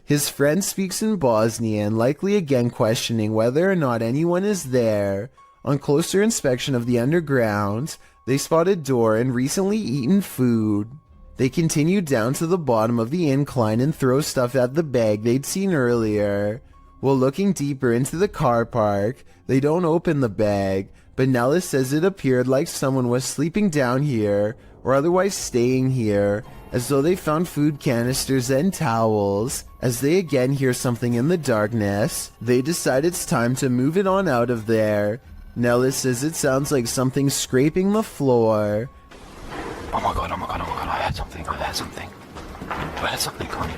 His friend speaks in Bosnian, likely again questioning whether or not anyone is there. On closer inspection of the underground, they spot a door and recently eaten food. They continue down to the bottom of the incline and throw stuff at the bag they'd seen earlier. While looking deeper into the car park, they don't open the bag, but Nellis says it appeared like someone was sleeping down here or otherwise staying here, as though they found food canisters and towels. As they again hear something in the darkness, they decide it's time to move it on out of there. Nellis says it sounds like something scraping the floor. Oh my god, I heard something, I heard something coming.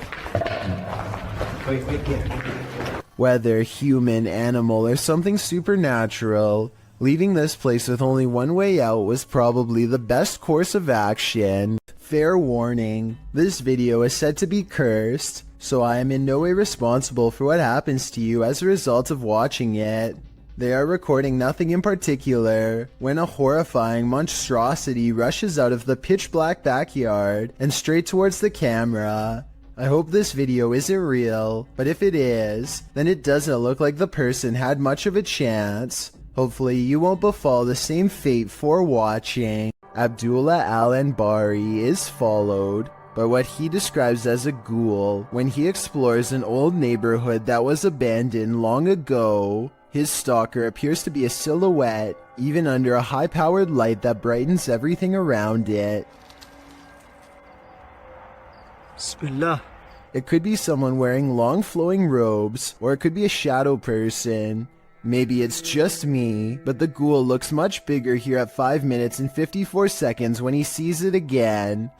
Whether human, animal, or something supernatural, leaving this place with only one way out was probably the best course of action. Fair warning, this video is said to be cursed, so I am in no way responsible for what happens to you as a result of watching it. They are recording nothing in particular when a horrifying monstrosity rushes out of the pitch black backyard and straight towards the camera. I hope this video isn't real, but if it is, then it doesn't look like the person had much of a chance. Hopefully you won't befall the same fate for watching. Abdullah Al-Anbari is followed by what he describes as a ghoul when he explores an old neighborhood that was abandoned long ago. His stalker appears to be a silhouette, even under a high-powered light that brightens everything around it. Bismillah. It could be someone wearing long flowing robes, or it could be a shadow person. Maybe it's just me, but the ghoul looks much bigger here at 5 minutes and 54 seconds when he sees it again.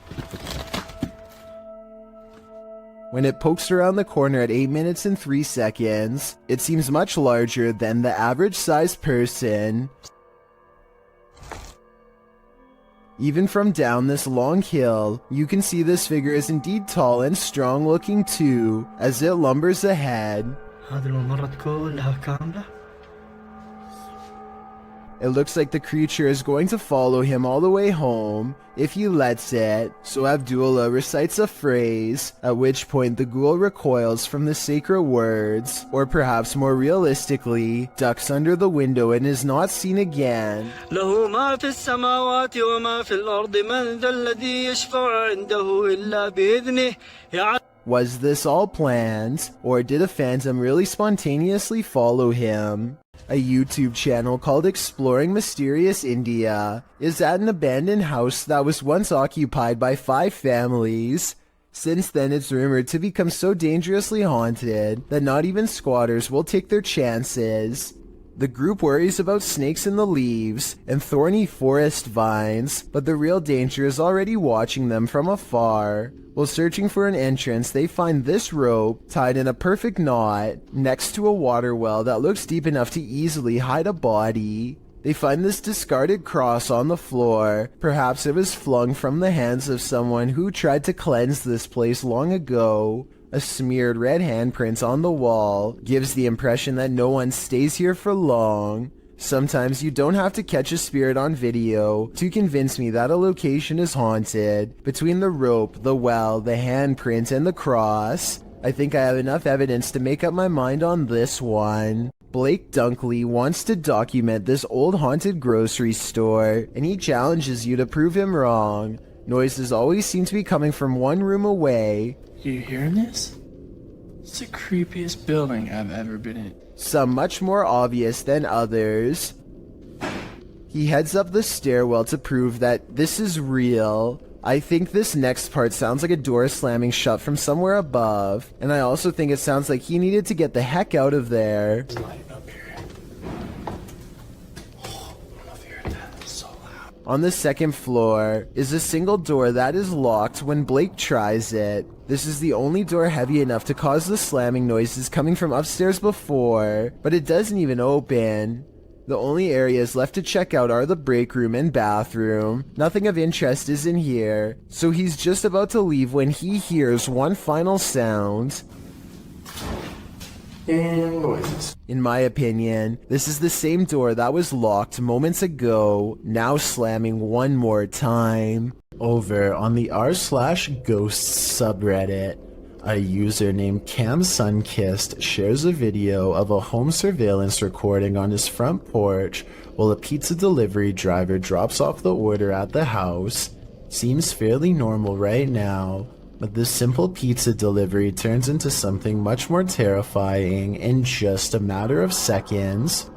When it pokes around the corner at 8 minutes and 3 seconds, it seems much larger than the average sized person. Even from down this long hill, you can see this figure is indeed tall and strong looking too, as it lumbers ahead. It looks like the creature is going to follow him all the way home, if he lets it, so Abdullah recites a phrase, at which point the ghoul recoils from the sacred words, or perhaps more realistically, ducks under the window and is not seen again. له ما في السماوات وما في الأرض من ذا الذي يشفع عنده إلا بإذنه. Was this all planned, or did a phantom really spontaneously follow him? A YouTube channel called Exploring Mysterious India is at an abandoned house that was once occupied by 5 families. Since then, it's rumored to become so dangerously haunted that not even squatters will take their chances. The group worries about snakes in the leaves and thorny forest vines, but the real danger is already watching them from afar. While searching for an entrance, they find this rope tied in a perfect knot next to a water well that looks deep enough to easily hide a body. They find this discarded cross on the floor. Perhaps it was flung from the hands of someone who tried to cleanse this place long ago. A smeared red handprint on the wall gives the impression that no one stays here for long. Sometimes you don't have to catch a spirit on video to convince me that a location is haunted. Between the rope, the well, the handprint, and the cross, I think I have enough evidence to make up my mind on this one. Blake Dunkley wants to document this old haunted grocery store, and he challenges you to prove him wrong. Noises always seem to be coming from one room away. You hearing this? It's the creepiest building I've ever been in. Some much more obvious than others. He heads up the stairwell to prove that this is real. I think this next part sounds like a door slamming shut from somewhere above, and I also think it sounds like he needed to get the heck out of there. On the second floor is a single door that is locked when Blake tries it. This is the only door heavy enough to cause the slamming noises coming from upstairs before, but it doesn't even open. The only areas left to check out are the break room and bathroom. Nothing of interest is in here, so he's just about to leave when he hears one final sound. And noises. In my opinion, this is the same door that was locked moments ago, now slamming one more time. Over on the r/ghosts subreddit, a user named Cam Sunkissed shares a video of a home surveillance recording on his front porch while a pizza delivery driver drops off the order at the house. Seems fairly normal right now, but this simple pizza delivery turns into something much more terrifying in just a matter of seconds.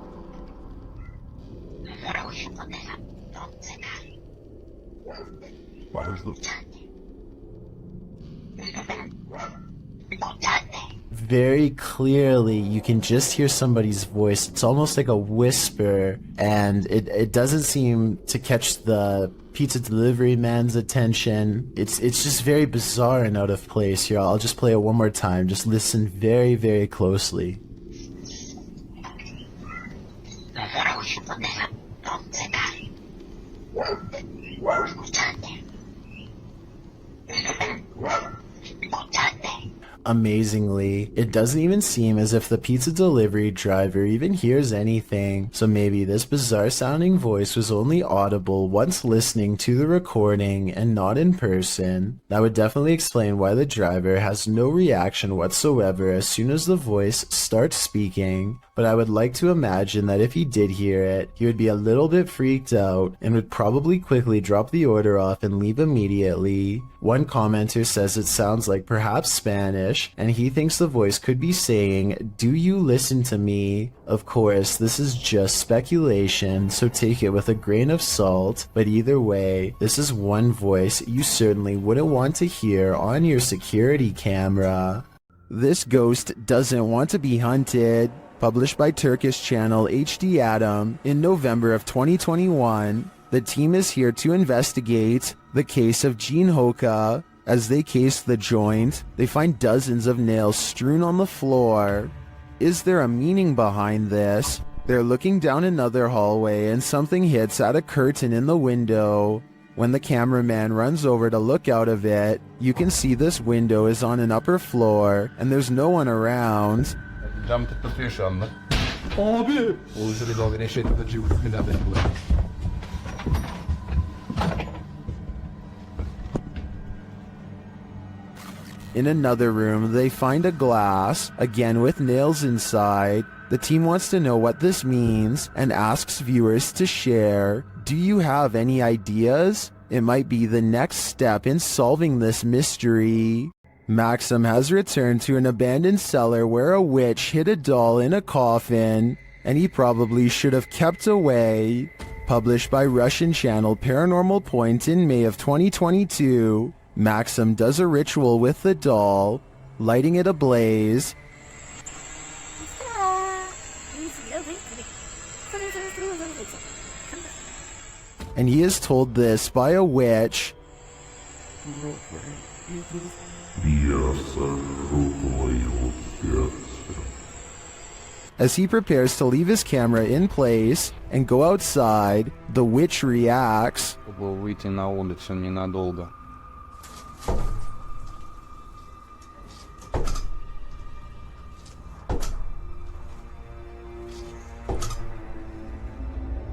Very clearly, you can just hear somebody's voice. It's almost like a whisper, and it doesn't seem to catch the pizza delivery man's attention. It's just very bizarre and out of place here. I'll just play it one more time. Just listen very, very closely. amazingly. It doesn't even seem as if the pizza delivery driver even hears anything, so maybe this bizarre sounding voice was only audible once listening to the recording and not in person. That would definitely explain why the driver has no reaction whatsoever as soon as the voice starts speaking, but I would like to imagine that if he did hear it, he would be a little bit freaked out and would probably quickly drop the order off and leave immediately. One commenter says it sounds like perhaps Spanish, and he thinks the voice could be saying, "Do you listen to me?" Of course, this is just speculation, so take it with a grain of salt, but either way, this is one voice you certainly wouldn't want to hear on your security camera. This ghost doesn't want to be hunted. Published by Turkish channel HD Adam in November of 2021, the team is here to investigate the case of Jean Hoka. As they case the joint, they find dozens of nails strewn on the floor. Is there a meaning behind this? They're looking down another hallway and something hits at a curtain in the window. When the cameraman runs over to look out of it, you can see this window is on an upper floor and there's no one around. Cam tıklatıyor şu anda. Abi! In another room, they find a glass, again with nails inside. The team wants to know what this means and asks viewers to share. Do you have any ideas? It might be the next step in solving this mystery. Maxim has returned to an abandoned cellar where a witch hid a doll in a coffin, and he probably should have kept away. Published by Russian channel Paranormal Point in May of 2022, Maxim does a ritual with the doll, lighting it ablaze, and he is told this by a witch. As he prepares to leave his camera in place and go outside, the witch reacts. Выйти на улицу ненадолго.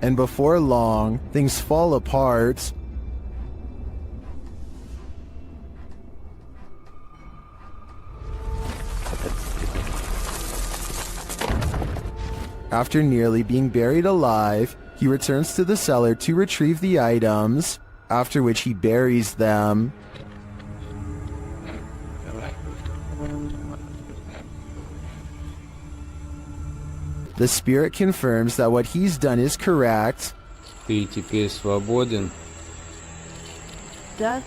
And before long, things fall apart. After nearly being buried alive, he returns to the cellar to retrieve the items, after which he buries them. The spirit confirms that what he's done is correct. Ты теперь свободен. Да.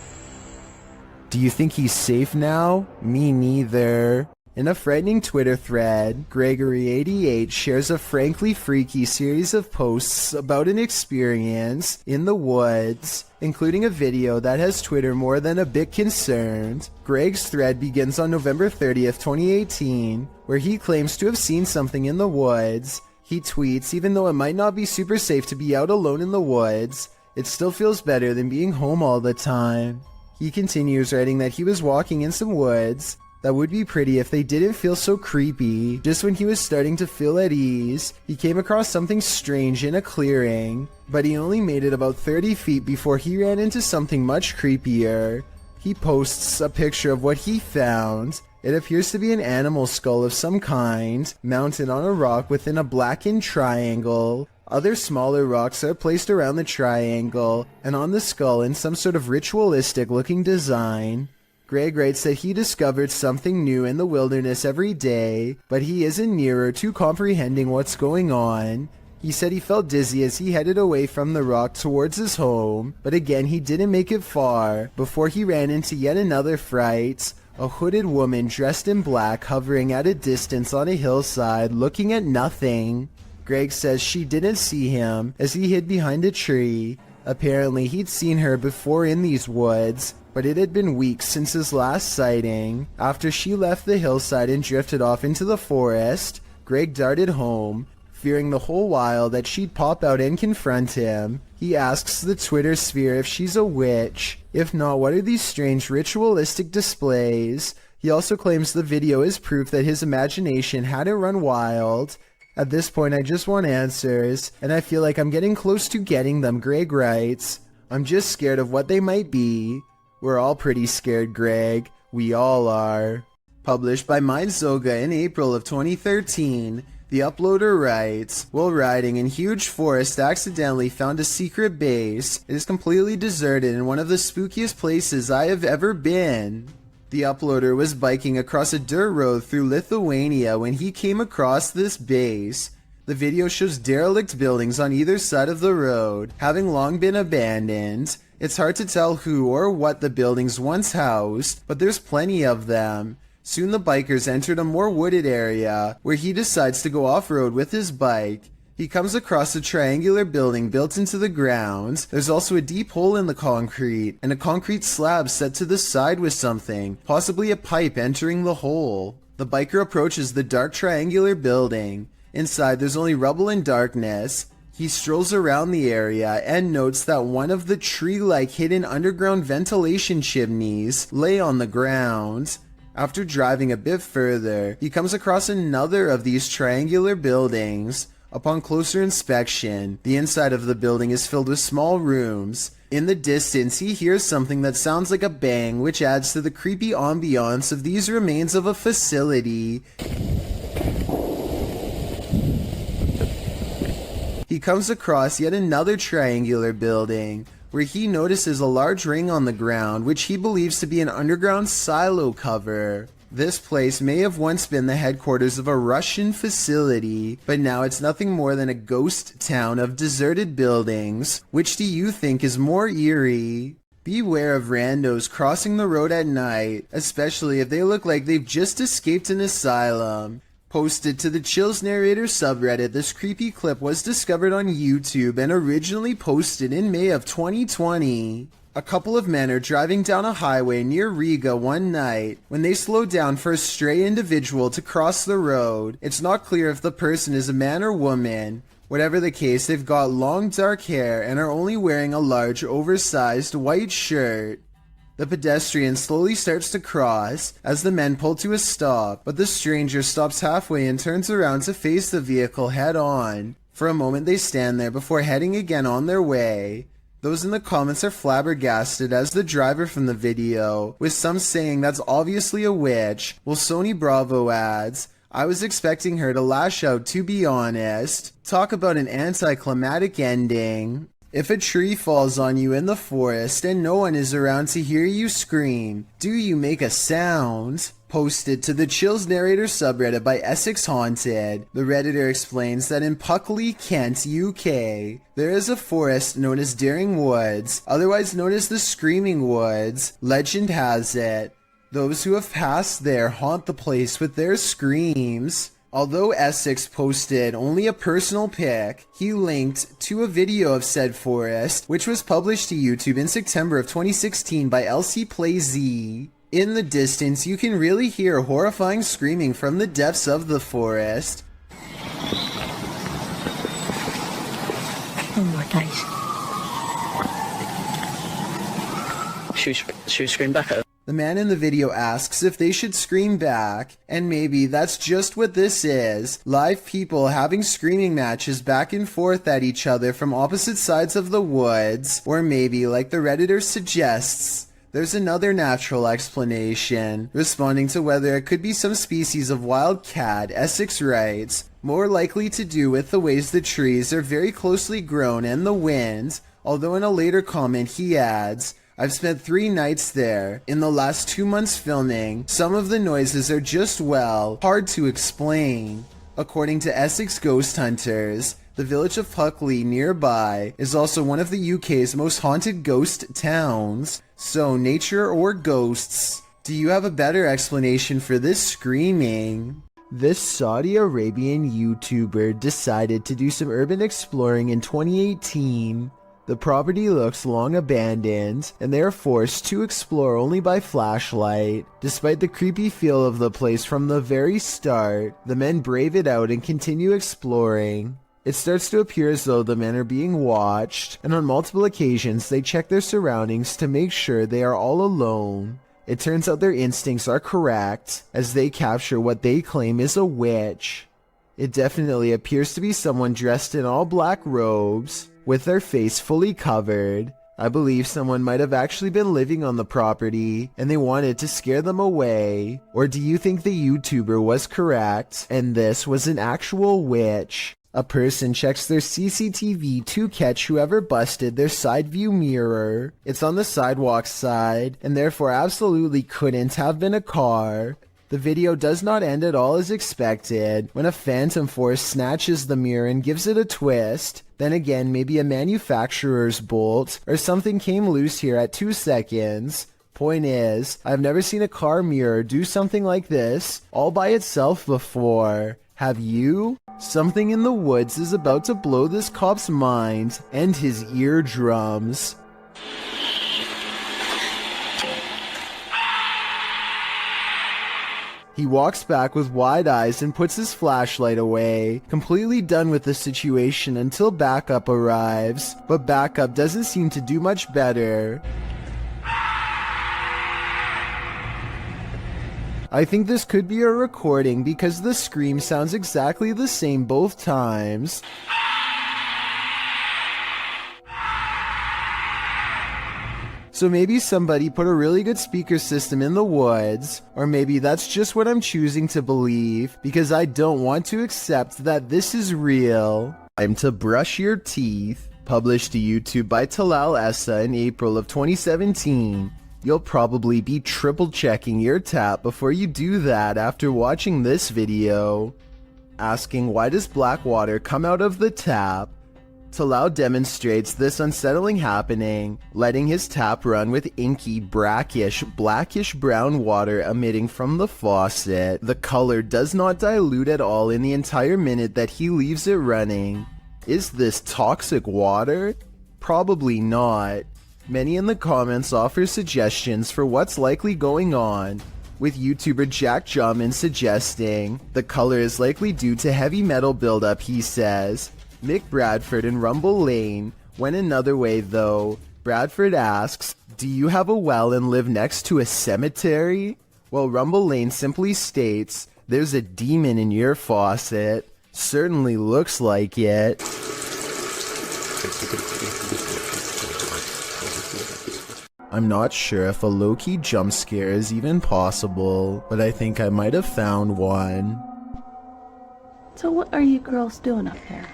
Do you think he's safe now? Me neither. In a frightening Twitter thread, Gregory88 shares a frankly freaky series of posts about an experience in the woods, including a video that has Twitter more than a bit concerned. Greg's thread begins on November 30th, 2018, where he claims to have seen something in the woods. He tweets, even though it might not be super safe to be out alone in the woods, it still feels better than being home all the time. He continues writing that he was walking in some woods that would be pretty if they didn't feel so creepy. Just when he was starting to feel at ease, he came across something strange in a clearing, but he only made it about 30 feet before he ran into something much creepier. He posts a picture of what he found. It appears to be an animal skull of some kind, mounted on a rock within a blackened triangle. Other smaller rocks are placed around the triangle, and on the skull in some sort of ritualistic looking design. Greg writes that he discovered something new in the wilderness every day, but he isn't nearer to comprehending what's going on. He said he felt dizzy as he headed away from the rock towards his home, but again he didn't make it far before he ran into yet another fright. A hooded woman dressed in black hovering at a distance on a hillside looking at nothing. Greg says she didn't see him as he hid behind a tree. Apparently he'd seen her before in these woods, but it had been weeks since his last sighting. After she left the hillside and drifted off into the forest, Greg darted home, fearing the whole while that she'd pop out and confront him. He asks the Twitter sphere if she's a witch. If not, what are these strange ritualistic displays? He also claims the video is proof that his imagination hadn't run wild. At this point, I just want answers, and I feel like I'm getting close to getting them, Greg writes. I'm just scared of what they might be. We're all pretty scared, Greg. We all are. Published by Mindzoga in April of 2013, the uploader writes, while riding in huge forest, accidentally found a secret base. It is completely deserted in one of the spookiest places I have ever been. The uploader was biking across a dirt road through Lithuania when he came across this base. The video shows derelict buildings on either side of the road, having long been abandoned. It's hard to tell who or what the buildings once housed, but there's plenty of them. Soon the bikers entered a more wooded area, where he decides to go off-road with his bike. He comes across a triangular building built into the ground. There's also a deep hole in the concrete, and a concrete slab set to the side with something, possibly a pipe entering the hole. The biker approaches the dark triangular building. Inside there's only rubble and darkness. He strolls around the area and notes that one of the tree-like hidden underground ventilation chimneys lay on the ground. After driving a bit further, he comes across another of these triangular buildings. Upon closer inspection, the inside of the building is filled with small rooms. In the distance, he hears something that sounds like a bang, which adds to the creepy ambiance of these remains of a facility. He comes across yet another triangular building, where he notices a large ring on the ground, which he believes to be an underground silo cover. This place may have once been the headquarters of a Russian facility, but now it's nothing more than a ghost town of deserted buildings. Which do you think is more eerie? Beware of randos crossing the road at night, especially if they look like they've just escaped an asylum. Posted to the Chills Narrator subreddit, this creepy clip was discovered on YouTube and originally posted in May of 2020. A couple of men are driving down a highway near Riga one night when they slow down for a stray individual to cross the road. It's not clear if the person is a man or woman. Whatever the case, they've got long dark hair and are only wearing a large oversized white shirt. The pedestrian slowly starts to cross as the men pull to a stop, but the stranger stops halfway and turns around to face the vehicle head on. For a moment they stand there before heading again on their way. Those in the comments are flabbergasted as the driver from the video, with some saying that's obviously a witch, while Sony Bravo adds, I was expecting her to lash out, to be honest. Talk about an anticlimactic ending. If a tree falls on you in the forest and no one is around to hear you scream, do you make a sound? Posted to the Chills Narrator subreddit by Essex Haunted, the Redditor explains that in Puckley, Kent, UK, there is a forest known as Daring Woods, otherwise known as the Screaming Woods. Legend has it, those who have passed there haunt the place with their screams. Although Essex posted only a personal pic, he linked to a video of said forest, which was published to YouTube in September of 2016 by LC Play Z. In the distance, you can really hear horrifying screaming from the depths of the forest. Oh my days. Should we scream back at her? The man in the video asks if they should scream back, and maybe that's just what this is. Live people having screaming matches back and forth at each other from opposite sides of the woods, or maybe, like the Redditor suggests, there's another natural explanation. Responding to whether it could be some species of wild cat, Essex writes, more likely to do with the ways the trees are very closely grown and the wind, although in a later comment he adds, I've spent 3 nights there. In the last 2 months filming, some of the noises are just, well, hard to explain. According to Essex Ghost Hunters, the village of Puckley nearby is also one of the UK's most haunted ghost towns. So, nature or ghosts, do you have a better explanation for this screaming? This Saudi Arabian YouTuber decided to do some urban exploring in 2018. The property looks long abandoned, and they are forced to explore only by flashlight. Despite the creepy feel of the place from the very start, the men brave it out and continue exploring. It starts to appear as though the men are being watched, and on multiple occasions they check their surroundings to make sure they are all alone. It turns out their instincts are correct, as they capture what they claim is a witch. It definitely appears to be someone dressed in all black robes, with their face fully covered. I believe someone might have actually been living on the property, and they wanted to scare them away. Or do you think the YouTuber was correct, and this was an actual witch? A person checks their CCTV to catch whoever busted their side view mirror. It's on the sidewalk side, and therefore absolutely couldn't have been a car. The video does not end at all as expected, when a phantom force snatches the mirror and gives it a twist. Then again, maybe a manufacturer's bolt, or something came loose here at 2 seconds. Point is, I've never seen a car mirror do something like this, all by itself before. Have you? Something in the woods is about to blow this cop's mind and his eardrums. He walks back with wide eyes and puts his flashlight away, completely done with the situation until backup arrives, but backup doesn't seem to do much better. I think this could be a recording because the scream sounds exactly the same both times. So maybe somebody put a really good speaker system in the woods, or maybe that's just what I'm choosing to believe, because I don't want to accept that this is real. Time to brush your teeth. Published to YouTube by Talal Essa in April of 2017. You'll probably be triple checking your tap before you do that after watching this video. Asking why does black water come out of the tap? Talal demonstrates this unsettling happening, letting his tap run with inky, brackish, blackish brown water emitting from the faucet. The color does not dilute at all in the entire minute that he leaves it running. Is this toxic water? Probably not. Many in the comments offer suggestions for what's likely going on, with YouTuber Jack Jamin suggesting the color is likely due to heavy metal buildup, he says. Mick Bradford and Rumble Lane went another way though. Bradford asks, do you have a well and live next to a cemetery? Well, Rumble Lane simply states, there's a demon in your faucet. Certainly looks like it. I'm not sure if a low-key jump scare is even possible, but I think I might have found one. So what are you girls doing up there?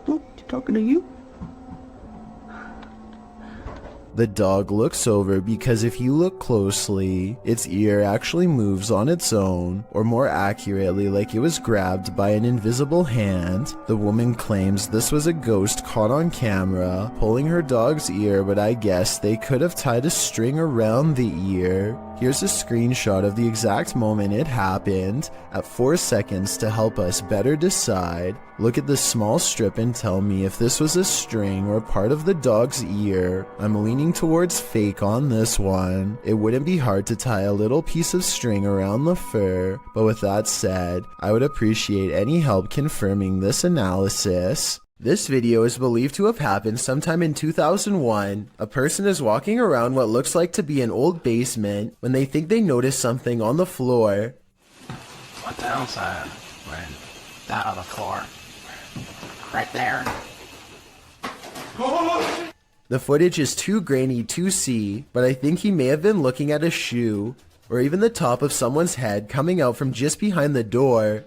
Oh, talking to you? The dog looks over because if you look closely, its ear actually moves on its own, or more accurately like it was grabbed by an invisible hand. The woman claims this was a ghost caught on camera, pulling her dog's ear, but I guess they could have tied a string around the ear. Here's a screenshot of the exact moment it happened, at 4 seconds to help us better decide. Look at the small strip and tell me if this was a string or part of the dog's ear. I'm leaning towards fake on this one. It wouldn't be hard to tie a little piece of string around the fur, but with that said, I would appreciate any help confirming this analysis. This video is believed to have happened sometime in 2001. A person is walking around what looks like to be an old basement when they think they notice something on the floor. What the hell's that? Right down on the floor. Right there. The footage is too grainy to see, but I think he may have been looking at a shoe, or even the top of someone's head coming out from just behind the door.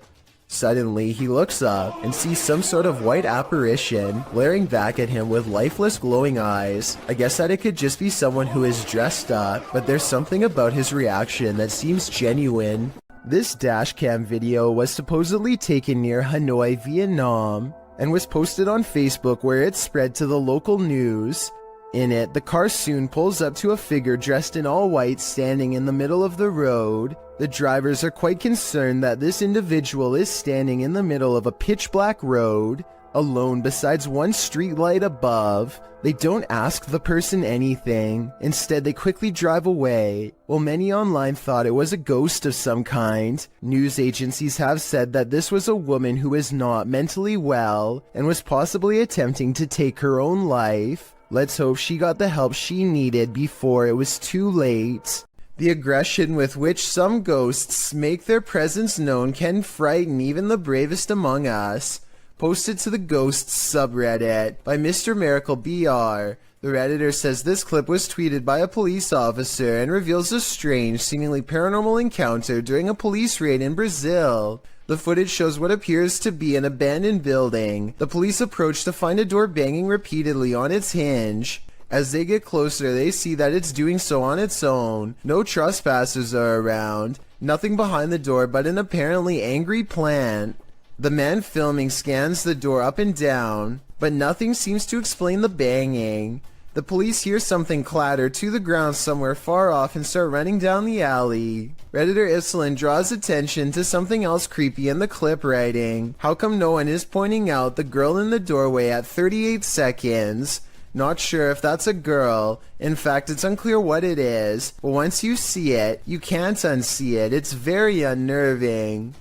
Suddenly, he looks up and sees some sort of white apparition glaring back at him with lifeless glowing eyes. I guess that it could just be someone who is dressed up, but there's something about his reaction that seems genuine. This dashcam video was supposedly taken near Hanoi, Vietnam, and was posted on Facebook where it spread to the local news. In it, the car soon pulls up to a figure dressed in all white standing in the middle of the road. The drivers are quite concerned that this individual is standing in the middle of a pitch black road, alone besides one street light above. They don't ask the person anything. Instead, they quickly drive away. While many online thought it was a ghost of some kind, news agencies have said that this was a woman who is not mentally well and was possibly attempting to take her own life. Let's hope she got the help she needed before it was too late. The aggression with which some ghosts make their presence known can frighten even the bravest among us. Posted to the Ghosts subreddit by Mr. Miracle BR. The Redditor says this clip was tweeted by a police officer and reveals a strange, seemingly paranormal encounter during a police raid in Brazil. The footage shows what appears to be an abandoned building. The police approach to find a door banging repeatedly on its hinge. As they get closer, they see that it's doing so on its own. No trespassers are around. Nothing behind the door but an apparently angry plant. The man filming scans the door up and down, but nothing seems to explain the banging. The police hear something clatter to the ground somewhere far off and start running down the alley. Redditor Islin draws attention to something else creepy in the clip, writing, "How come no one is pointing out the girl in the doorway at 38 seconds? Not sure if that's a girl. In fact, it's unclear what it is. But once you see it, you can't unsee it. It's very unnerving."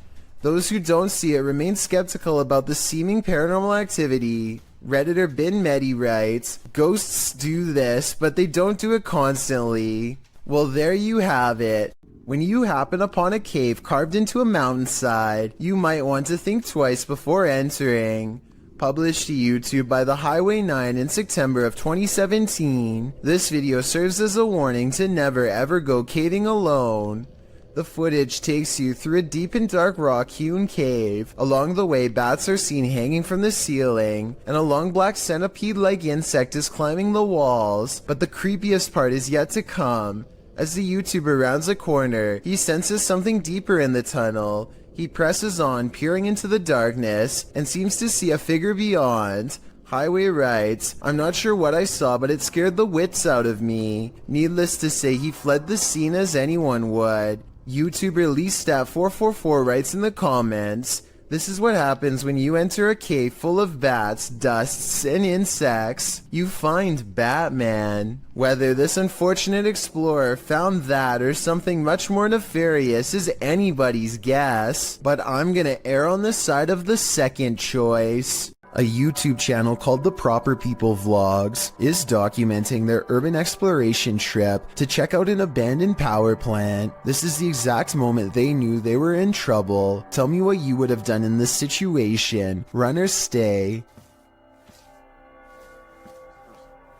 Those who don't see it remain skeptical about the seeming paranormal activity. Redditor Bin Medi writes, "Ghosts do this, but they don't do it constantly." Well, there you have it. When you happen upon a cave carved into a mountainside, you might want to think twice before entering. Published to YouTube by the Highway 9 in September of 2017, this video serves as a warning to never ever go caving alone. The footage takes you through a deep and dark rock-hewn cave. Along the way, bats are seen hanging from the ceiling, and a long black centipede-like insect is climbing the walls. But the creepiest part is yet to come. As the YouTuber rounds a corner, he senses something deeper in the tunnel. He presses on, peering into the darkness, and seems to see a figure beyond. Highway writes, "I'm not sure what I saw, but it scared the wits out of me." Needless to say, he fled the scene as anyone would. YouTuber LeeStat444 writes in the comments, "This is what happens when you enter a cave full of bats, dusts, and insects. You find Batman." Whether this unfortunate explorer found that or something much more nefarious is anybody's guess, but I'm gonna err on the side of the second choice. A YouTube channel called The Proper People Vlogs is documenting their urban exploration trip to check out an abandoned power plant. This is the exact moment they knew they were in trouble. Tell me what you would have done in this situation. Run or stay.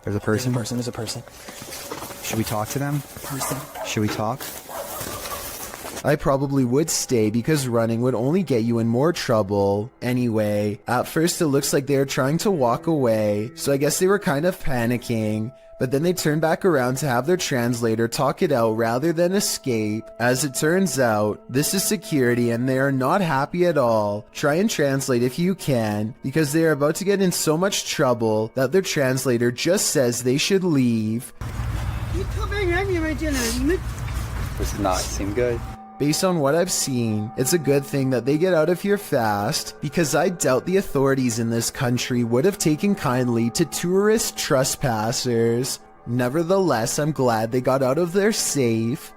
There's a person. There's a person. Should we talk to them? Should we talk? I probably would stay because running would only get you in more trouble. Anyway, at first it looks like they are trying to walk away, so I guess they were kind of panicking. But then they turn back around to have their translator talk it out rather than escape. As it turns out, this is security and they are not happy at all. Try and translate if you can, because they are about to get in so much trouble that their translator just says they should leave. This does not seem good. Based on what I've seen, it's a good thing that they get out of here fast, because I doubt the authorities in this country would have taken kindly to tourist trespassers. Nevertheless, I'm glad they got out of there safe.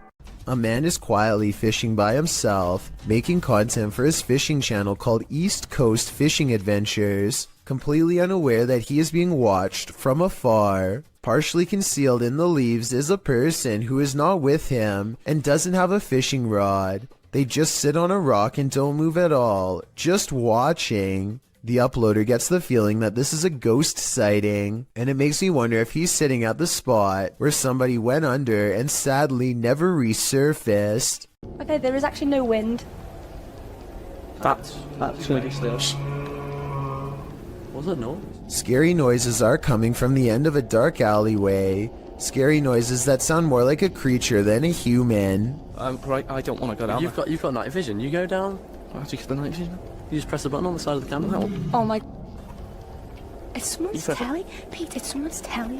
A man is quietly fishing by himself, making content for his fishing channel called East Coast Fishing Adventures, completely unaware that he is being watched from afar. Partially concealed in the leaves is a person who is not with him and doesn't have a fishing rod. They just sit on a rock and don't move at all, just watching. The uploader gets the feeling that this is a ghost sighting, and it makes me wonder if he's sitting at the spot where somebody went under and sadly never resurfaced. Okay, there is actually no wind. That's really still. What's that noise? Scary noises are coming from the end of a dark alleyway. Scary noises that sound more like a creature than a human. Right, I don't want to go down. You've got night vision. You go down. How do you get the night vision? You just press the button on the side of the camera. Oh my... It's someone's telly? Pete, it's someone's telly.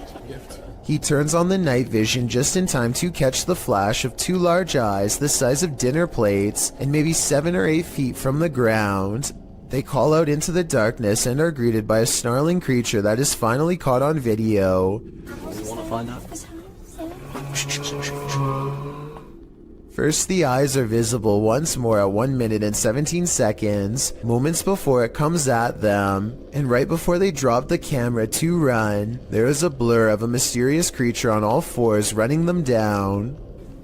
He turns on the night vision just in time to catch the flash of two large eyes the size of dinner plates and maybe 7 or 8 feet from the ground. They call out into the darkness and are greeted by a snarling creature that is finally caught on video. You want to find out? First, the eyes are visible once more at 1 minute and 17 seconds, moments before it comes at them, and right before they drop the camera to run, there is a blur of a mysterious creature on all fours running them down.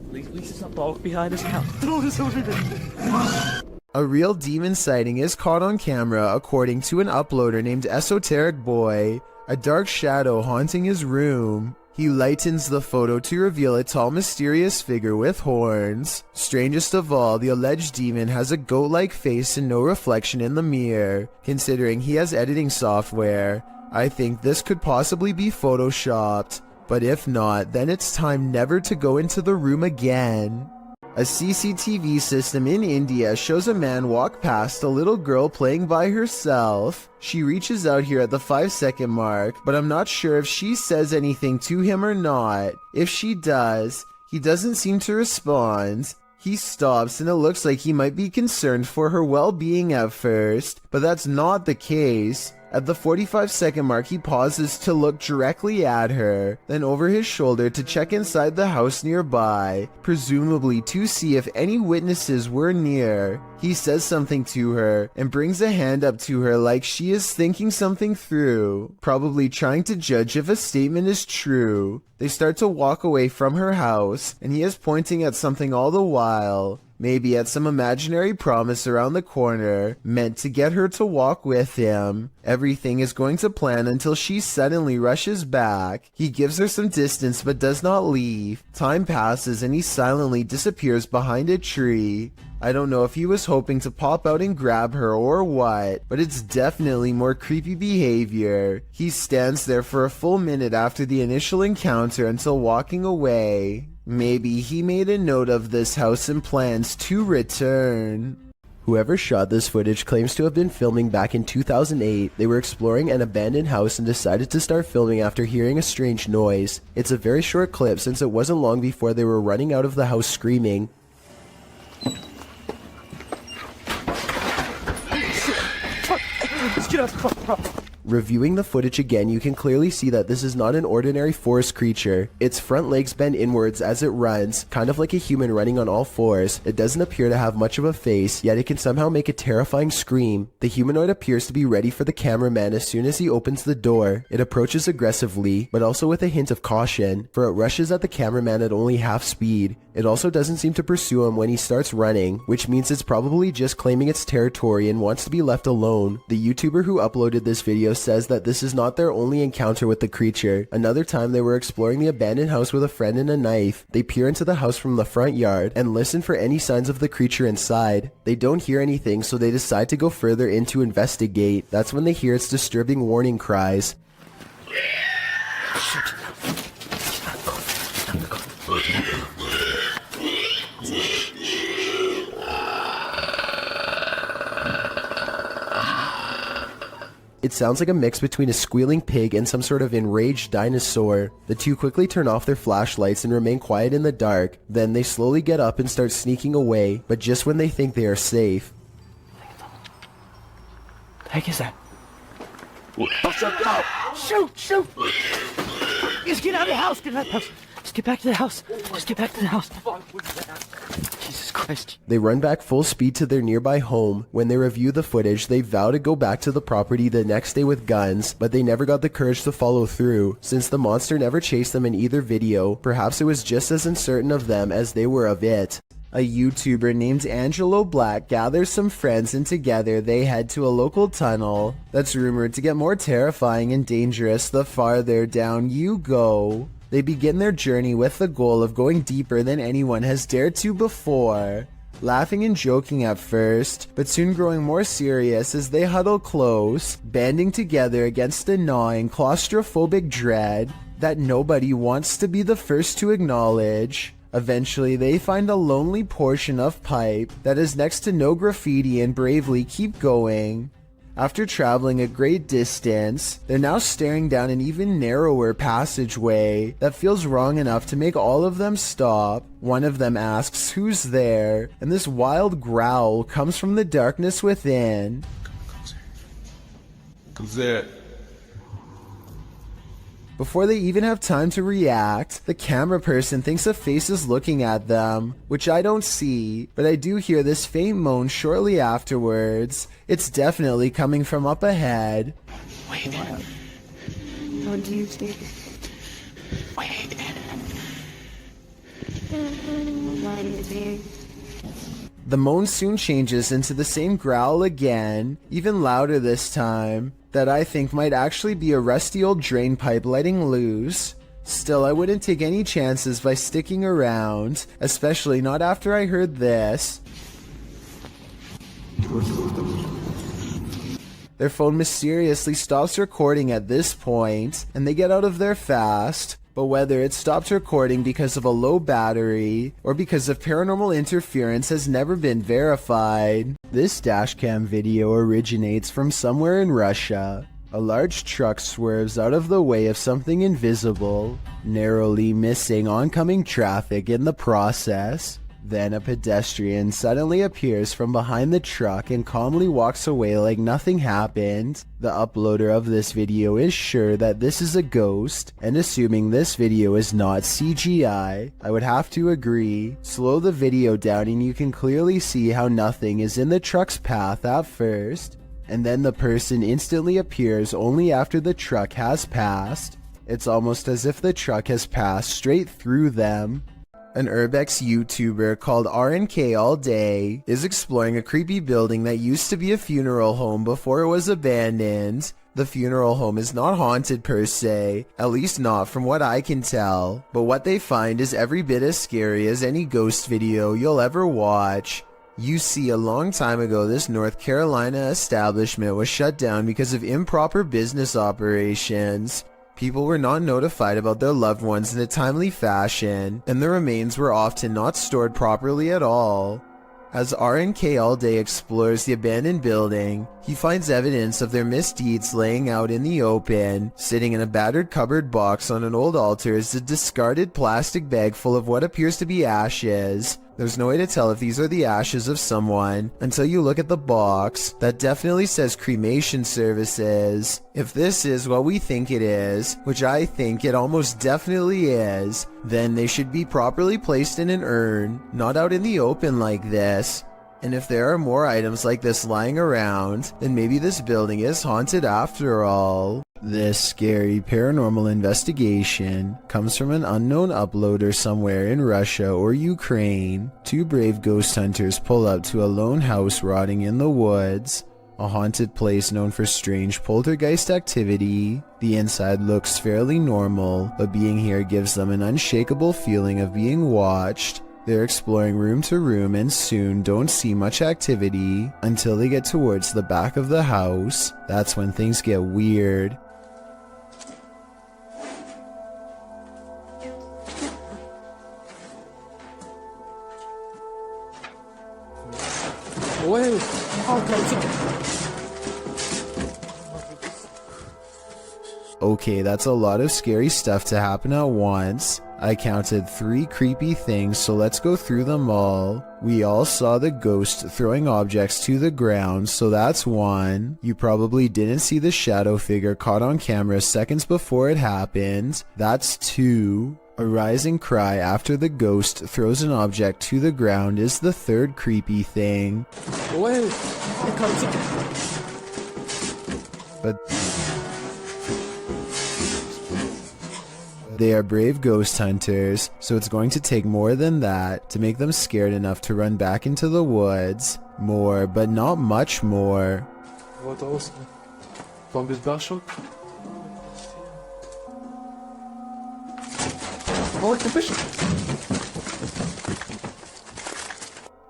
Lisa's a dog behind his house. Throw this over there. A real demon sighting is caught on camera according to an uploader named Esoteric Boy, a dark shadow haunting his room. He lightens the photo to reveal a tall mysterious figure with horns. Strangest of all, the alleged demon has a goat-like face and no reflection in the mirror. Considering he has editing software, I think this could possibly be photoshopped. But if not, then it's time never to go into the room again. A CCTV system in India shows a man walk past a little girl playing by herself. She reaches out here at the 5-second mark, but I'm not sure if she says anything to him or not. If she does, he doesn't seem to respond. He stops and it looks like he might be concerned for her well-being at first, but that's not the case. At the 45-second mark, he pauses to look directly at her, then over his shoulder to check inside the house nearby, presumably to see if any witnesses were near. He says something to her and brings a hand up to her like she is thinking something through, probably trying to judge if a statement is true. They start to walk away from her house, and he is pointing at something all the while. Maybe at some imaginary promise around the corner, meant to get her to walk with him. Everything is going to plan until she suddenly rushes back. He gives her some distance but does not leave. Time passes and he silently disappears behind a tree. I don't know if he was hoping to pop out and grab her or what, but it's definitely more creepy behavior. He stands there for a full minute after the initial encounter until walking away. Maybe he made a note of this house and plans to return. Whoever shot this footage claims to have been filming back in 2008. They were exploring an abandoned house and decided to start filming after hearing a strange noise. It's a very short clip since it wasn't long before they were running out of the house screaming. Let's get out the fucking house. Reviewing the footage again, you can clearly see that this is not an ordinary forest creature. Its front legs bend inwards as it runs, kind of like a human running on all fours. It doesn't appear to have much of a face, yet it can somehow make a terrifying scream. The humanoid appears to be ready for the cameraman as soon as he opens the door. It approaches aggressively, but also with a hint of caution, for it rushes at the cameraman at only half speed. It also doesn't seem to pursue him when he starts running, which means it's probably just claiming its territory and wants to be left alone. The YouTuber who uploaded this video says that this is not their only encounter with the creature. Another time they were exploring the abandoned house with a friend and a knife. They peer into the house from the front yard and listen for any signs of the creature inside. They don't hear anything, so they decide to go further in to investigate. That's when they hear its disturbing warning cries. It sounds like a mix between a squealing pig and some sort of enraged dinosaur. The two quickly turn off their flashlights and remain quiet in the dark. Then they slowly get up and start sneaking away, but just when they think they are safe. The heck is that? Shoot! Shoot! Just get out of the house! Get out of the house! Just get back to the house! Just get back to the house! Jesus Christ. They run back full speed to their nearby home. When they review the footage, they vow to go back to the property the next day with guns, but they never got the courage to follow through. Since the monster never chased them in either video, perhaps it was just as uncertain of them as they were of it. A YouTuber named Angelo Black gathers some friends and together they head to a local tunnel that's rumored to get more terrifying and dangerous the farther down you go. They begin their journey with the goal of going deeper than anyone has dared to before. Laughing and joking at first, but soon growing more serious as they huddle close, banding together against a gnawing claustrophobic dread that nobody wants to be the first to acknowledge. Eventually, they find a lonely portion of pipe that is next to no graffiti and bravely keep going. After traveling a great distance, they're now staring down an even narrower passageway that feels wrong enough to make all of them stop. One of them asks who's there, and this wild growl comes from the darkness within. Who's there? Before they even have time to react, the camera person thinks a face is looking at them, which I don't see, but I do hear this faint moan shortly afterwards. It's definitely coming from up ahead. Wait. What do you think? Wait. The moan soon changes into the same growl again, even louder this time, that I think might actually be a rusty old drain pipe letting loose. Still, I wouldn't take any chances by sticking around, especially not after I heard this. Their phone mysteriously stops recording at this point, and they get out of there fast. But whether it stopped recording because of a low battery or because of paranormal interference has never been verified. This dashcam video originates from somewhere in Russia. A large truck swerves out of the way of something invisible, narrowly missing oncoming traffic in the process. Then a pedestrian suddenly appears from behind the truck and calmly walks away like nothing happened. The uploader of this video is sure that this is a ghost, and assuming this video is not CGI, I would have to agree. Slow the video down and you can clearly see how nothing is in the truck's path at first, and then the person instantly appears only after the truck has passed. It's almost as if the truck has passed straight through them. An Urbex YouTuber called RNK All Day is exploring a creepy building that used to be a funeral home before it was abandoned. The funeral home is not haunted per se, at least not from what I can tell, but what they find is every bit as scary as any ghost video you'll ever watch. You see, a long time ago this North Carolina establishment was shut down because of improper business operations. People were not notified about their loved ones in a timely fashion, and the remains were often not stored properly at all. As RNK All Day explores the abandoned building, he finds evidence of their misdeeds laying out in the open. Sitting in a battered cupboard box on an old altar is a discarded plastic bag full of what appears to be ashes. There's no way to tell if these are the ashes of someone until you look at the box. That definitely says cremation services. If this is what we think it is, which I think it almost definitely is, then they should be properly placed in an urn, not out in the open like this. And if there are more items like this lying around, then maybe this building is haunted after all. This scary paranormal investigation comes from an unknown uploader somewhere in Russia or Ukraine. Two brave ghost hunters pull up to a lone house rotting in the woods, a haunted place known for strange poltergeist activity. The inside looks fairly normal, but being here gives them an unshakable feeling of being watched. They're exploring room to room and soon don't see much activity until they get towards the back of the house. That's when things get weird. Okay, that's a lot of scary stuff to happen at once. I counted 3 creepy things, so let's go through them all. We all saw the ghost throwing objects to the ground, so that's 1. You probably didn't see the shadow figure caught on camera seconds before it happened. That's 2. A rising cry after the ghost throws an object to the ground is the 3rd creepy thing. But they are brave ghost hunters, so it's going to take more than that to make them scared enough to run back into the woods. More, but not much more. Вот ос. Вам без башок? Вот ты пишешь?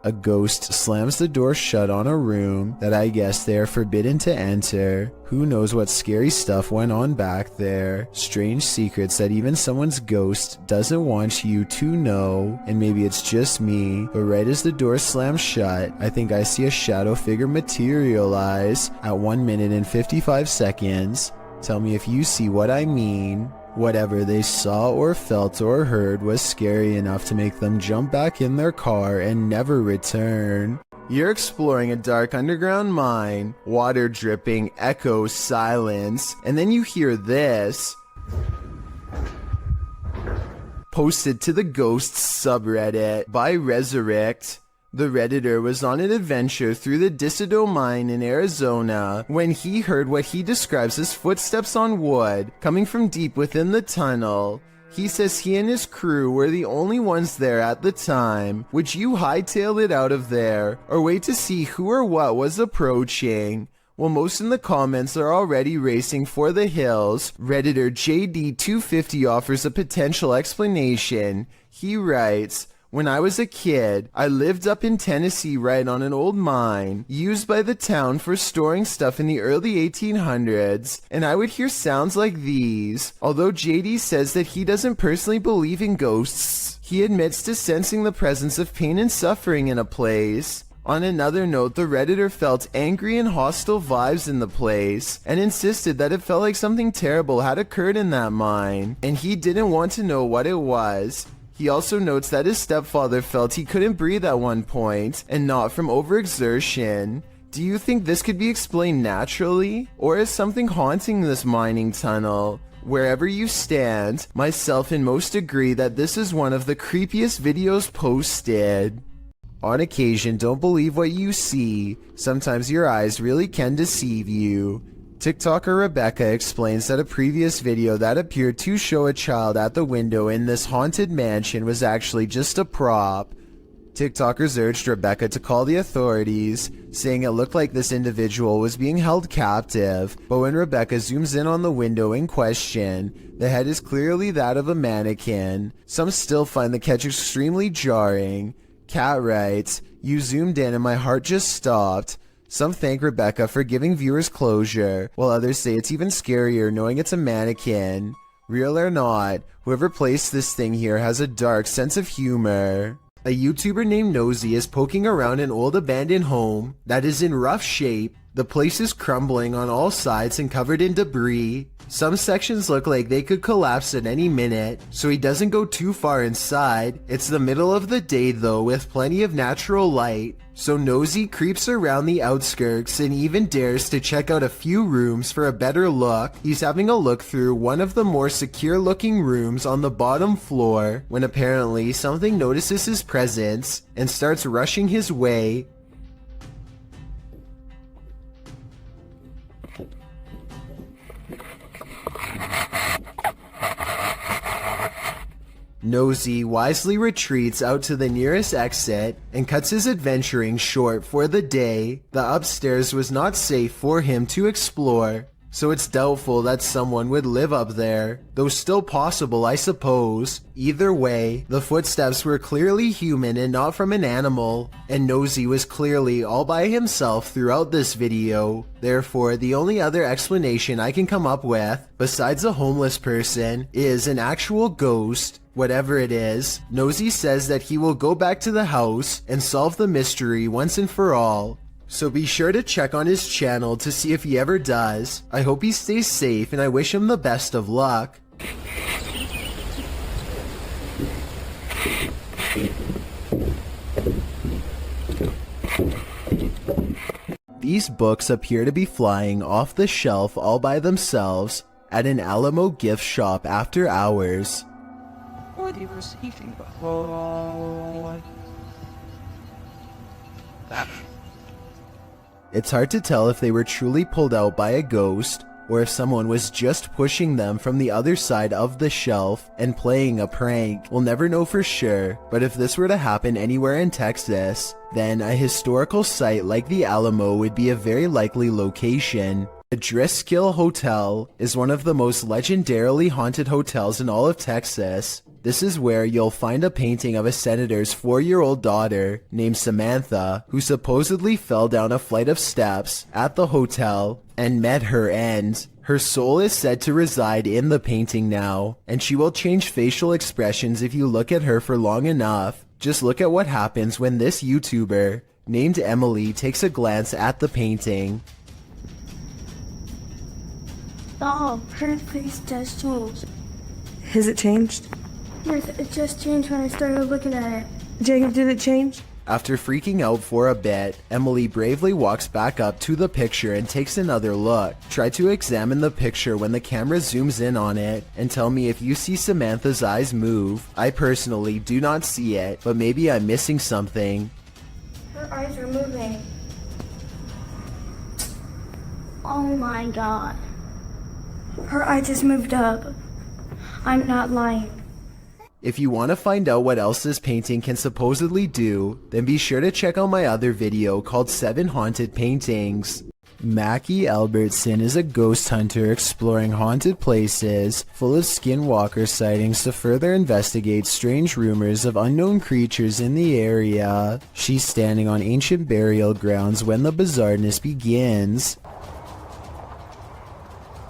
A ghost slams the door shut on a room that I guess they are forbidden to enter. Who knows what scary stuff went on back there. Strange secrets that even someone's ghost doesn't want you to know. And maybe it's just me, but right as the door slams shut, I think I see a shadow figure materialize at 1 minute and 55 seconds. Tell me if you see what I mean. Whatever they saw or felt or heard was scary enough to make them jump back in their car and never return. You're exploring a dark underground mine, water dripping, echo, silence, and then you hear this. posted to the Ghosts subreddit by Resurrect. The Redditor was on an adventure through the Disido mine in Arizona when he heard what he describes as footsteps on wood coming from deep within the tunnel. He says he and his crew were the only ones there at the time. Would you hightail it out of there or wait to see who or what was approaching? Well, most in the comments are already racing for the hills. Redditor JD250 offers a potential explanation. He writes, "When I was a kid, I lived up in Tennessee right on an old mine used by the town for storing stuff in the early 1800s, and I would hear sounds like these." Although JD says that he doesn't personally believe in ghosts, he admits to sensing the presence of pain and suffering in a place. On another note, the Redditor felt angry and hostile vibes in the place and insisted that it felt like something terrible had occurred in that mine, and he didn't want to know what it was. He also notes that his stepfather felt he couldn't breathe at one point, and not from overexertion. Do you think this could be explained naturally, or is something haunting this mining tunnel? Wherever you stand, myself and most agree that this is one of the creepiest videos posted. On occasion, don't believe what you see. Sometimes your eyes really can deceive you. TikToker Rebecca explains that a previous video that appeared to show a child at the window in this haunted mansion was actually just a prop. TikTokers urged Rebecca to call the authorities, saying it looked like this individual was being held captive, but when Rebecca zooms in on the window in question, the head is clearly that of a mannequin. Some still find the catch extremely jarring. Kat writes, "You zoomed in and my heart just stopped." Some thank Rebecca for giving viewers closure, while others say it's even scarier knowing it's a mannequin. Real or not, whoever placed this thing here has a dark sense of humor. A YouTuber named Nosy is poking around an old abandoned home that is in rough shape. The place is crumbling on all sides and covered in debris. Some sections look like they could collapse at any minute, so he doesn't go too far inside. It's the middle of the day though, with plenty of natural light. So Nosy creeps around the outskirts and even dares to check out a few rooms for a better look. He's having a look through one of the more secure looking rooms on the bottom floor when apparently something notices his presence and starts rushing his way. Nosy wisely retreats out to the nearest exit and cuts his adventuring short for the day. The upstairs was not safe for him to explore, so it's doubtful that someone would live up there, though still possible, I suppose. Either way, the footsteps were clearly human and not from an animal, and Nosy was clearly all by himself throughout this video. Therefore, the only other explanation I can come up with, besides a homeless person, is an actual ghost. Whatever it is, Nosy says that he will go back to the house and solve the mystery once and for all. So be sure to check on his channel to see if he ever does. I hope he stays safe and I wish him the best of luck. These books appear to be flying off the shelf all by themselves at an Alamo gift shop after hours. What are you receiving? It's hard to tell if they were truly pulled out by a ghost, or if someone was just pushing them from the other side of the shelf and playing a prank. We'll never know for sure, but if this were to happen anywhere in Texas, then a historical site like the Alamo would be a very likely location. The Driskill Hotel is one of the most legendarily haunted hotels in all of Texas. This is where you'll find a painting of a senator's 4-year-old daughter named Samantha, who supposedly fell down a flight of steps at the hotel and met her end. Her soul is said to reside in the painting now, and she will change facial expressions if you look at her for long enough. Just look at what happens when this YouTuber, named Emily, takes a glance at the painting. Oh, her face does change. Has it changed? Yes, it just changed when I started looking at it. Jacob, did it change? After freaking out for a bit, Emily bravely walks back up to the picture and takes another look. Try to examine the picture when the camera zooms in on it and tell me if you see Samantha's eyes move. I personally do not see it, but maybe I'm missing something. Her eyes are moving. Oh my god. Her eye just moved up. I'm not lying. If you want to find out what else this painting can supposedly do, then be sure to check out my other video called 7 Haunted Paintings. Mackie Albertson is a ghost hunter exploring haunted places full of skinwalker sightings to further investigate strange rumors of unknown creatures in the area. She's standing on ancient burial grounds when the bizarreness begins.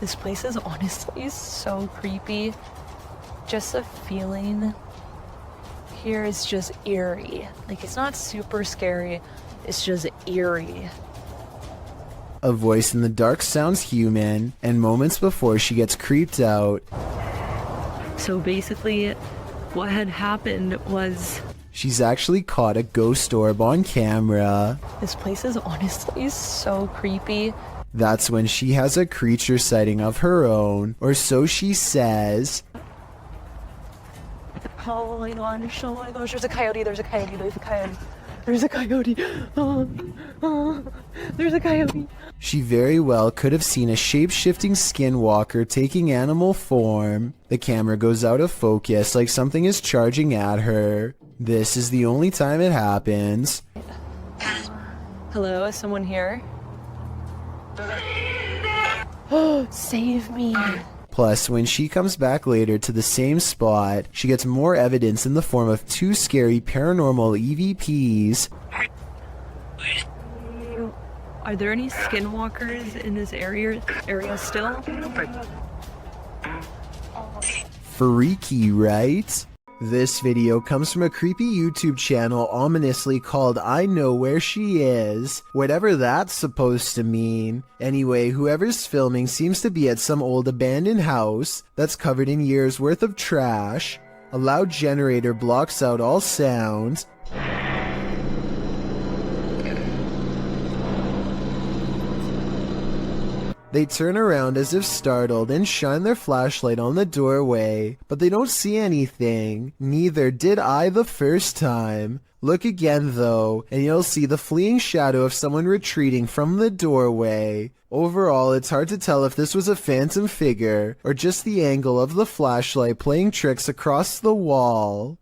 This place is honestly so creepy. Just the feeling here is just eerie. Like, it's not super scary, it's just eerie. A voice in the dark sounds human, and moments before she gets creeped out. So basically, what had happened was... she's actually caught a ghost orb on camera. This place is honestly so creepy. That's when she has a creature sighting of her own, or so she says. Oh my gosh, there's a coyote, there's a coyote, there's a coyote. There's a coyote. There's a coyote. She very well could have seen a shape-shifting skinwalker taking animal form. The camera goes out of focus like something is charging at her. This is the only time it happens. Hello, is someone here? Oh, save me. Plus, when she comes back later to the same spot, she gets more evidence in the form of 2 scary paranormal EVPs. Are there any skinwalkers in this area still? Freaky, right? This video comes from a creepy YouTube channel ominously called I Know Where She Is, whatever that's supposed to mean. Anyway, whoever's filming seems to be at some old abandoned house that's covered in years worth of trash. A loud generator blocks out all sounds. They turn around as if startled and shine their flashlight on the doorway, but they don't see anything. Neither did I the first time. Look again though, and you'll see the fleeing shadow of someone retreating from the doorway. Overall, it's hard to tell if this was a phantom figure, or just the angle of the flashlight playing tricks across the wall.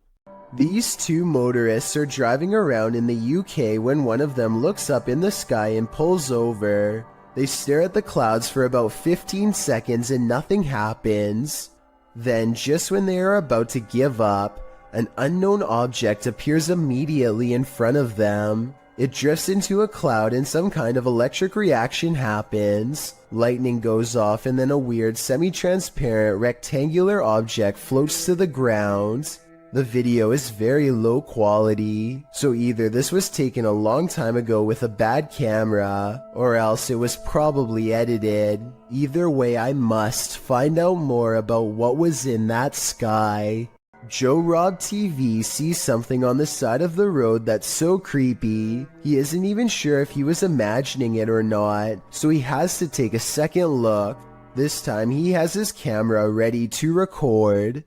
These 2 motorists are driving around in the UK when one of them looks up in the sky and pulls over. They stare at the clouds for about 15 seconds and nothing happens. Then, just when they are about to give up, an unknown object appears immediately in front of them. It drifts into a cloud and some kind of electric reaction happens. Lightning goes off and then a weird semi-transparent rectangular object floats to the ground. The video is very low quality, so either this was taken a long time ago with a bad camera, or else it was probably edited. Either way, I must find out more about what was in that sky. Joe Rob TV sees something on the side of the road that's so creepy, he isn't even sure if he was imagining it or not, so he has to take a second look. This time he has his camera ready to record.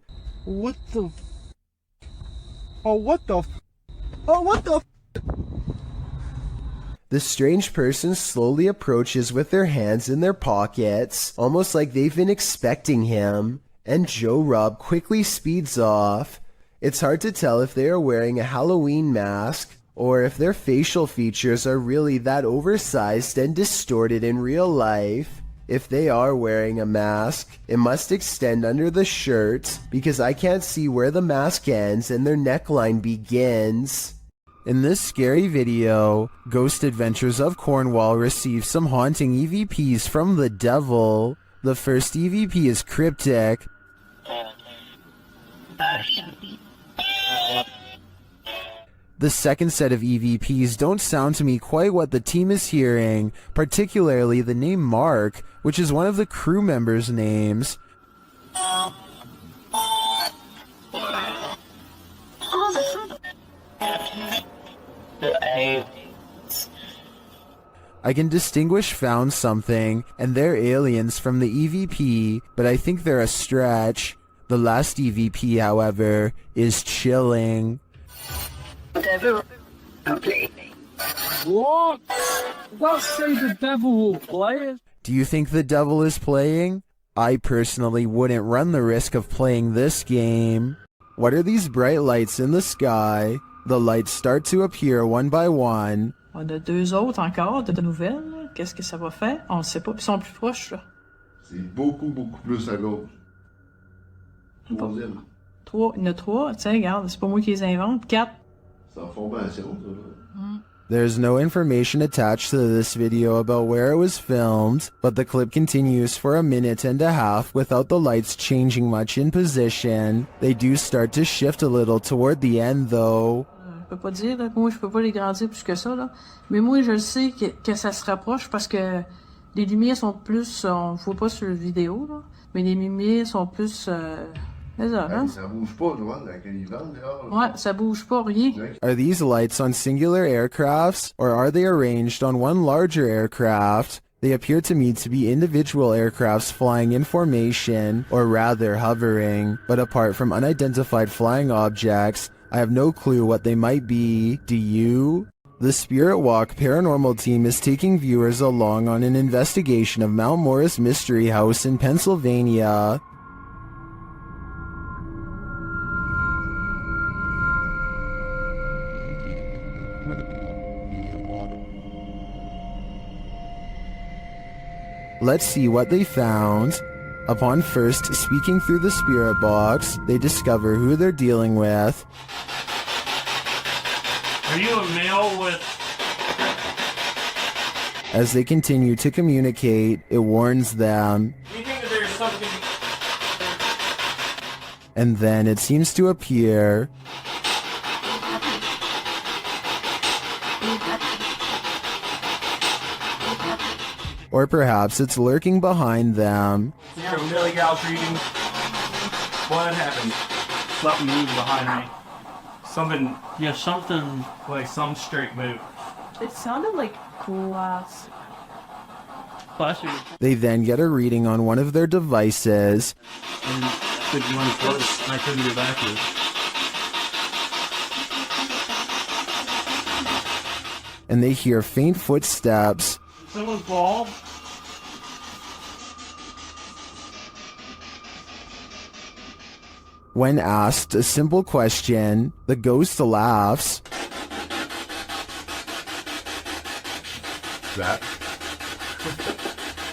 What the Oh, what the Oh, what the The strange person slowly approaches with their hands in their pockets, almost like they've been expecting him, and Joe Rob quickly speeds off. It's hard to tell if they are wearing a Halloween mask, or if their facial features are really that oversized and distorted in real life. If they are wearing a mask, it must extend under the shirt, because I can't see where the mask ends and their neckline begins. In this scary video, Ghost Adventures of Cornwall receives some haunting EVPs from the devil. The first EVP is cryptic. The second set of EVPs don't sound to me quite what the team is hearing, particularly the name Mark, which is one of the crew members' names. I can distinguish found something and they're aliens from the EVP, but I think they're a stretch. The last EVP, however, is chilling. Devil, play. What? Don't say the devil will play. Do you think the devil is playing? I personally wouldn't run the risk of playing this game. What are these bright lights in the sky? The lights start to appear one by one. On a deux autres encore de nouvelles. Qu'est-ce que ça va faire? On ne sait pas. Ils sont plus proches, là. C'est beaucoup plus à gauche. Troisième. Trois. Il y en a trois. Tiens, regarde, c'est pas moi qui les invente. Quatre. C'est en formation, ça. There's no information attached to this video about where it was filmed, but the clip continues for a minute and a half without the lights changing much in position. They do start to shift a little toward the end though. Je peux pas dire, là, moi je peux pas les grandir plus que ça, là. Mais moi je le sais que ça se rapproche parce que les lumières sont plus, on voit pas sur la vidéo, là, mais les lumières sont plus... C'est ça, hein? Ça bouge pas, droit, avec les vents dehors. Ouais, ça bouge pas, rien. Are these lights on singular aircrafts, or are they arranged on one larger aircraft? They appear to me to be individual aircrafts flying in formation, or rather hovering, but apart from unidentified flying objects, I have no clue what they might be. Do you? The Spirit Walk paranormal team is taking viewers along on an investigation of Mount Morris Mystery House in Pennsylvania. Let's see what they found. Upon first speaking through the spirit box, they discover who they're dealing with. Are you a male with... As they continue to communicate, it warns them. Do you think that there's something... And then it seems to appear. Or perhaps it's lurking behind them. You're a Millie Gal's reading. What happened? Something moved behind me. Something... Yeah, something... Like some straight move. It sounded like glass. They then get a reading on one of their devices. And I couldn't get back to it. And they hear faint footsteps. Someone fall? When asked a simple question, the ghost laughs. That.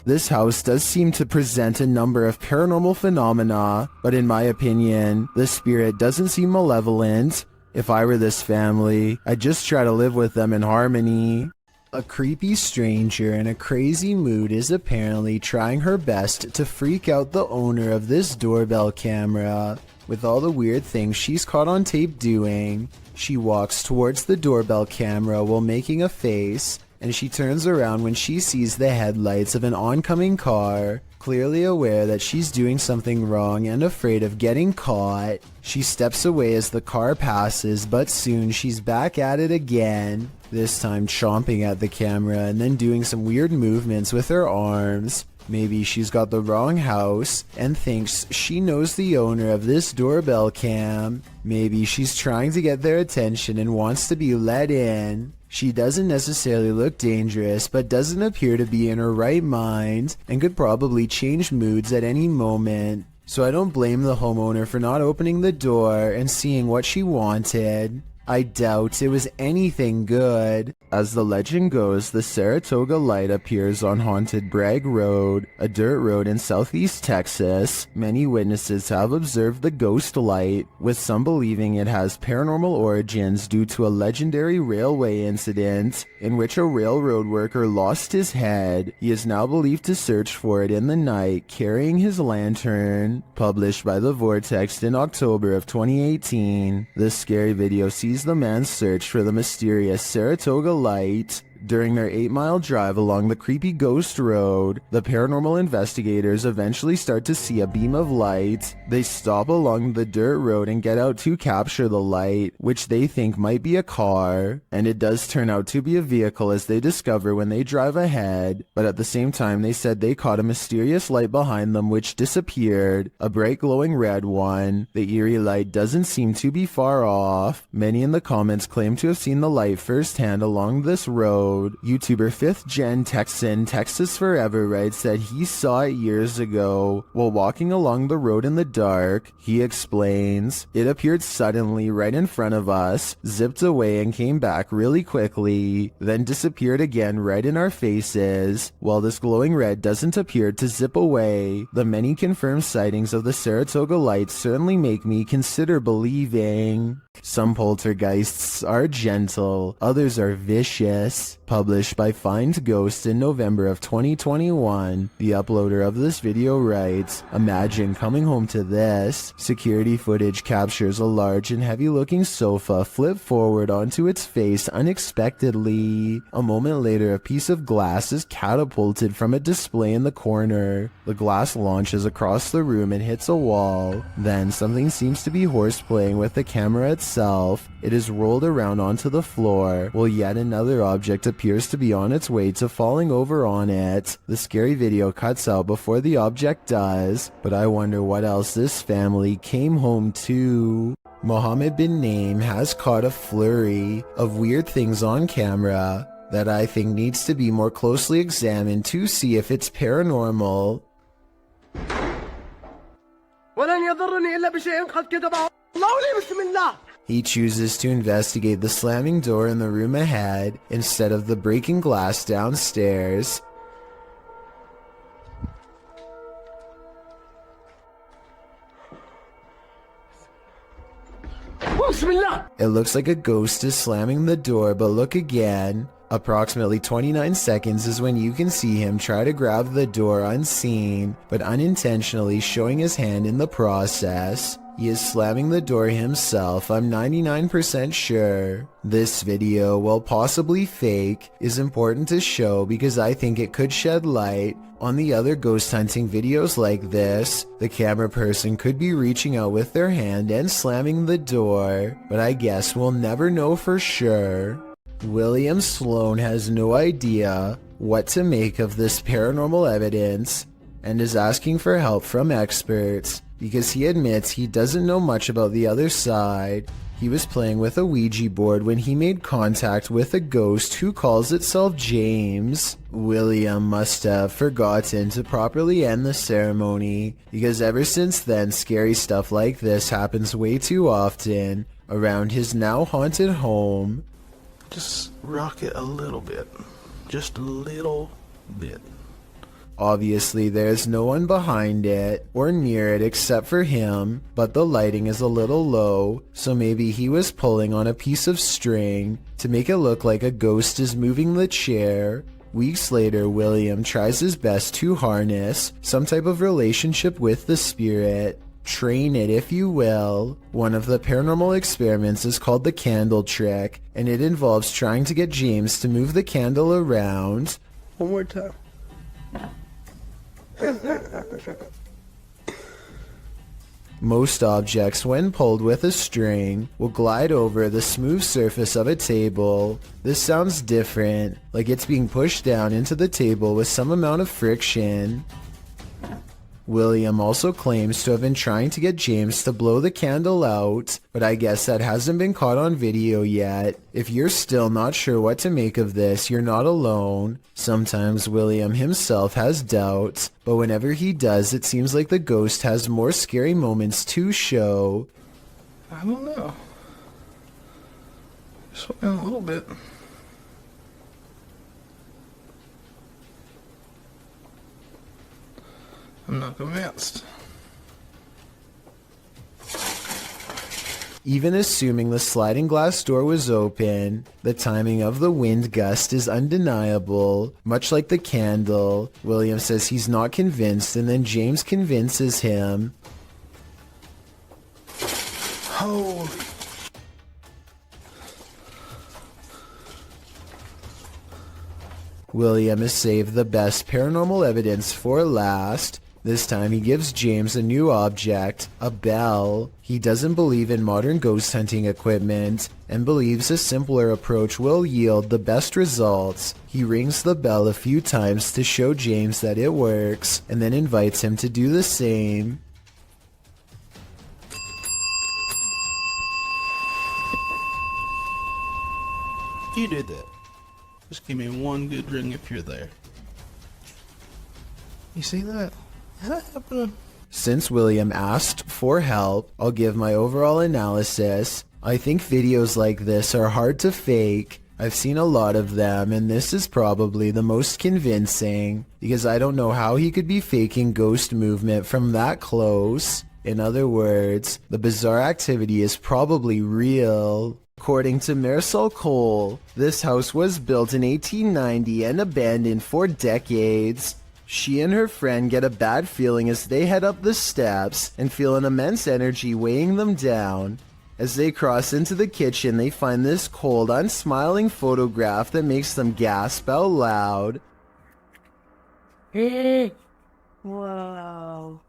This house does seem to present a number of paranormal phenomena, but in my opinion, the spirit doesn't seem malevolent. If I were this family, I'd just try to live with them in harmony. A creepy stranger in a crazy mood is apparently trying her best to freak out the owner of this doorbell camera. With all the weird things she's caught on tape doing, she walks towards the doorbell camera while making a face, and she turns around when she sees the headlights of an oncoming car. Clearly aware that she's doing something wrong and afraid of getting caught, she steps away as the car passes, but soon she's back at it again, this time chomping at the camera and then doing some weird movements with her arms. Maybe she's got the wrong house and thinks she knows the owner of this doorbell cam. Maybe she's trying to get their attention and wants to be let in. She doesn't necessarily look dangerous, but doesn't appear to be in her right mind and could probably change moods at any moment. So I don't blame the homeowner for not opening the door and seeing what she wanted. I doubt it was anything good. As the legend goes, the Saratoga light appears on Haunted Bragg Road, a dirt road in southeast Texas. Many witnesses have observed the ghost light, with some believing it has paranormal origins due to a legendary railway incident in which a railroad worker lost his head. He is now believed to search for it in the night, carrying his lantern. Published by The Vortex in October of 2018, this scary video sees the man's search for the mysterious Saratoga light. During their 8-mile drive along the creepy ghost road, the paranormal investigators eventually start to see a beam of light. They stop along the dirt road and get out to capture the light, which they think might be a car, and it does turn out to be a vehicle as they discover when they drive ahead, but at the same time they said they caught a mysterious light behind them which disappeared, a bright glowing red one. The eerie light doesn't seem to be far off. Many in the comments claim to have seen the light firsthand along this road. YouTuber 5th Gen Texan Texas Forever writes that he saw it years ago while walking along the road in the dark. He explains, "It appeared suddenly right in front of us, zipped away and came back really quickly, then disappeared again right in our faces. While this glowing red doesn't appear to zip away, the many confirmed sightings of the Saratoga light certainly make me consider believing." Some poltergeists are gentle, others are vicious. Published by Find Ghost in November of 2021, the uploader of this video writes, "Imagine coming home to this. Security footage captures a large and heavy-looking sofa flip forward onto its face unexpectedly. A moment later, a piece of glass is catapulted from a display in the corner. The glass launches across the room and hits a wall. Then something seems to be horseplaying with the camera itself. It is rolled around onto the floor, while yet another object appears to be on its way to falling over on it. The scary video cuts out before the object does, but I wonder what else this family came home to." Mohammed bin Naim has caught a flurry of weird things on camera that I think needs to be more closely examined to see if it's paranormal. He chooses to investigate the slamming door in the room ahead instead of the breaking glass downstairs. It looks like a ghost is slamming the door, but look again. Approximately 29 seconds is when you can see him try to grab the door unseen, but unintentionally showing his hand in the process. He is slamming the door himself, I'm 99% sure. This video, while possibly fake, is important to show because I think it could shed light on the other ghost hunting videos like this. The camera person could be reaching out with their hand and slamming the door, but I guess we'll never know for sure. William Sloan has no idea what to make of this paranormal evidence and is asking for help from experts because he admits he doesn't know much about the other side. He was playing with a Ouija board when he made contact with a ghost who calls itself James. William must have forgotten to properly end the ceremony because ever since then scary stuff like this happens way too often around his now haunted home. Just rock it a little bit. Just a little bit. Obviously, there's no one behind it or near it except for him, but the lighting is a little low, so maybe he was pulling on a piece of string to make it look like a ghost is moving the chair. Weeks later, William tries his best to harness some type of relationship with the spirit. Train it, if you will. One of the paranormal experiments is called the candle trick, and it involves trying to get James to move the candle around. One more time. Most objects, when pulled with a string, will glide over the smooth surface of a table. This sounds different, like it's being pushed down into the table with some amount of friction. William also claims to have been trying to get James to blow the candle out, but I guess that hasn't been caught on video yet. If you're still not sure what to make of this, you're not alone. Sometimes William himself has doubts, but whenever he does, it seems like the ghost has more scary moments to show. I don't know. Just a little bit. I'm not convinced. Even assuming the sliding glass door was open, the timing of the wind gust is undeniable. Much like the candle, William says he's not convinced, and then James convinces him. Holy. William has saved the best paranormal evidence for last. This time he gives James a new object, a bell. He doesn't believe in modern ghost hunting equipment and believes a simpler approach will yield the best results. He rings the bell a few times to show James that it works and then invites him to do the same. You did that. Just give me one good ring if you're there. You see that? Is that happening? Since William asked for help, I'll give my overall analysis. I think videos like this are hard to fake. I've seen a lot of them, and this is probably the most convincing, because I don't know how he could be faking ghost movement from that close. In other words, the bizarre activity is probably real. According to Marisol Cole, this house was built in 1890 and abandoned for decades. She and her friend get a bad feeling as they head up the steps and feel an immense energy weighing them down. As they cross into the kitchen, they find this cold, unsmiling photograph that makes them gasp out loud. Whoa.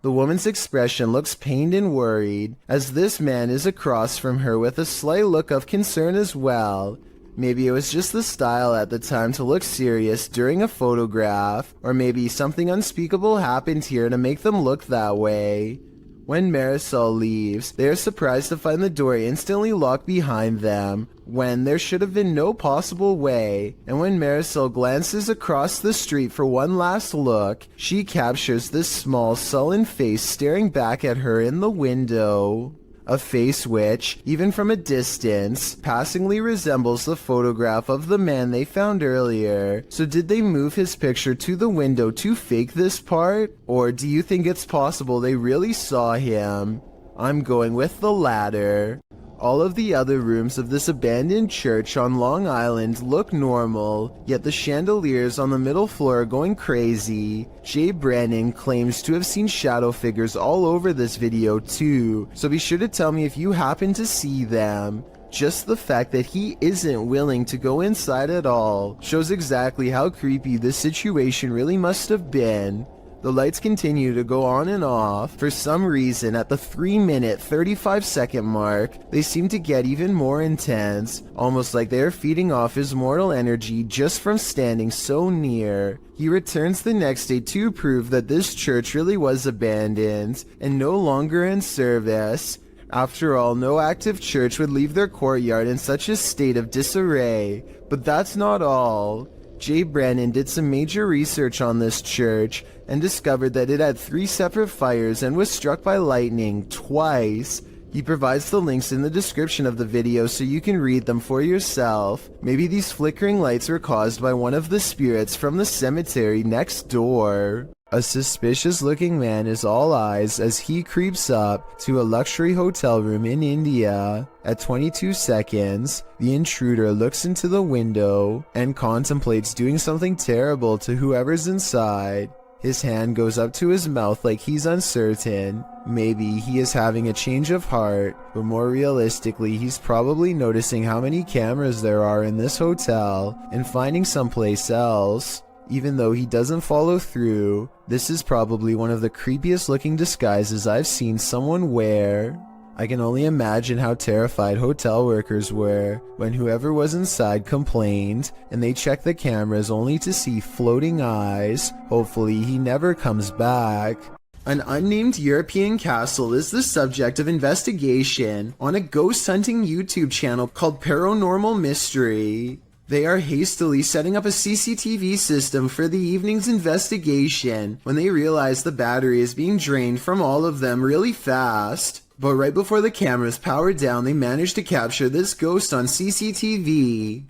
The woman's expression looks pained and worried, as this man is across from her with a slight look of concern as well. Maybe it was just the style at the time to look serious during a photograph, or maybe something unspeakable happened here to make them look that way. When Marisol leaves, they are surprised to find the door instantly locked behind them, when there should have been no possible way. And when Marisol glances across the street for one last look, she captures this small, sullen face staring back at her in the window. A face which, even from a distance, passingly resembles the photograph of the man they found earlier. So did they move his picture to the window to fake this part? Or do you think it's possible they really saw him? I'm going with the latter. All of the other rooms of this abandoned church on Long Island look normal, yet the chandeliers on the middle floor are going crazy. Jay Brennan claims to have seen shadow figures all over this video too, so be sure to tell me if you happen to see them. Just the fact that he isn't willing to go inside at all shows exactly how creepy this situation really must have been. The lights continue to go on and off. For some reason, at the 3-minute, 35-second mark, they seem to get even more intense, almost like they are feeding off his mortal energy just from standing so near. He returns the next day to prove that this church really was abandoned and no longer in service. After all, no active church would leave their courtyard in such a state of disarray. But that's not all. Jay Brennan did some major research on this church and discovered that it had 3 separate fires and was struck by lightning twice. He provides the links in the description of the video so you can read them for yourself. Maybe these flickering lights were caused by one of the spirits from the cemetery next door. A suspicious looking man is all eyes as he creeps up to a luxury hotel room in India. At 22 seconds, the intruder looks into the window and contemplates doing something terrible to whoever's inside. His hand goes up to his mouth like he's uncertain. Maybe he is having a change of heart, but more realistically, he's probably noticing how many cameras there are in this hotel and finding someplace else. Even though he doesn't follow through, this is probably one of the creepiest looking disguises I've seen someone wear. I can only imagine how terrified hotel workers were when whoever was inside complained and they checked the cameras only to see floating eyes. Hopefully he never comes back. An unnamed European castle is the subject of investigation on a ghost hunting YouTube channel called Paranormal Mystery. They are hastily setting up a CCTV system for the evening's investigation when they realize the battery is being drained from all of them really fast. But right before the cameras power down, they manage to capture this ghost on CCTV.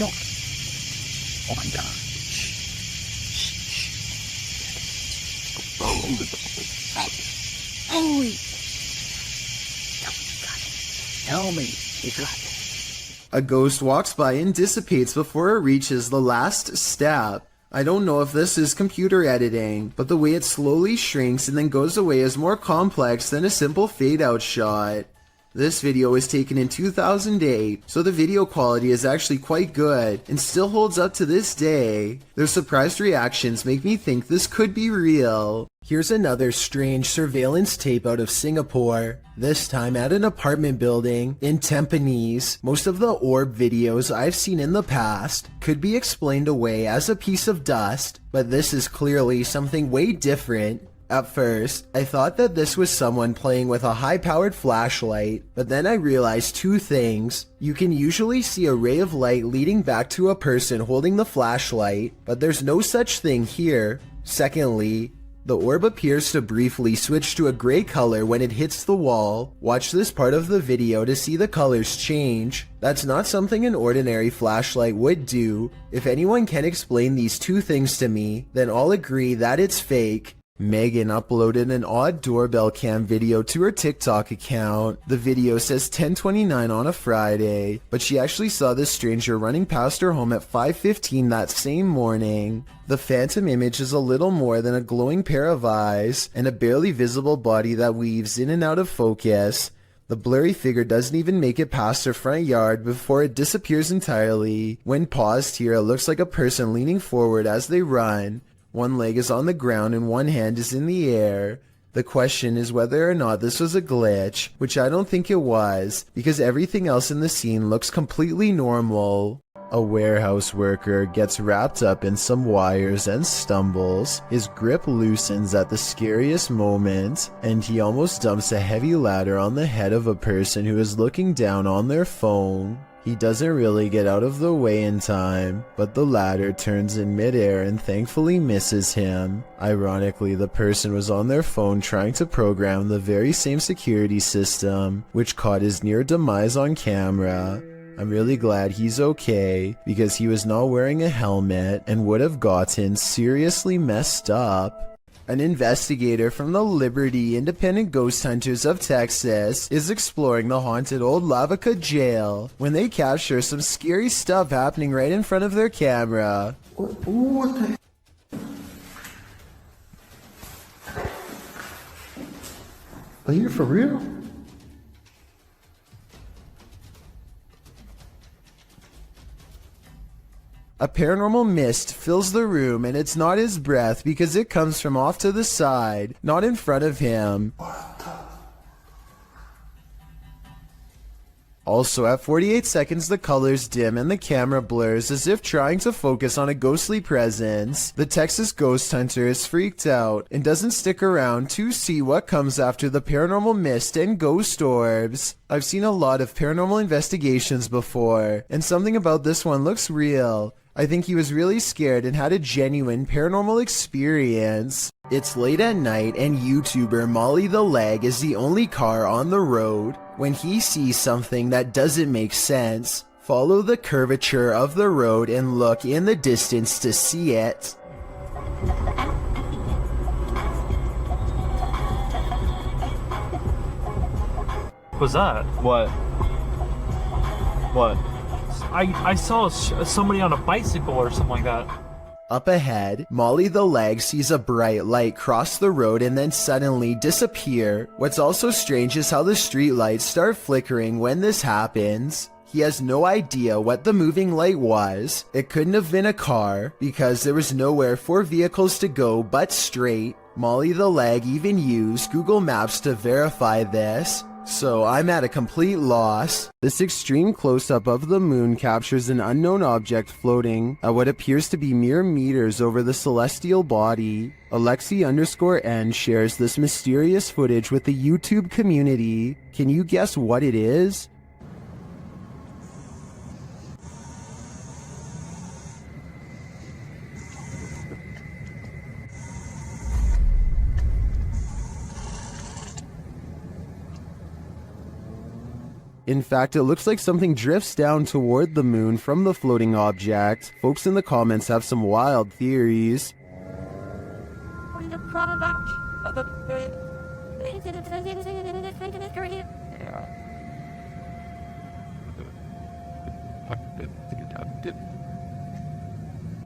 Oh my God. Holy. Tell me you got it. A ghost walks by and dissipates before it reaches the last step. I don't know if this is computer editing, but the way it slowly shrinks and then goes away is more complex than a simple fade-out shot. This video was taken in 2008, so the video quality is actually quite good and still holds up to this day. Their surprised reactions make me think this could be real. Here's another strange surveillance tape out of Singapore, this time at an apartment building in Tampines. Most of the orb videos I've seen in the past could be explained away as a piece of dust, but this is clearly something way different. At first, I thought that this was someone playing with a high-powered flashlight, but then I realized two things. You can usually see a ray of light leading back to a person holding the flashlight, but there's no such thing here. Secondly, the orb appears to briefly switch to a gray color when it hits the wall. Watch this part of the video to see the colors change. That's not something an ordinary flashlight would do. If anyone can explain these two things to me, then I'll agree that it's fake. Megan uploaded an odd doorbell cam video to her TikTok account. The video says 10:29 on a Friday, but she actually saw this stranger running past her home at 5:15 that same morning. The phantom image is a little more than a glowing pair of eyes and a barely visible body that weaves in and out of focus. The blurry figure doesn't even make it past her front yard before it disappears entirely. When paused here, it looks like a person leaning forward as they run. One leg is on the ground and one hand is in the air. The question is whether or not this was a glitch, which I don't think it was, because everything else in the scene looks completely normal. A warehouse worker gets wrapped up in some wires and stumbles. His grip loosens at the scariest moment, and he almost dumps a heavy ladder on the head of a person who is looking down on their phone. He doesn't really get out of the way in time, but the ladder turns in midair and thankfully misses him. Ironically, the person was on their phone trying to program the very same security system, which caught his near demise on camera. I'm really glad he's okay, because he was not wearing a helmet and would have gotten seriously messed up. An investigator from the Liberty Independent Ghost Hunters of Texas is exploring the haunted old Lavaca jail when they capture some scary stuff happening right in front of their camera. What the? Are you for real? A paranormal mist fills the room, and it's not his breath because it comes from off to the side, not in front of him. Also, at 48 seconds, the colors dim and the camera blurs as if trying to focus on a ghostly presence. The Texas ghost hunter is freaked out and doesn't stick around to see what comes after the paranormal mist and ghost orbs. I've seen a lot of paranormal investigations before, and something about this one looks real. I think he was really scared and had a genuine paranormal experience. It's late at night and YouTuber Molly the Leg is the only car on the road. When he sees something that doesn't make sense, follow the curvature of the road and look in the distance to see it. What's that? What? What? I saw somebody on a bicycle or something like that. Up ahead, Molly the Leg sees a bright light cross the road and then suddenly disappear. What's also strange is how the street lights start flickering when this happens. He has no idea what the moving light was. It couldn't have been a car because there was nowhere for vehicles to go but straight. Molly the Leg even used Google Maps to verify this. So I'm at a complete loss. This extreme close-up of the moon captures an unknown object floating at what appears to be mere meters over the celestial body. Alexi_N shares this mysterious footage with the YouTube community. Can you guess what it is? In fact, it looks like something drifts down toward the moon from the floating object. Folks in the comments have some wild theories.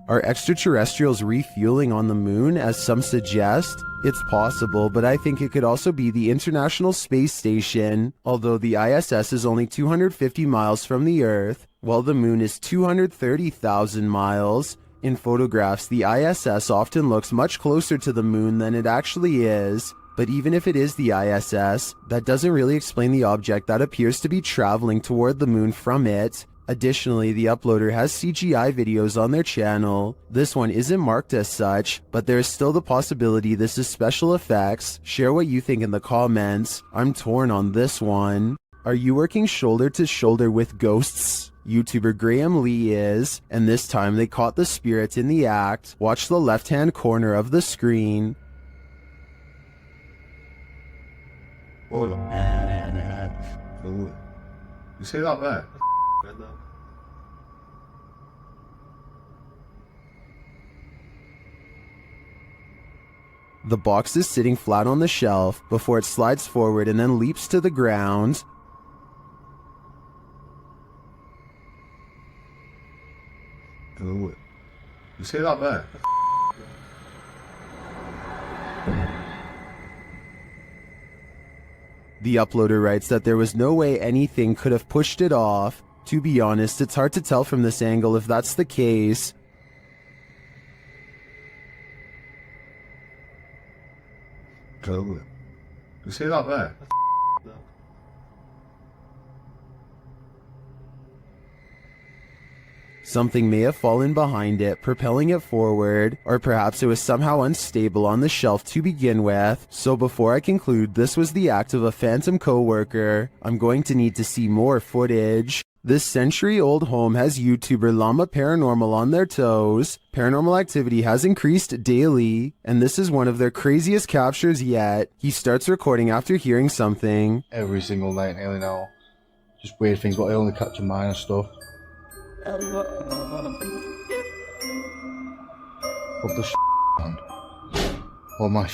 Are extraterrestrials refueling on the moon, as some suggest? It's possible, but I think it could also be the International Space Station. Although the ISS is only 250 miles from the Earth, while the moon is 230,000 miles. In photographs, the ISS often looks much closer to the moon than it actually is. But even if it is the ISS, that doesn't really explain the object that appears to be traveling toward the moon from it. Additionally, the uploader has CGI videos on their channel. This one isn't marked as such, but there is still the possibility this is special effects. Share what you think in the comments. I'm torn on this one. Are you working shoulder to shoulder with ghosts? YouTuber Graham Lee is, and this time they caught the spirit in the act. Watch the left-hand corner of the screen. Hold on. You see that there? The box is sitting flat on the shelf before it slides forward and then leaps to the ground. You see that there? The uploader writes that there was no way anything could have pushed it off. To be honest, it's hard to tell from this angle if that's the case. You see that there? Something may have fallen behind it, propelling it forward, or perhaps it was somehow unstable on the shelf to begin with. So before I conclude this was the act of a phantom co-worker, I'm going to need to see more footage. This century-old home has YouTuber Llama Paranormal on their toes. Paranormal activity has increased daily, and this is one of their craziest captures yet. He starts recording after hearing something. Every single night nearly now. Just weird things, but I only capture minor stuff. Put the hand. Oh my.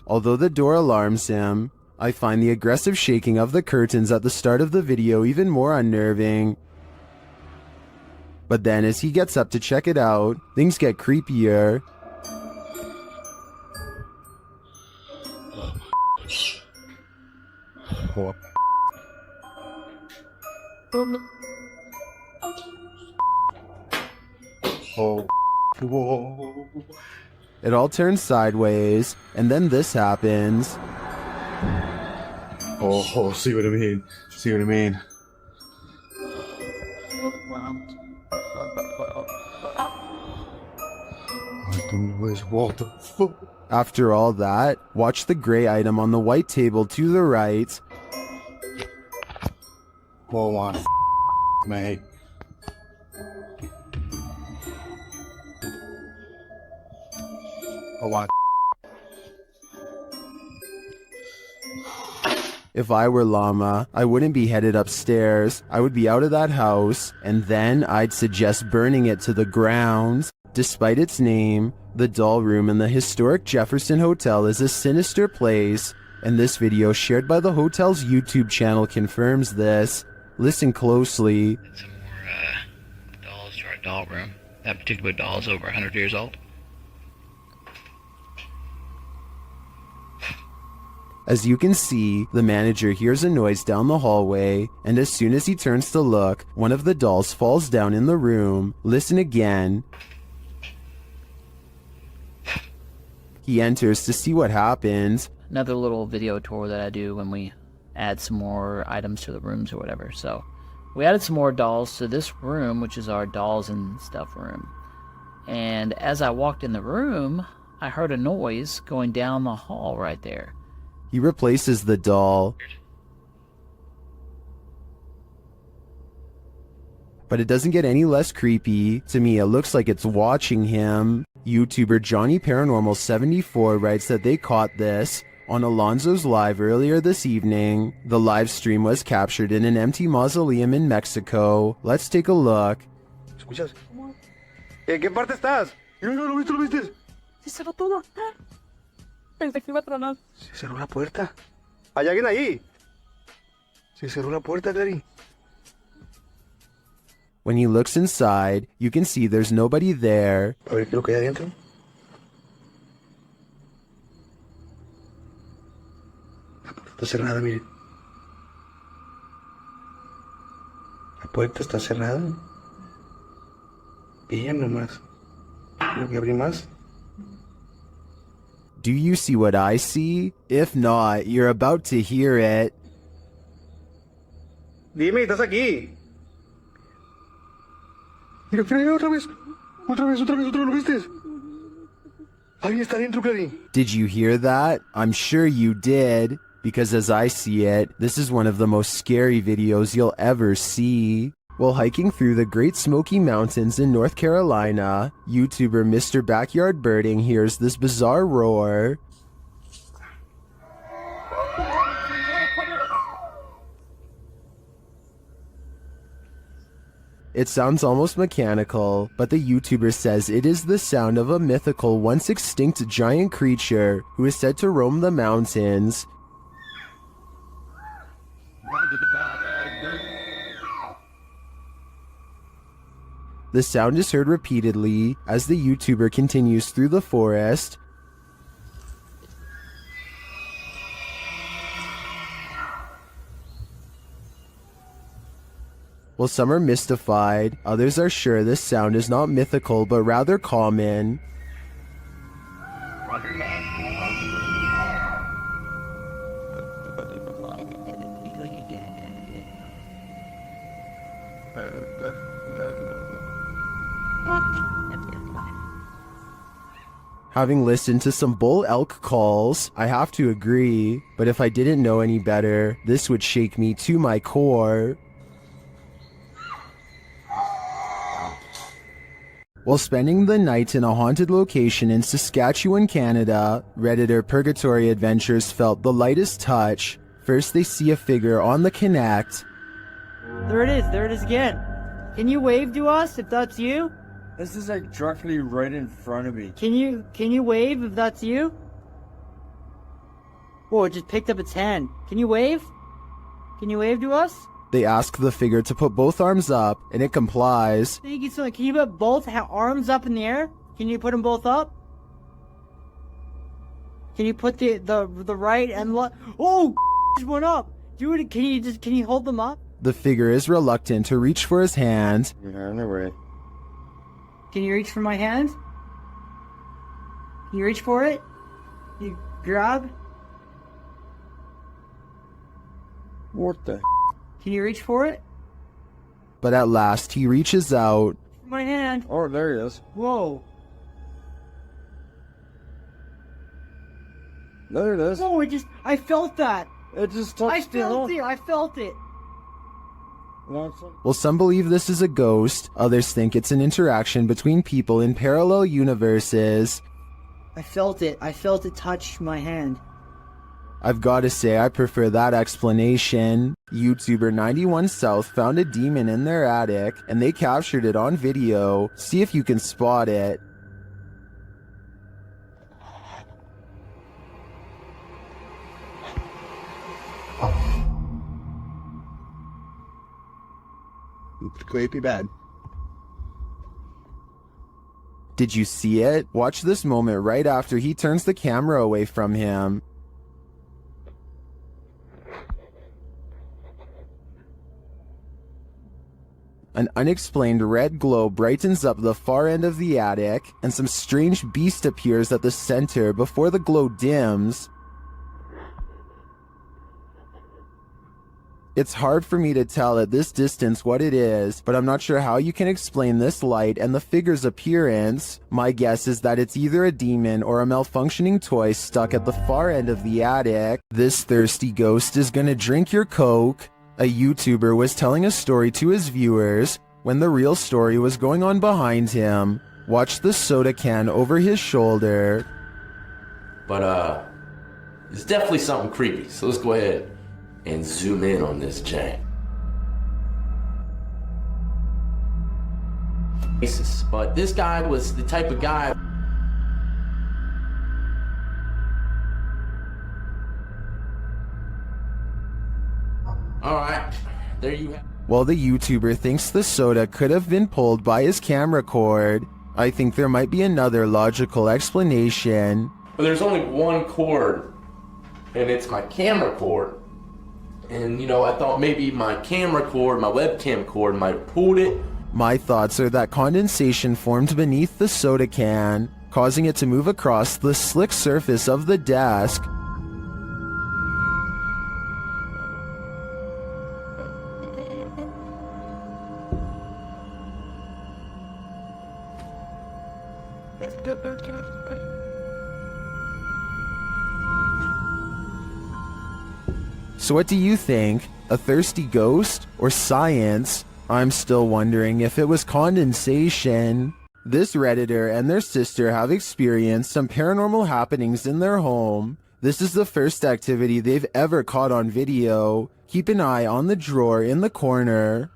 Although the door alarms him, I find the aggressive shaking of the curtains at the start of the video even more unnerving. But then as he gets up to check it out, things get creepier. Oh. Oh. Whoa. It all turns sideways, and then this happens. Oh, see what I mean? See what I mean? I don't know what the fuck. After all that, watch the gray item on the white table to the right. Oh my mate. Oh my. If I were Llama, I wouldn't be headed upstairs. I would be out of that house, and then I'd suggest burning it to the ground. Despite its name, the doll room in the historic Jefferson Hotel is a sinister place, and this video shared by the hotel's YouTube channel confirms this. Listen closely. Some more dolls to our doll room. That particular doll is over 100 years old. As you can see, the manager hears a noise down the hallway, and as soon as he turns to look, one of the dolls falls down in the room. Listen again. He enters to see what happens. Another little video tour that I do when we add some more items to the rooms or whatever. So we added some more dolls to this room, which is our dolls and stuff room. And as I walked in the room, I heard a noise going down the hall right there. He replaces the doll. But it doesn't get any less creepy. To me, it looks like it's watching him. YouTuber Johnny Paranormal 74 writes that they caught this on Alonzo's live earlier this evening. The live stream was captured in an empty mausoleum in Mexico. Let's take a look. ¿Escuchas? ¿En qué parte estás? ¿Lo viste? ¿Lo viste? Se cerró todo. Pensé que iba a tronar. Se cerró la puerta. ¿Hay alguien ahí? Se cerró la puerta, Gary. When he looks inside, you can see there's nobody there. A ver qué es lo que hay adentro. La puerta está cerrada, miren. La puerta está cerrada. Bien nomás. Tengo que abrir más. Do you see what I see? If not, you're about to hear it. Dime, estás aquí. Mira, otra vez. Otra vez, ¿lo viste? Alguien está dentro, Clarín. Did you hear that? I'm sure you did, because as I see it, this is one of the most scary videos you'll ever see. While hiking through the Great Smoky Mountains in North Carolina, YouTuber Mr. Backyard Birding hears this bizarre roar. It sounds almost mechanical, but the YouTuber says it is the sound of a mythical, once extinct giant creature who is said to roam the mountains. The sound is heard repeatedly as the YouTuber continues through the forest. While some are mystified, others are sure this sound is not mythical but rather common. Having listened to some bull elk calls, I have to agree, but if I didn't know any better, this would shake me to my core. While spending the night in a haunted location in Saskatchewan, Canada, Redditor Purgatory Adventures felt the lightest touch. First they see a figure on the Connect. There it is again. Can you wave to us if that's you? This is like directly right in front of me. Can you wave if that's you? Whoa, it just picked up its hand. Can you wave? Can you wave to us? They ask the figure to put both arms up, and it complies. Thank you so much. Can you put both arms up in the air? Can you put them both up? Can you put the right and left? Oh, just went up. Do it. Can you hold them up? The figure is reluctant to reach for his hand. Yeah, no way. Can you reach for my hand? Can you reach for it? You grab? What the? Can you reach for it? But at last he reaches out. My hand. Oh, there he is. Whoa. There it is. Oh, I felt that. It just touched I felt it. While some believe this is a ghost, others think it's an interaction between people in parallel universes. I felt it touch my hand. I've gotta say I prefer that explanation. YouTuber 91 South found a demon in their attic, and they captured it on video. See if you can spot it. Could be bad. Did you see it? Watch this moment right after he turns the camera away from him. An unexplained red glow brightens up the far end of the attic, and some strange beast appears at the center before the glow dims. It's hard for me to tell at this distance what it is, but I'm not sure how you can explain this light and the figure's appearance. My guess is that it's either a demon or a malfunctioning toy stuck at the far end of the attic. This thirsty ghost is gonna drink your Coke. A YouTuber was telling a story to his viewers when the real story was going on behind him. Watch the soda can over his shoulder. But, it's definitely something creepy, so let's go ahead and zoom in on this jank. But this guy was the type of guy. All right, there you have. While the YouTuber thinks the soda could have been pulled by his camera cord, I think there might be another logical explanation. But there's only one cord, and it's my camera cord. And you know, I thought maybe my camera cord, my webcam cord might have pulled it. My thoughts are that condensation formed beneath the soda can, causing it to move across the slick surface of the desk. So what do you think? A thirsty ghost or science? I'm still wondering if it was condensation. This Redditor and their sister have experienced some paranormal happenings in their home. This is the first activity they've ever caught on video. Keep an eye on the drawer in the corner.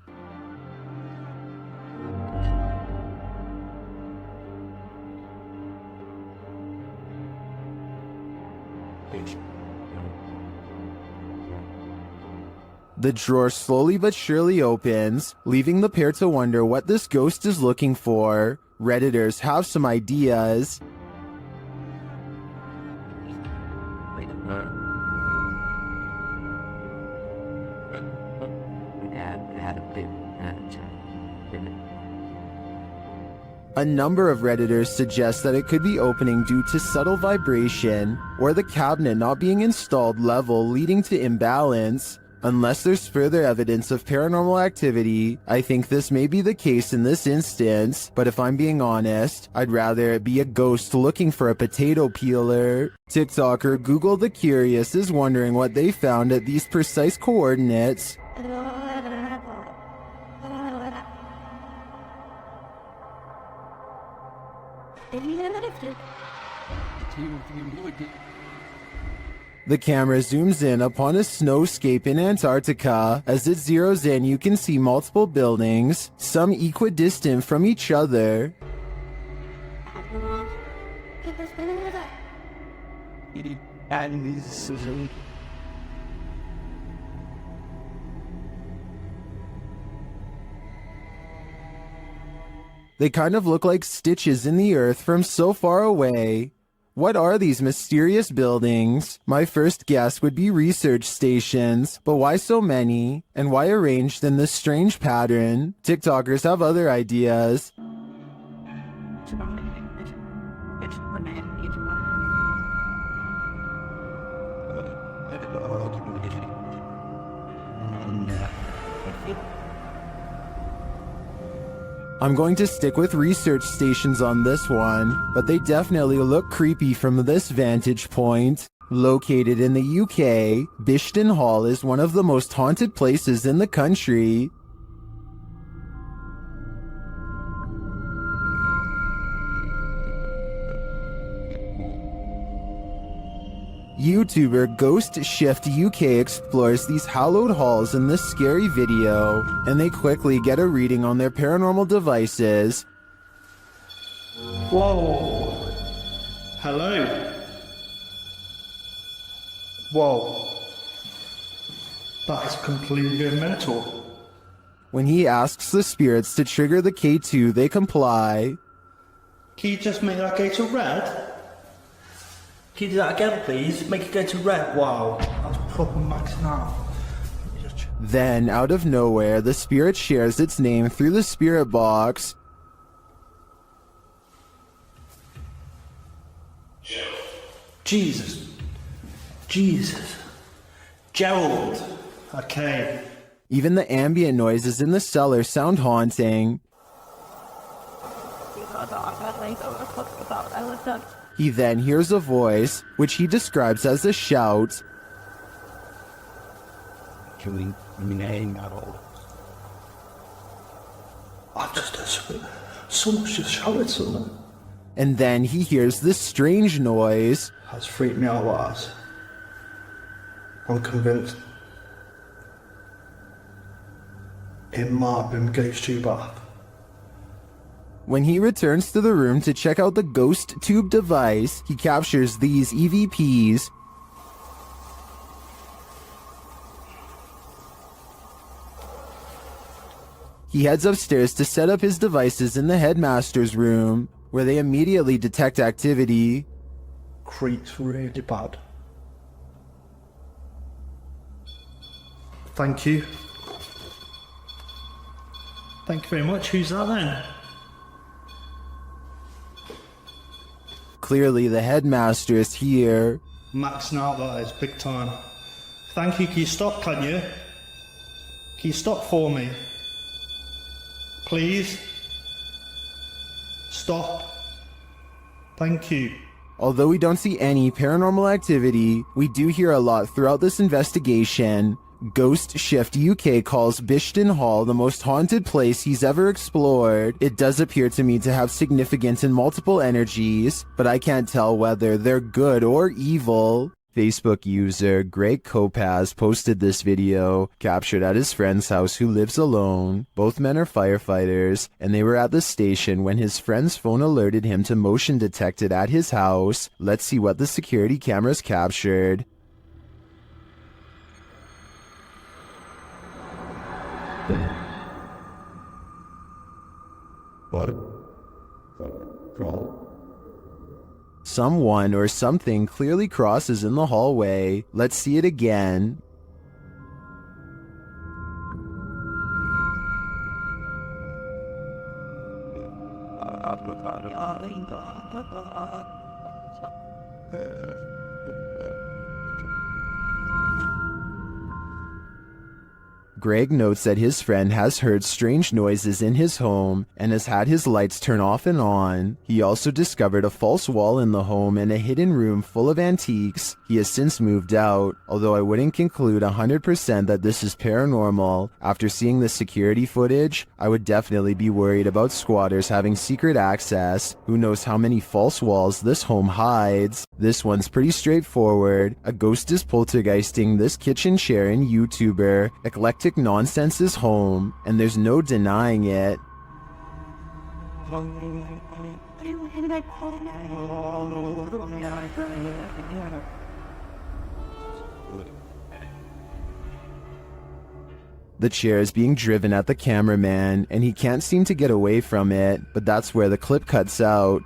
The drawer slowly but surely opens, leaving the pair to wonder what this ghost is looking for. Redditors have some ideas. A number of Redditors suggest that it could be opening due to subtle vibration, or the cabinet not being installed level, leading to imbalance. Unless there's further evidence of paranormal activity, I think this may be the case in this instance, but if I'm being honest, I'd rather it be a ghost looking for a potato peeler. TikToker Google the Curious is wondering what they found at these precise coordinates. The camera zooms in upon a snowscape in Antarctica. As it zeroes in, you can see multiple buildings, some equidistant from each other. They kind of look like stitches in the earth from so far away. What are these mysterious buildings? My first guess would be research stations, but why so many? And why arranged in this strange pattern? TikTokers have other ideas. I'm going to stick with research stations on this one, but they definitely look creepy from this vantage point. Located in the UK, Bishton Hall is one of the most haunted places in the country. YouTuber Ghost Shift UK explores these hallowed halls in this scary video, and they quickly get a reading on their paranormal devices. Whoa. Hello. Whoa. That is completely mental. When he asks the spirits to trigger the K2, they comply. Can you just make that go to red? Can you do that again, please? Make it go to red. Wow, that's proper maxing out. Then, out of nowhere, the spirit shares its name through the spirit box. Jesus. Gerald. Okay. Even the ambient noises in the cellar sound haunting. He then hears a voice, which he describes as a shout. I've just heard someone's just shouted something. And then he hears this strange noise. That's freaked me out, lads. I'm convinced it might have been Ghost Tube Bath. When he returns to the room to check out the ghost tube device, he captures these EVPs. He heads upstairs to set up his devices in the headmaster's room, where they immediately detect activity. Creeps really bad. Thank you. Thank you very much. Who's that then? Clearly the headmaster is here. Maxing out, that is, big time. Thank you. Can you stop, can you? Can you stop for me? Please? Stop. Thank you. Although we don't see any paranormal activity, we do hear a lot throughout this investigation. Ghost Shift UK calls Bishton Hall the most haunted place he's ever explored. It does appear to me to have significant and multiple energies, but I can't tell whether they're good or evil. Facebook user Greg Kopaz posted this video, captured at his friend's house who lives alone. Both men are firefighters, and they were at the station when his friend's phone alerted him to motion detected at his house. Let's see what the security cameras captured. Someone or something clearly crosses in the hallway. Let's see it again. Greg notes that his friend has heard strange noises in his home and has had his lights turn off and on. He also discovered a false wall in the home and a hidden room full of antiques. He has since moved out, although I wouldn't conclude 100% that this is paranormal. After seeing the security footage, I would definitely be worried about squatters having secret access. Who knows how many false walls this home hides? This one's pretty straightforward. A ghost is poltergeisting this kitchen chair in YouTuber Eclectic Nonsense's home, and there's no denying it. The chair is being driven at the cameraman, and he can't seem to get away from it, but that's where the clip cuts out.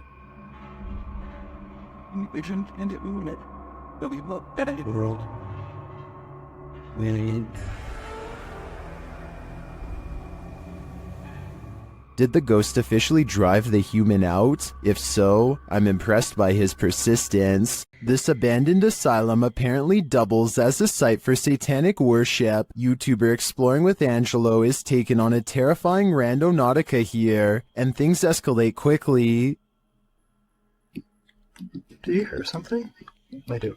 Did the ghost officially drive the human out? If so, I'm impressed by his persistence. This abandoned asylum apparently doubles as a site for satanic worship. YouTuber Exploring with Angelo is taken on a terrifying randonautica here, and things escalate quickly. Do you hear something? I do.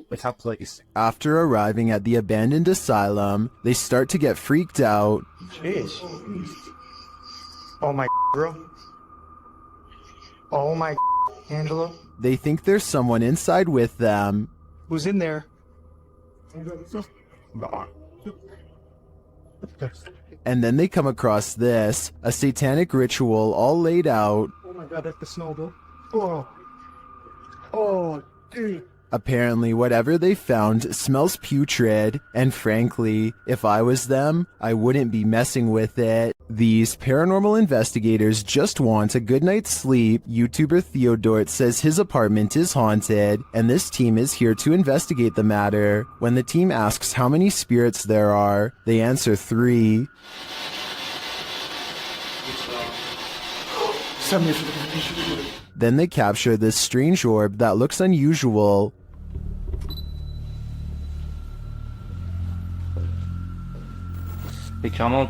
It's a place. After arriving at the abandoned asylum, they start to get freaked out. Jeez. Oh my bro. Oh my Angelo. They think there's someone inside with them. Who's in there? And then they come across this, a satanic ritual all laid out. Oh my god, that's the snowball. Oh. Oh, dude. Apparently, whatever they found smells putrid, and frankly, if I was them, I wouldn't be messing with it. These paranormal investigators just want a good night's sleep. YouTuber Theodort says his apartment is haunted, and this team is here to investigate the matter. When the team asks how many spirits there are, they answer 3. Then they capture this strange orb that looks unusual. Et clairement,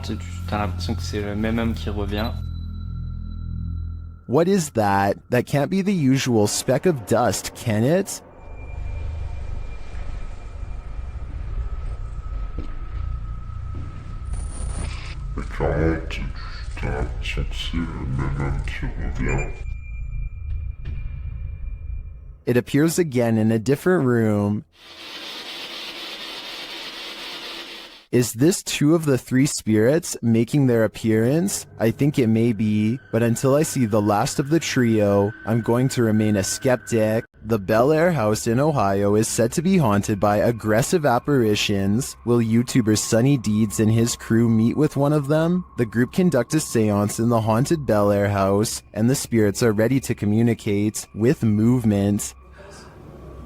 t'as l'impression que c'est le même homme qui revient. What is that? That can't be the usual speck of dust, can it? It appears again in a different room. Is this 2 of the 3 spirits making their appearance? I think it may be, but until I see the last of the trio, I'm going to remain a skeptic. The Bel Air house in Ohio is said to be haunted by aggressive apparitions. Will YouTuber Sunny Deeds and his crew meet with one of them? The group conduct a seance in the haunted Bel Air house, and the spirits are ready to communicate with movement.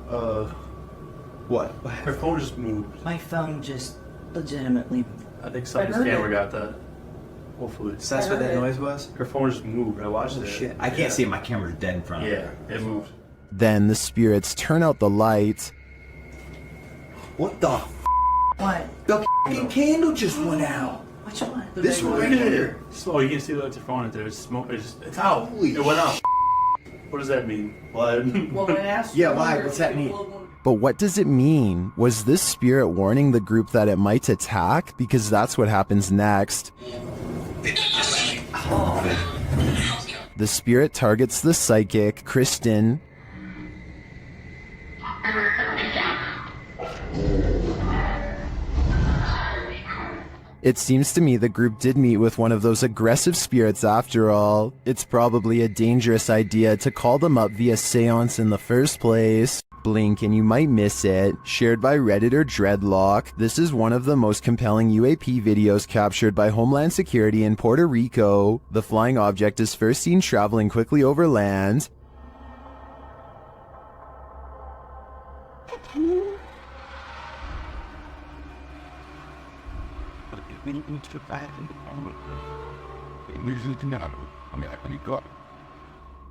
What? Her phone just moved. My phone just legitimately. I think someone's camera got that. Hopefully. So that's what that noise was? Her phone just moved. I watched it. Shit. I can't see it. My camera's dead in front of me. Yeah, it moved. Then the spirits turn out the light. What the What? The f***ing candle just went out. Which one? This one right here. Slow, you can see the lights are phone out there. It's smoke. It's out. Holy it went out. What does that mean? Blood. Well, when I asked Yeah, why? What's that mean? But what does it mean? Was this spirit warning the group that it might attack? Because that's what happens next. The spirit targets the psychic, Kristen. It seems to me the group did meet with one of those aggressive spirits after all. It's probably a dangerous idea to call them up via seance in the first place. Blink and you might miss it. Shared by Redditor Dreadlock, this is one of the most compelling UAP videos captured by Homeland Security in Puerto Rico. The flying object is first seen traveling quickly over land.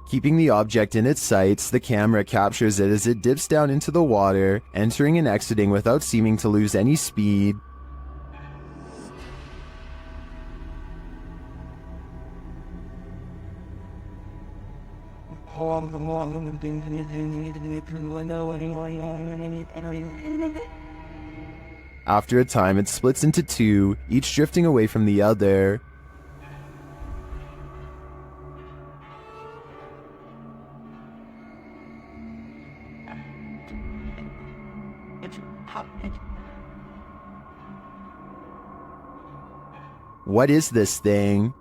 Keeping the object in its sights, the camera captures it as it dips down into the water, entering and exiting without seeming to lose any speed. After a time, it splits into two, each drifting away from the other. What is this thing?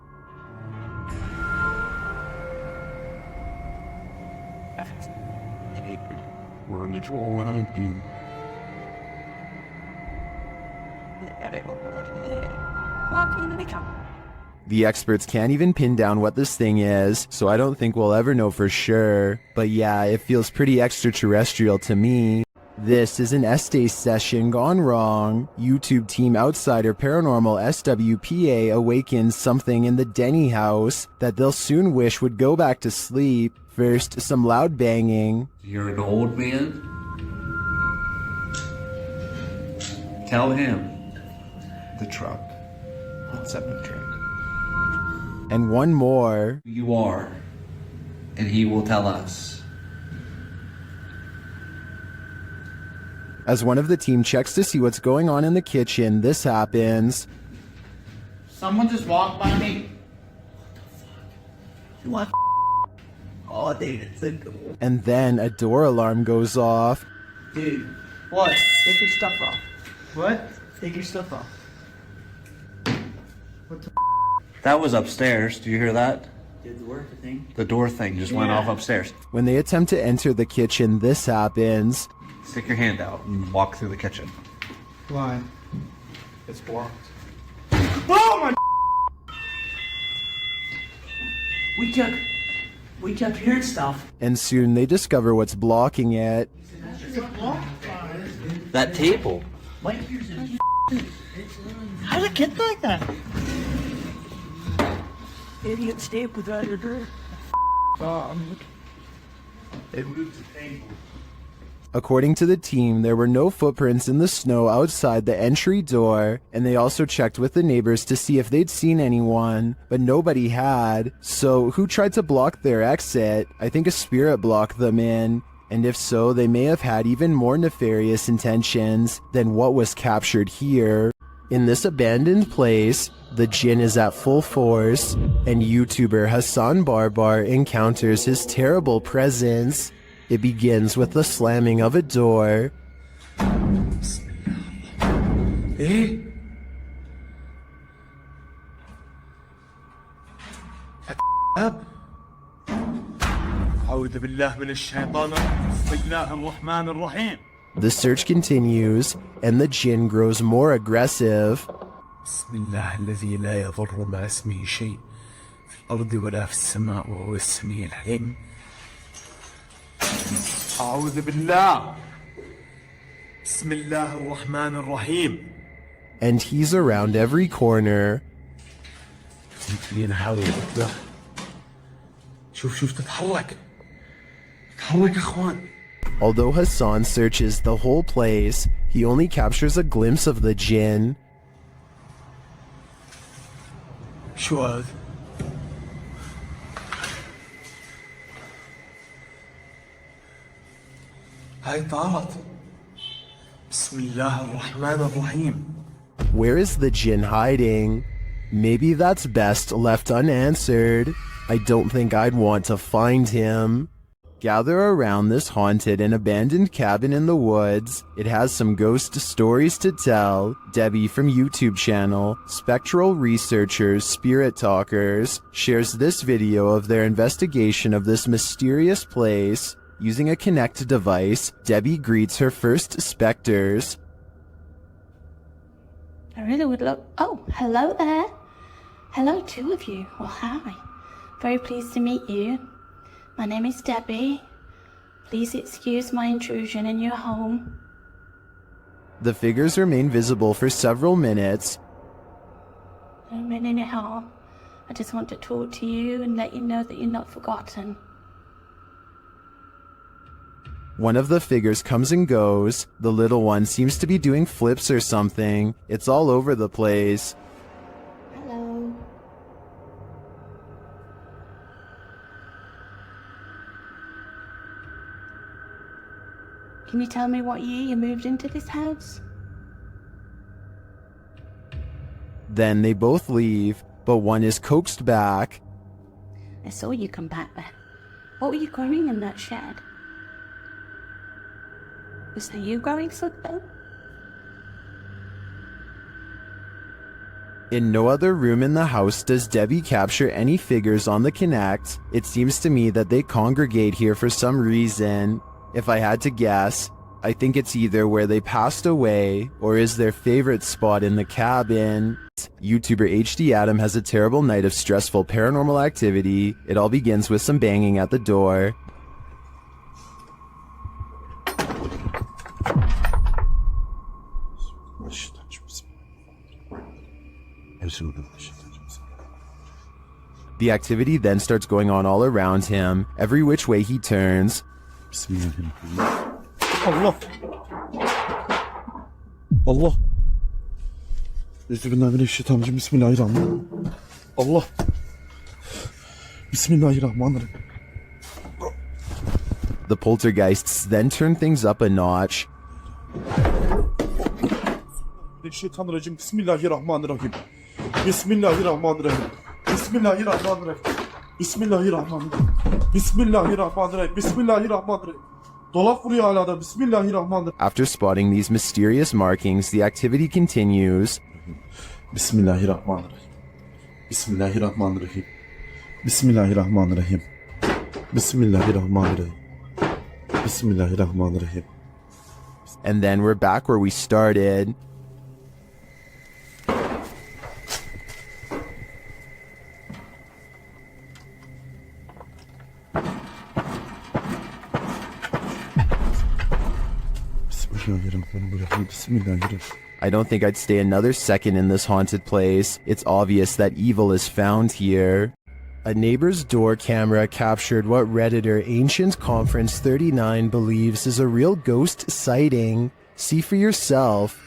The experts can't even pin down what this thing is, so I don't think we'll ever know for sure. But yeah, it feels pretty extraterrestrial to me. This is an Estes session gone wrong. YouTube team outsider Paranormal SWPA awakens something in the Denny house that they'll soon wish would go back to sleep. First, some loud banging. You're an old man? Tell him. The truck. What's up with the truck? And one more. Who you are. And he will tell us. As one of the team checks to see what's going on in the kitchen, this happens. Someone just walked by me. What? Oh, dude, it's a... And then a door alarm goes off. Dude, what? Take your stuff off. What? Take your stuff off. What the? That was upstairs. Do you hear that? Did the work thing? The door thing just went off upstairs. When they attempt to enter the kitchen, this happens. Stick your hand out and walk through the kitchen. Why? It's blocked. Oh my! We kept hearing stuff. And soon they discover what's blocking it. That table. What? How did it get like that? Idiot stapled that your door. It moved the table. According to the team, there were no footprints in the snow outside the entry door, and they also checked with the neighbors to see if they'd seen anyone, but nobody had. So who tried to block their exit? I think a spirit blocked them in, and if so, they may have had even more nefarious intentions than what was captured here. In this abandoned place, the djinn is at full force, and YouTuber Hassan Barbar encounters his terrible presence. It begins with the slamming of a door. Hey? Up. أعوذ بالله من الشيطان بسم الله الرحمن الرحيم. The search continues, and the jinn grows more aggressive. بسم الله الذي لا يضر مع اسمه شيء في الأرض ولا في السماء وهو السميع العليم. أعوذ بالله بسم الله الرحمن الرحيم. And he's around every corner. خلينا نحاول نطلع. شوف تتحرك يا اخوان. Although Hassan searches the whole place, he only captures a glimpse of the jinn. شو هذا؟ هاي طارت. بسم الله الرحمن الرحيم. Where is the jinn hiding? Maybe that's best left unanswered. I don't think I'd want to find him. Gather around this haunted and abandoned cabin in the woods. It has some ghost stories to tell. Debbie from YouTube channel, Spectral Researchers, Spirit Talkers, shares this video of their investigation of this mysterious place. Using a Kinect device, Debbie greets her first specters. I really would love... Oh, hello there. Hello, two of you. Well, hi. Very pleased to meet you. My name is Debbie. Please excuse my intrusion in your home. The figures remain visible for several minutes. No minute at all. I just want to talk to you and let you know that you're not forgotten. One of the figures comes and goes. The little one seems to be doing flips or something. It's all over the place. Hello. Can you tell me what year you moved into this house? Then they both leave, but one is coaxed back. I saw you come back there. What were you growing in that shed? Was that you growing something? In no other room in the house does Debbie capture any figures on the Kinect. It seems to me that they congregate here for some reason. If I had to guess, I think it's either where they passed away or is their favorite spot in the cabin. YouTuber HD Adam has a terrible night of stressful paranormal activity. It all begins with some banging at the door. The activity then starts going on all around him, every which way he turns. Allah. Allah. Euzubillahimineşşeytanirracim. Bismillahirrahmanirrahim. Allah. Bismillahirrahmanirrahim. The poltergeists then turn things up a notch. Şeytanirracim. Bismillahirrahmanirrahim. Bismillahirrahmanirrahim. Bismillahirrahmanirrahim. Bismillahirrahmanirrahim. Bismillahirrahmanirrahim. Bismillahirrahmanirrahim. Dolap vuruyor hala da. Bismillahirrahmanirrahim. After spotting these mysterious markings, the activity continues. Bismillahirrahmanirrahim. Bismillahirrahmanirrahim. Bismillahirrahmanirrahim. Bismillahirrahmanirrahim. Bismillahirrahmanirrahim. And then we're back where we started. I don't think I'd stay another second in this haunted place. It's obvious that evil is found here. A neighbor's door camera captured what Redditor Ancient Conference 39 believes is a real ghost sighting. See for yourself.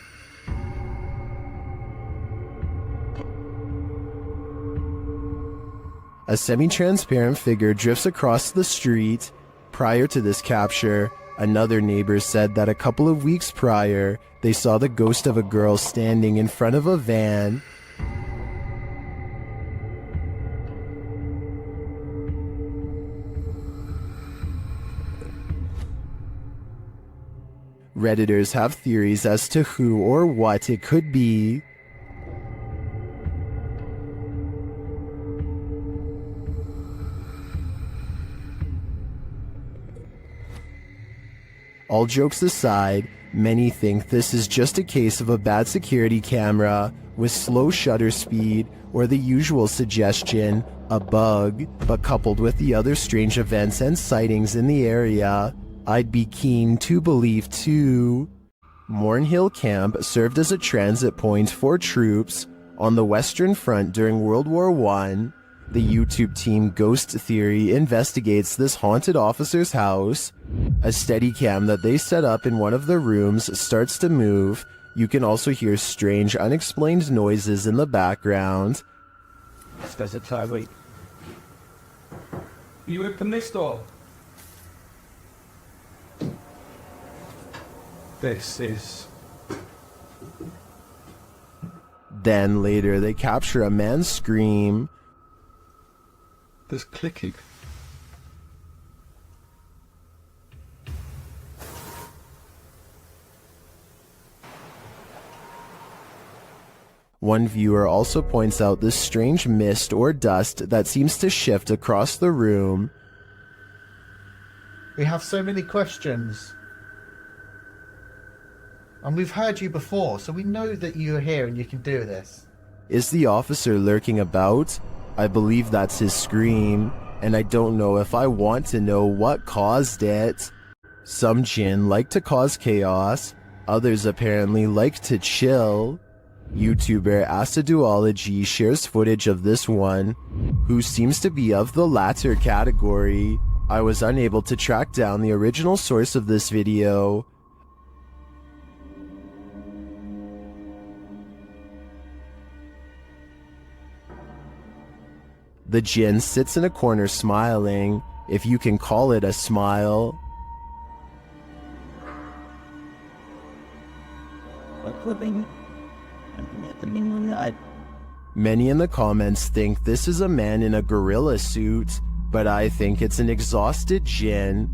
A semi-transparent figure drifts across the street. Prior to this capture, another neighbor said that a couple of weeks prior, they saw the ghost of a girl standing in front of a van. Redditors have theories as to who or what it could be. All jokes aside, many think this is just a case of a bad security camera with slow shutter speed, or the usual suggestion, a bug, but coupled with the other strange events and sightings in the area, I'd be keen to believe too. Mornhill Camp served as a transit point for troops on the Western Front during World War I. The YouTube team Ghost Theory investigates this haunted officer's house. A Steadicam that they set up in one of the rooms starts to move. You can also hear strange, unexplained noises in the background. This guy's a tyrant. You open this door. This is... Then later they capture a man's scream. There's clicking. One viewer also points out this strange mist or dust that seems to shift across the room. We have so many questions. And we've heard you before, so we know that you're here and you can do this. Is the officer lurking about? I believe that's his scream, and I don't know if I want to know what caused it. Some jinn like to cause chaos, others apparently like to chill. YouTuber Aciduology shares footage of this one, who seems to be of the latter category. I was unable to track down the original source of this video. The jinn sits in a corner smiling, if you can call it a smile. Many in the comments think this is a man in a gorilla suit, but I think it's an exhausted jinn.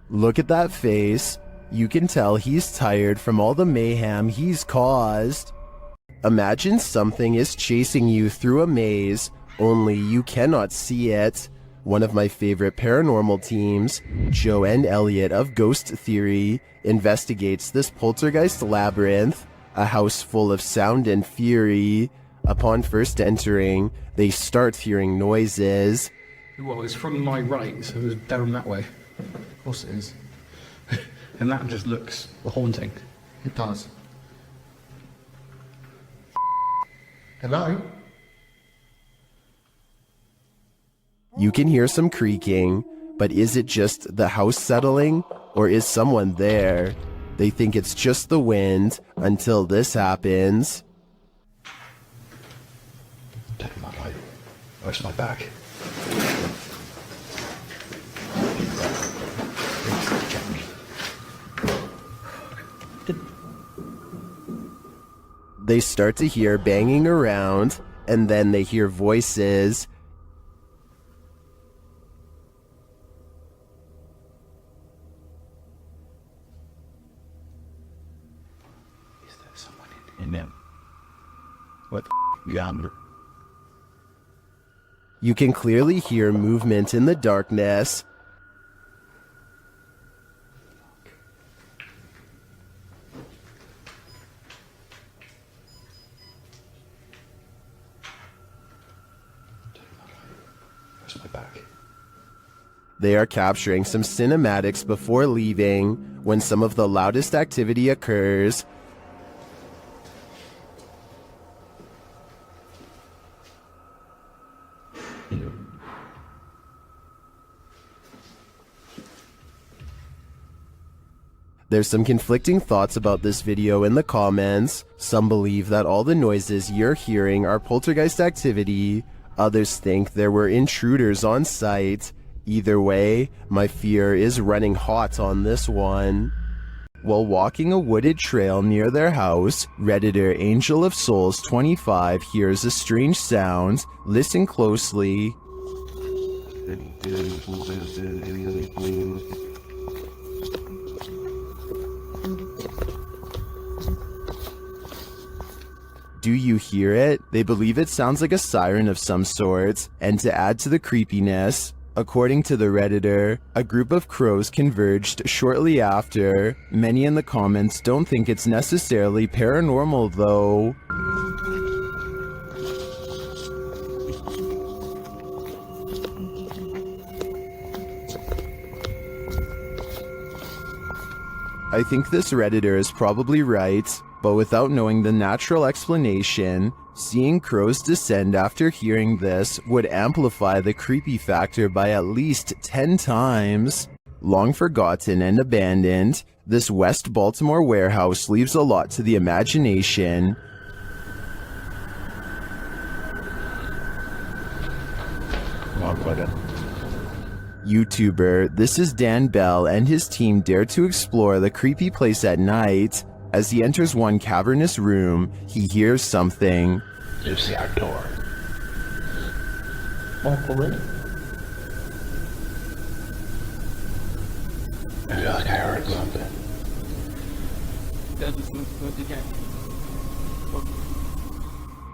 Look at that face. You can tell he's tired from all the mayhem he's caused. Imagine something is chasing you through a maze, only you cannot see it. One of my favorite paranormal teams, Joe and Elliot of Ghost Theory, investigates this poltergeist labyrinth, a house full of sound and fury. Upon first entering, they start hearing noises. Well, it's from my right, so it's down that way. Of course it is. And that just looks haunting. It does. Hello? You can hear some creaking, but is it just the house settling, or is someone there? They think it's just the wind, until this happens. Take my light. Where's my bag? They start to hear banging around, and then they hear voices. Is there someone in them? What yonder? You can clearly hear movement in the darkness. Where's my bag? They are capturing some cinematics before leaving when some of the loudest activity occurs. There's some conflicting thoughts about this video in the comments. Some believe that all the noises you're hearing are poltergeist activity. Others think there were intruders on site. Either way, my fear is running hot on this one. While walking a wooded trail near their house, Redditor Angel of Souls 25 hears a strange sound. Listen closely. Do you hear it? They believe it sounds like a siren of some sort, and to add to the creepiness, according to the Redditor, a group of crows converged shortly after. Many in the comments don't think it's necessarily paranormal though. I think this Redditor is probably right, but without knowing the natural explanation, seeing crows descend after hearing this would amplify the creepy factor by at least 10 times. Long forgotten and abandoned, this West Baltimore warehouse leaves a lot to the imagination. YouTuber, this is Dan Bell and his team dare to explore the creepy place at night. As he enters one cavernous room, he hears something. You see our door. Walk away. I feel like I heard something.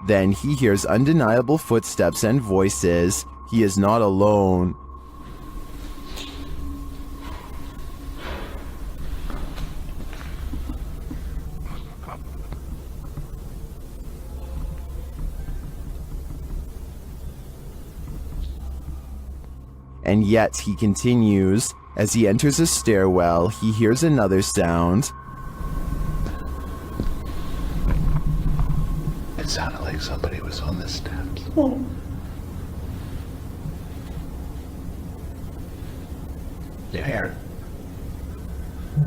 Then he hears undeniable footsteps and voices. He is not alone. And yet he continues. As he enters a stairwell, he hears another sound. It sounded like somebody was on the steps. You hear it?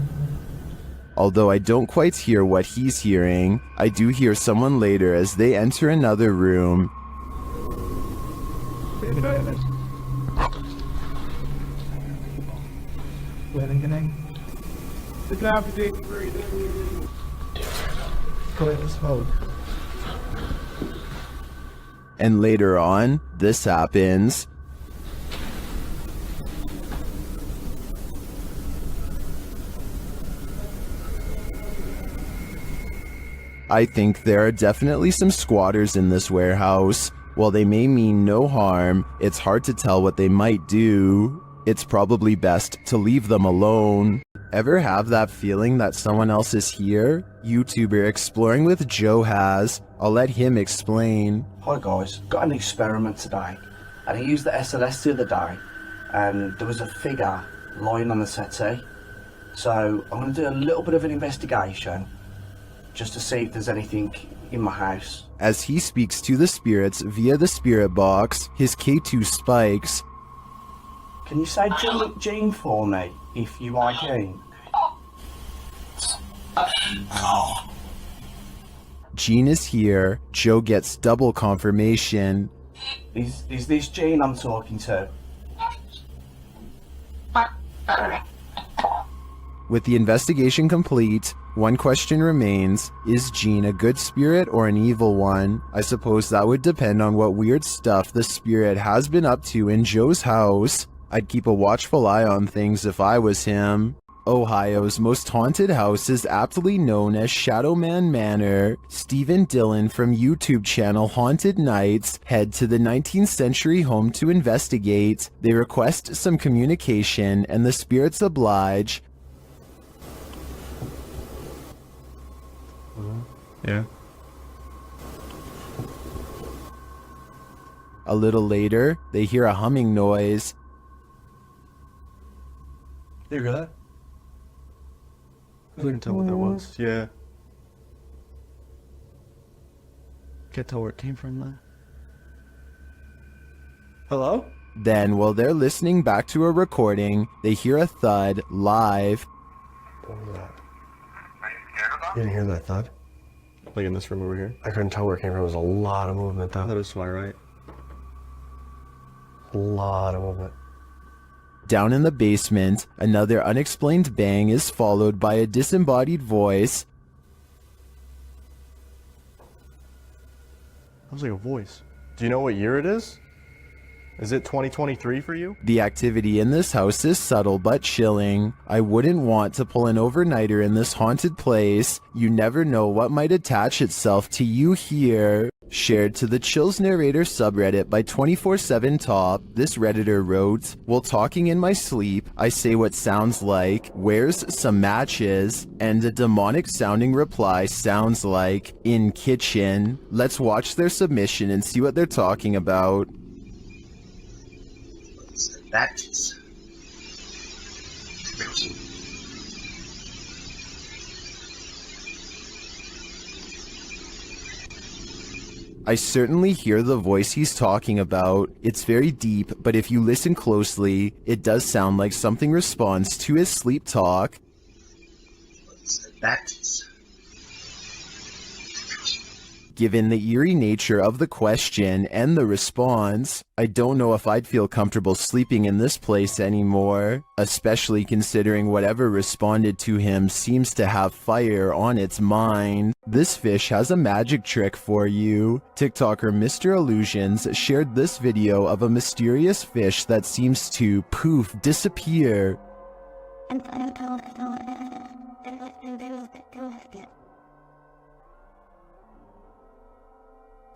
Although I don't quite hear what he's hearing, I do hear someone later as they enter another room. And later on, this happens. I think there are definitely some squatters in this warehouse. While they may mean no harm, it's hard to tell what they might do. It's probably best to leave them alone. Ever have that feeling that someone else is here? YouTuber Exploring with Joe has. I'll let him explain. Hi guys, got an experiment today, and I used the SLS the other day, and there was a figure lying on the settee. So I'm going to do a little bit of an investigation, just to see if there's anything in my house. As he speaks to the spirits via the spirit box, his K2 spikes. Can you say Jean for me, if you are Jean? Jean is here. Joe gets double confirmation. Is this Jean I'm talking to? With the investigation complete, one question remains. Is Jean a good spirit or an evil one? I suppose that would depend on what weird stuff the spirit has been up to in Joe's house. I'd keep a watchful eye on things if I was him. Ohio's most haunted house is aptly known as Shadowman Manor. Stephen Dillon from YouTube channel Haunted Nights head to the 19th century home to investigate. They request some communication and the spirits oblige. Yeah. A little later, they hear a humming noise. You hear that? I couldn't tell what that was. Yeah. Can't tell where it came from though. Hello? Then, while they're listening back to a recording, they hear a thud live. What was that? You didn't hear that thud? Like in this room over here? I couldn't tell where it came from. There was a lot of movement though. That was to my right. A lot of movement. Down in the basement, another unexplained bang is followed by a disembodied voice. That was like a voice. Do you know what year it is? Is it 2023 for you? The activity in this house is subtle but chilling. I wouldn't want to pull an overnighter in this haunted place. You never know what might attach itself to you here. Shared to the Chills Narrator subreddit by 24/7 Top, this Redditor wrote, "While talking in my sleep, I say what sounds like, 'Where's some matches?' And a demonic sounding reply sounds like, 'In kitchen.' Let's watch their submission and see what they're talking about." Matches. I certainly hear the voice he's talking about. It's very deep, but if you listen closely, it does sound like something responds to his sleep talk. Matches. Given the eerie nature of the question and the response, I don't know if I'd feel comfortable sleeping in this place anymore, especially considering whatever responded to him seems to have fire on its mind. This fish has a magic trick for you. TikToker Mr. Illusions shared this video of a mysterious fish that seems to poof, disappear.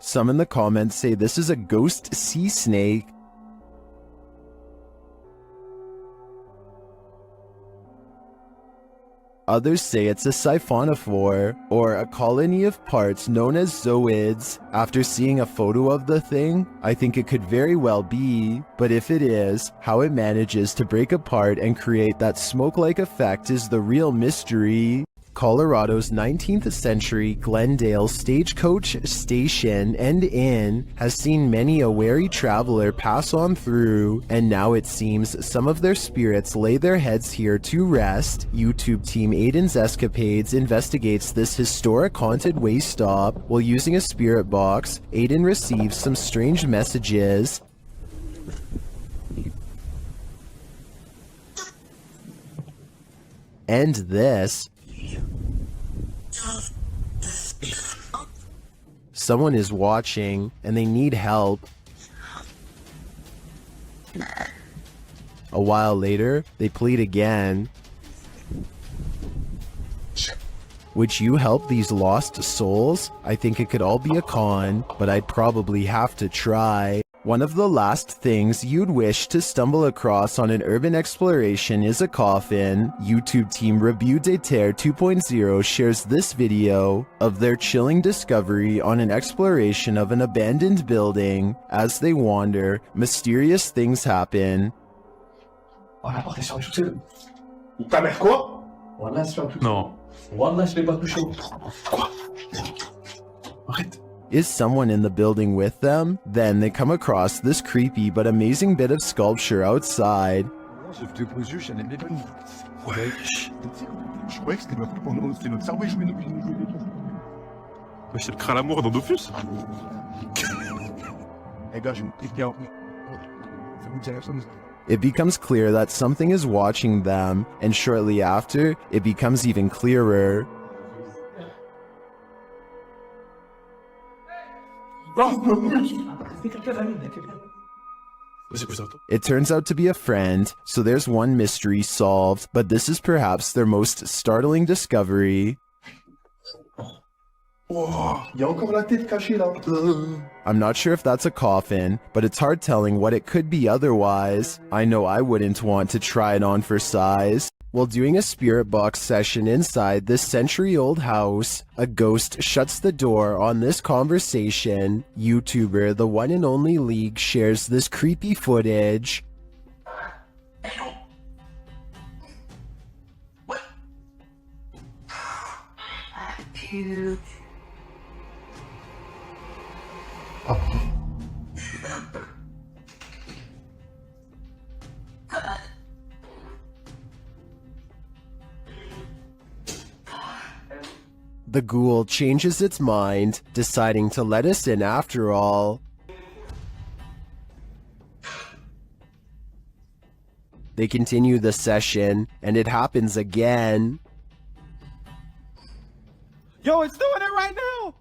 Some in the comments say this is a ghost sea snake. Others say it's a siphonophore, or a colony of parts known as zooids. After seeing a photo of the thing, I think it could very well be, but if it is, how it manages to break apart and create that smoke-like effect is the real mystery. Colorado's 19th century Glendale Stagecoach Station and Inn has seen many a wary traveler pass on through, and now it seems some of their spirits lay their heads here to rest. YouTube team Aiden's Escapades investigates this historic haunted way stop. While using a spirit box, Aiden receives some strange messages. And this. Someone is watching, and they need help. A while later, they plead again. Would you help these lost souls? I think it could all be a con, but I'd probably have to try. One of the last things you'd wish to stumble across on an urban exploration is a coffin. YouTube team Rebu de Terre 2.0 shares this video of their chilling discovery on an exploration of an abandoned building. As they wander, mysterious things happen. On a porté sur le toucher. Ta mère quoi? Voilà sur le toucher. Non. Voilà, je l'ai pas touché. Quoi? Arrête. Is someone in the building with them? Then they come across this creepy but amazing bit of sculpture outside. It becomes clear that something is watching them, and shortly after, it becomes even clearer. It turns out to be a friend, so there's one mystery solved, but this is perhaps their most startling discovery. I'm not sure if that's a coffin, but it's hard telling what it could be otherwise. I know I wouldn't want to try it on for size. While doing a spirit box session inside this century-old house, a ghost shuts the door on this conversation. YouTuber The One and Only League shares this creepy footage. Cute. The ghoul changes its mind, deciding to let us in after all. They continue the session, and it happens again. Yo, it's doing it right now!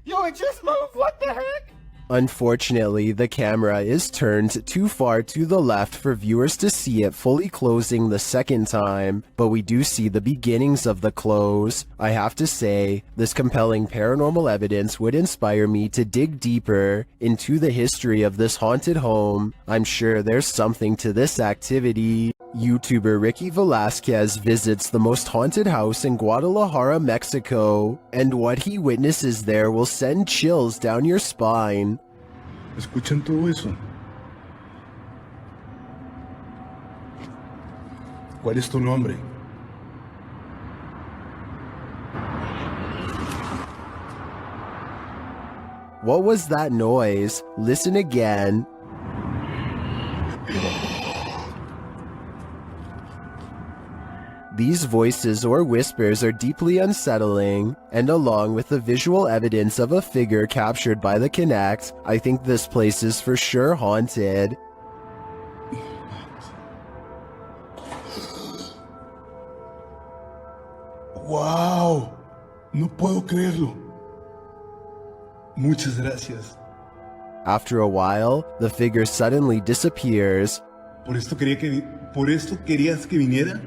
Yo, it just moved! What the heck? Unfortunately, the camera is turned too far to the left for viewers to see it fully closing the second time, but we do see the beginnings of the close. I have to say, this compelling paranormal evidence would inspire me to dig deeper into the history of this haunted home. I'm sure there's something to this activity. YouTuber Ricky Velasquez visits the most haunted house in Guadalajara, Mexico, and what he witnesses there will send chills down your spine. ¿Escuchan todo eso? ¿Cuál es tu nombre? What was that noise? Listen again. These voices or whispers are deeply unsettling, and along with the visual evidence of a figure captured by the Kinect, I think this place is for sure haunted. ¡Wow! No puedo creerlo. Muchas gracias. After a while, the figure suddenly disappears. ¿Por esto querías que viniera?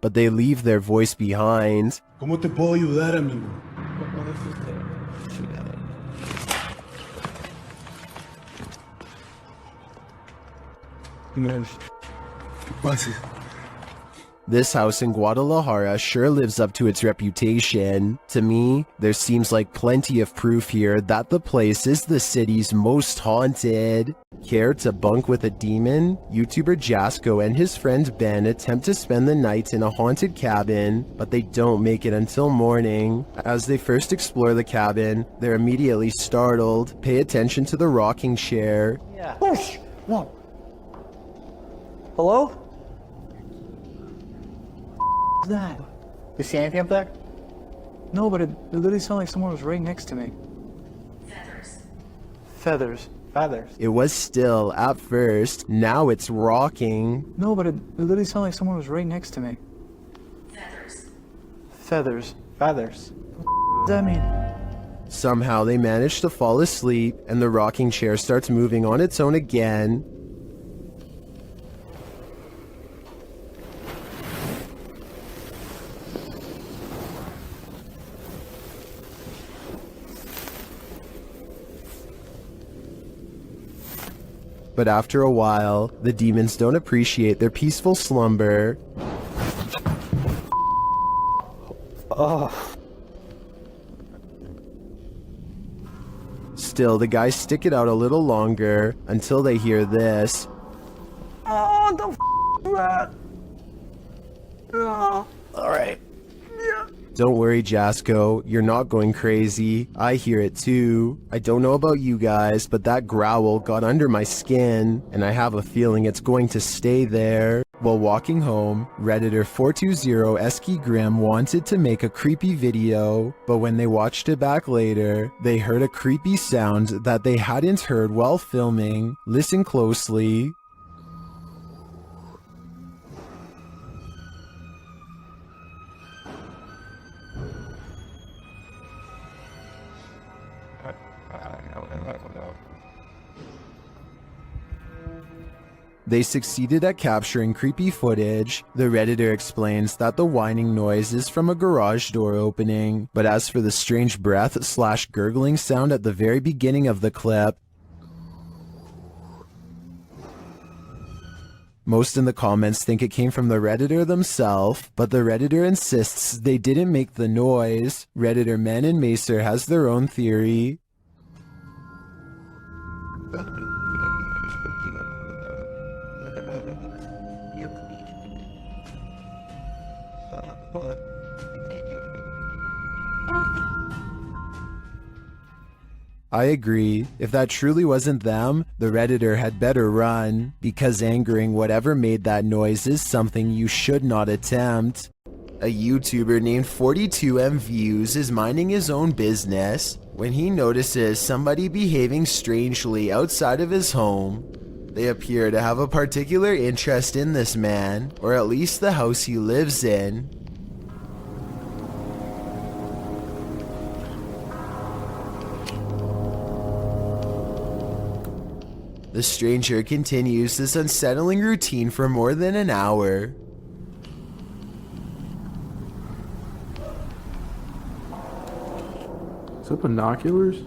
But they leave their voice behind. ¿Cómo te puedo ayudar, amigo? ¿Qué pasa? This house in Guadalajara sure lives up to its reputation. To me, there seems like plenty of proof here that the place is the city's most haunted. Care to bunk with a demon? YouTuber Jasko and his friend Ben attempt to spend the night in a haunted cabin, but they don't make it until morning. As they first explore the cabin, they're immediately startled. Pay attention to the rocking chair. Yeah. Whoosh! No. Hello? What's that? You see anything up there? No, but it literally sounded like someone was right next to me. Feathers. Feathers. It was still at first, now it's rocking. No, but it literally sounded like someone was right next to me. Feathers. Feathers. What does that mean? Somehow they manage to fall asleep, and the rocking chair starts moving on its own again. But after a while, the demons don't appreciate their peaceful slumber. Still, the guys stick it out a little longer until they hear this. Oh, the f that? Oh. Alright. Don't worry, Jasko, you're not going crazy. I hear it too. I don't know about you guys, but that growl got under my skin, and I have a feeling it's going to stay there. While walking home, Redditor 420 Eski Grim wanted to make a creepy video, but when they watched it back later, they heard a creepy sound that they hadn't heard while filming. Listen closely. They succeeded at capturing creepy footage. The Redditor explains that the whining noise is from a garage door opening, but as for the strange breath/gurgling sound at the very beginning of the clip, most in the comments think it came from the Redditor themselves, but the Redditor insists they didn't make the noise. Redditor Men and Macer has their own theory. I agree. If that truly wasn't them, the Redditor had better run, because angering whatever made that noise is something you should not attempt. A YouTuber named 42mviews is minding his own business when he notices somebody behaving strangely outside of his home. They appear to have a particular interest in this man, or at least the house he lives in. The stranger continues this unsettling routine for more than an hour. Is that binoculars?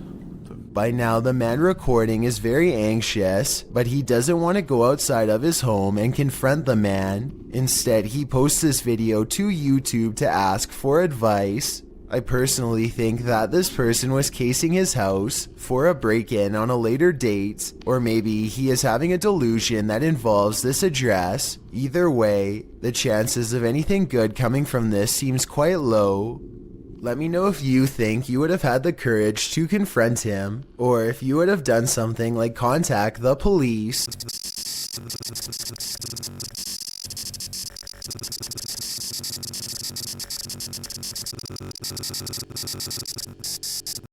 By now, the man recording is very anxious, but he doesn't want to go outside of his home and confront the man. Instead, he posts this video to YouTube to ask for advice. I personally think that this person was casing his house for a break-in on a later date, or maybe he is having a delusion that involves this address. Either way, the chances of anything good coming from this seems quite low. Let me know if you think you would have had the courage to confront him, or if you would have done something like contact the police.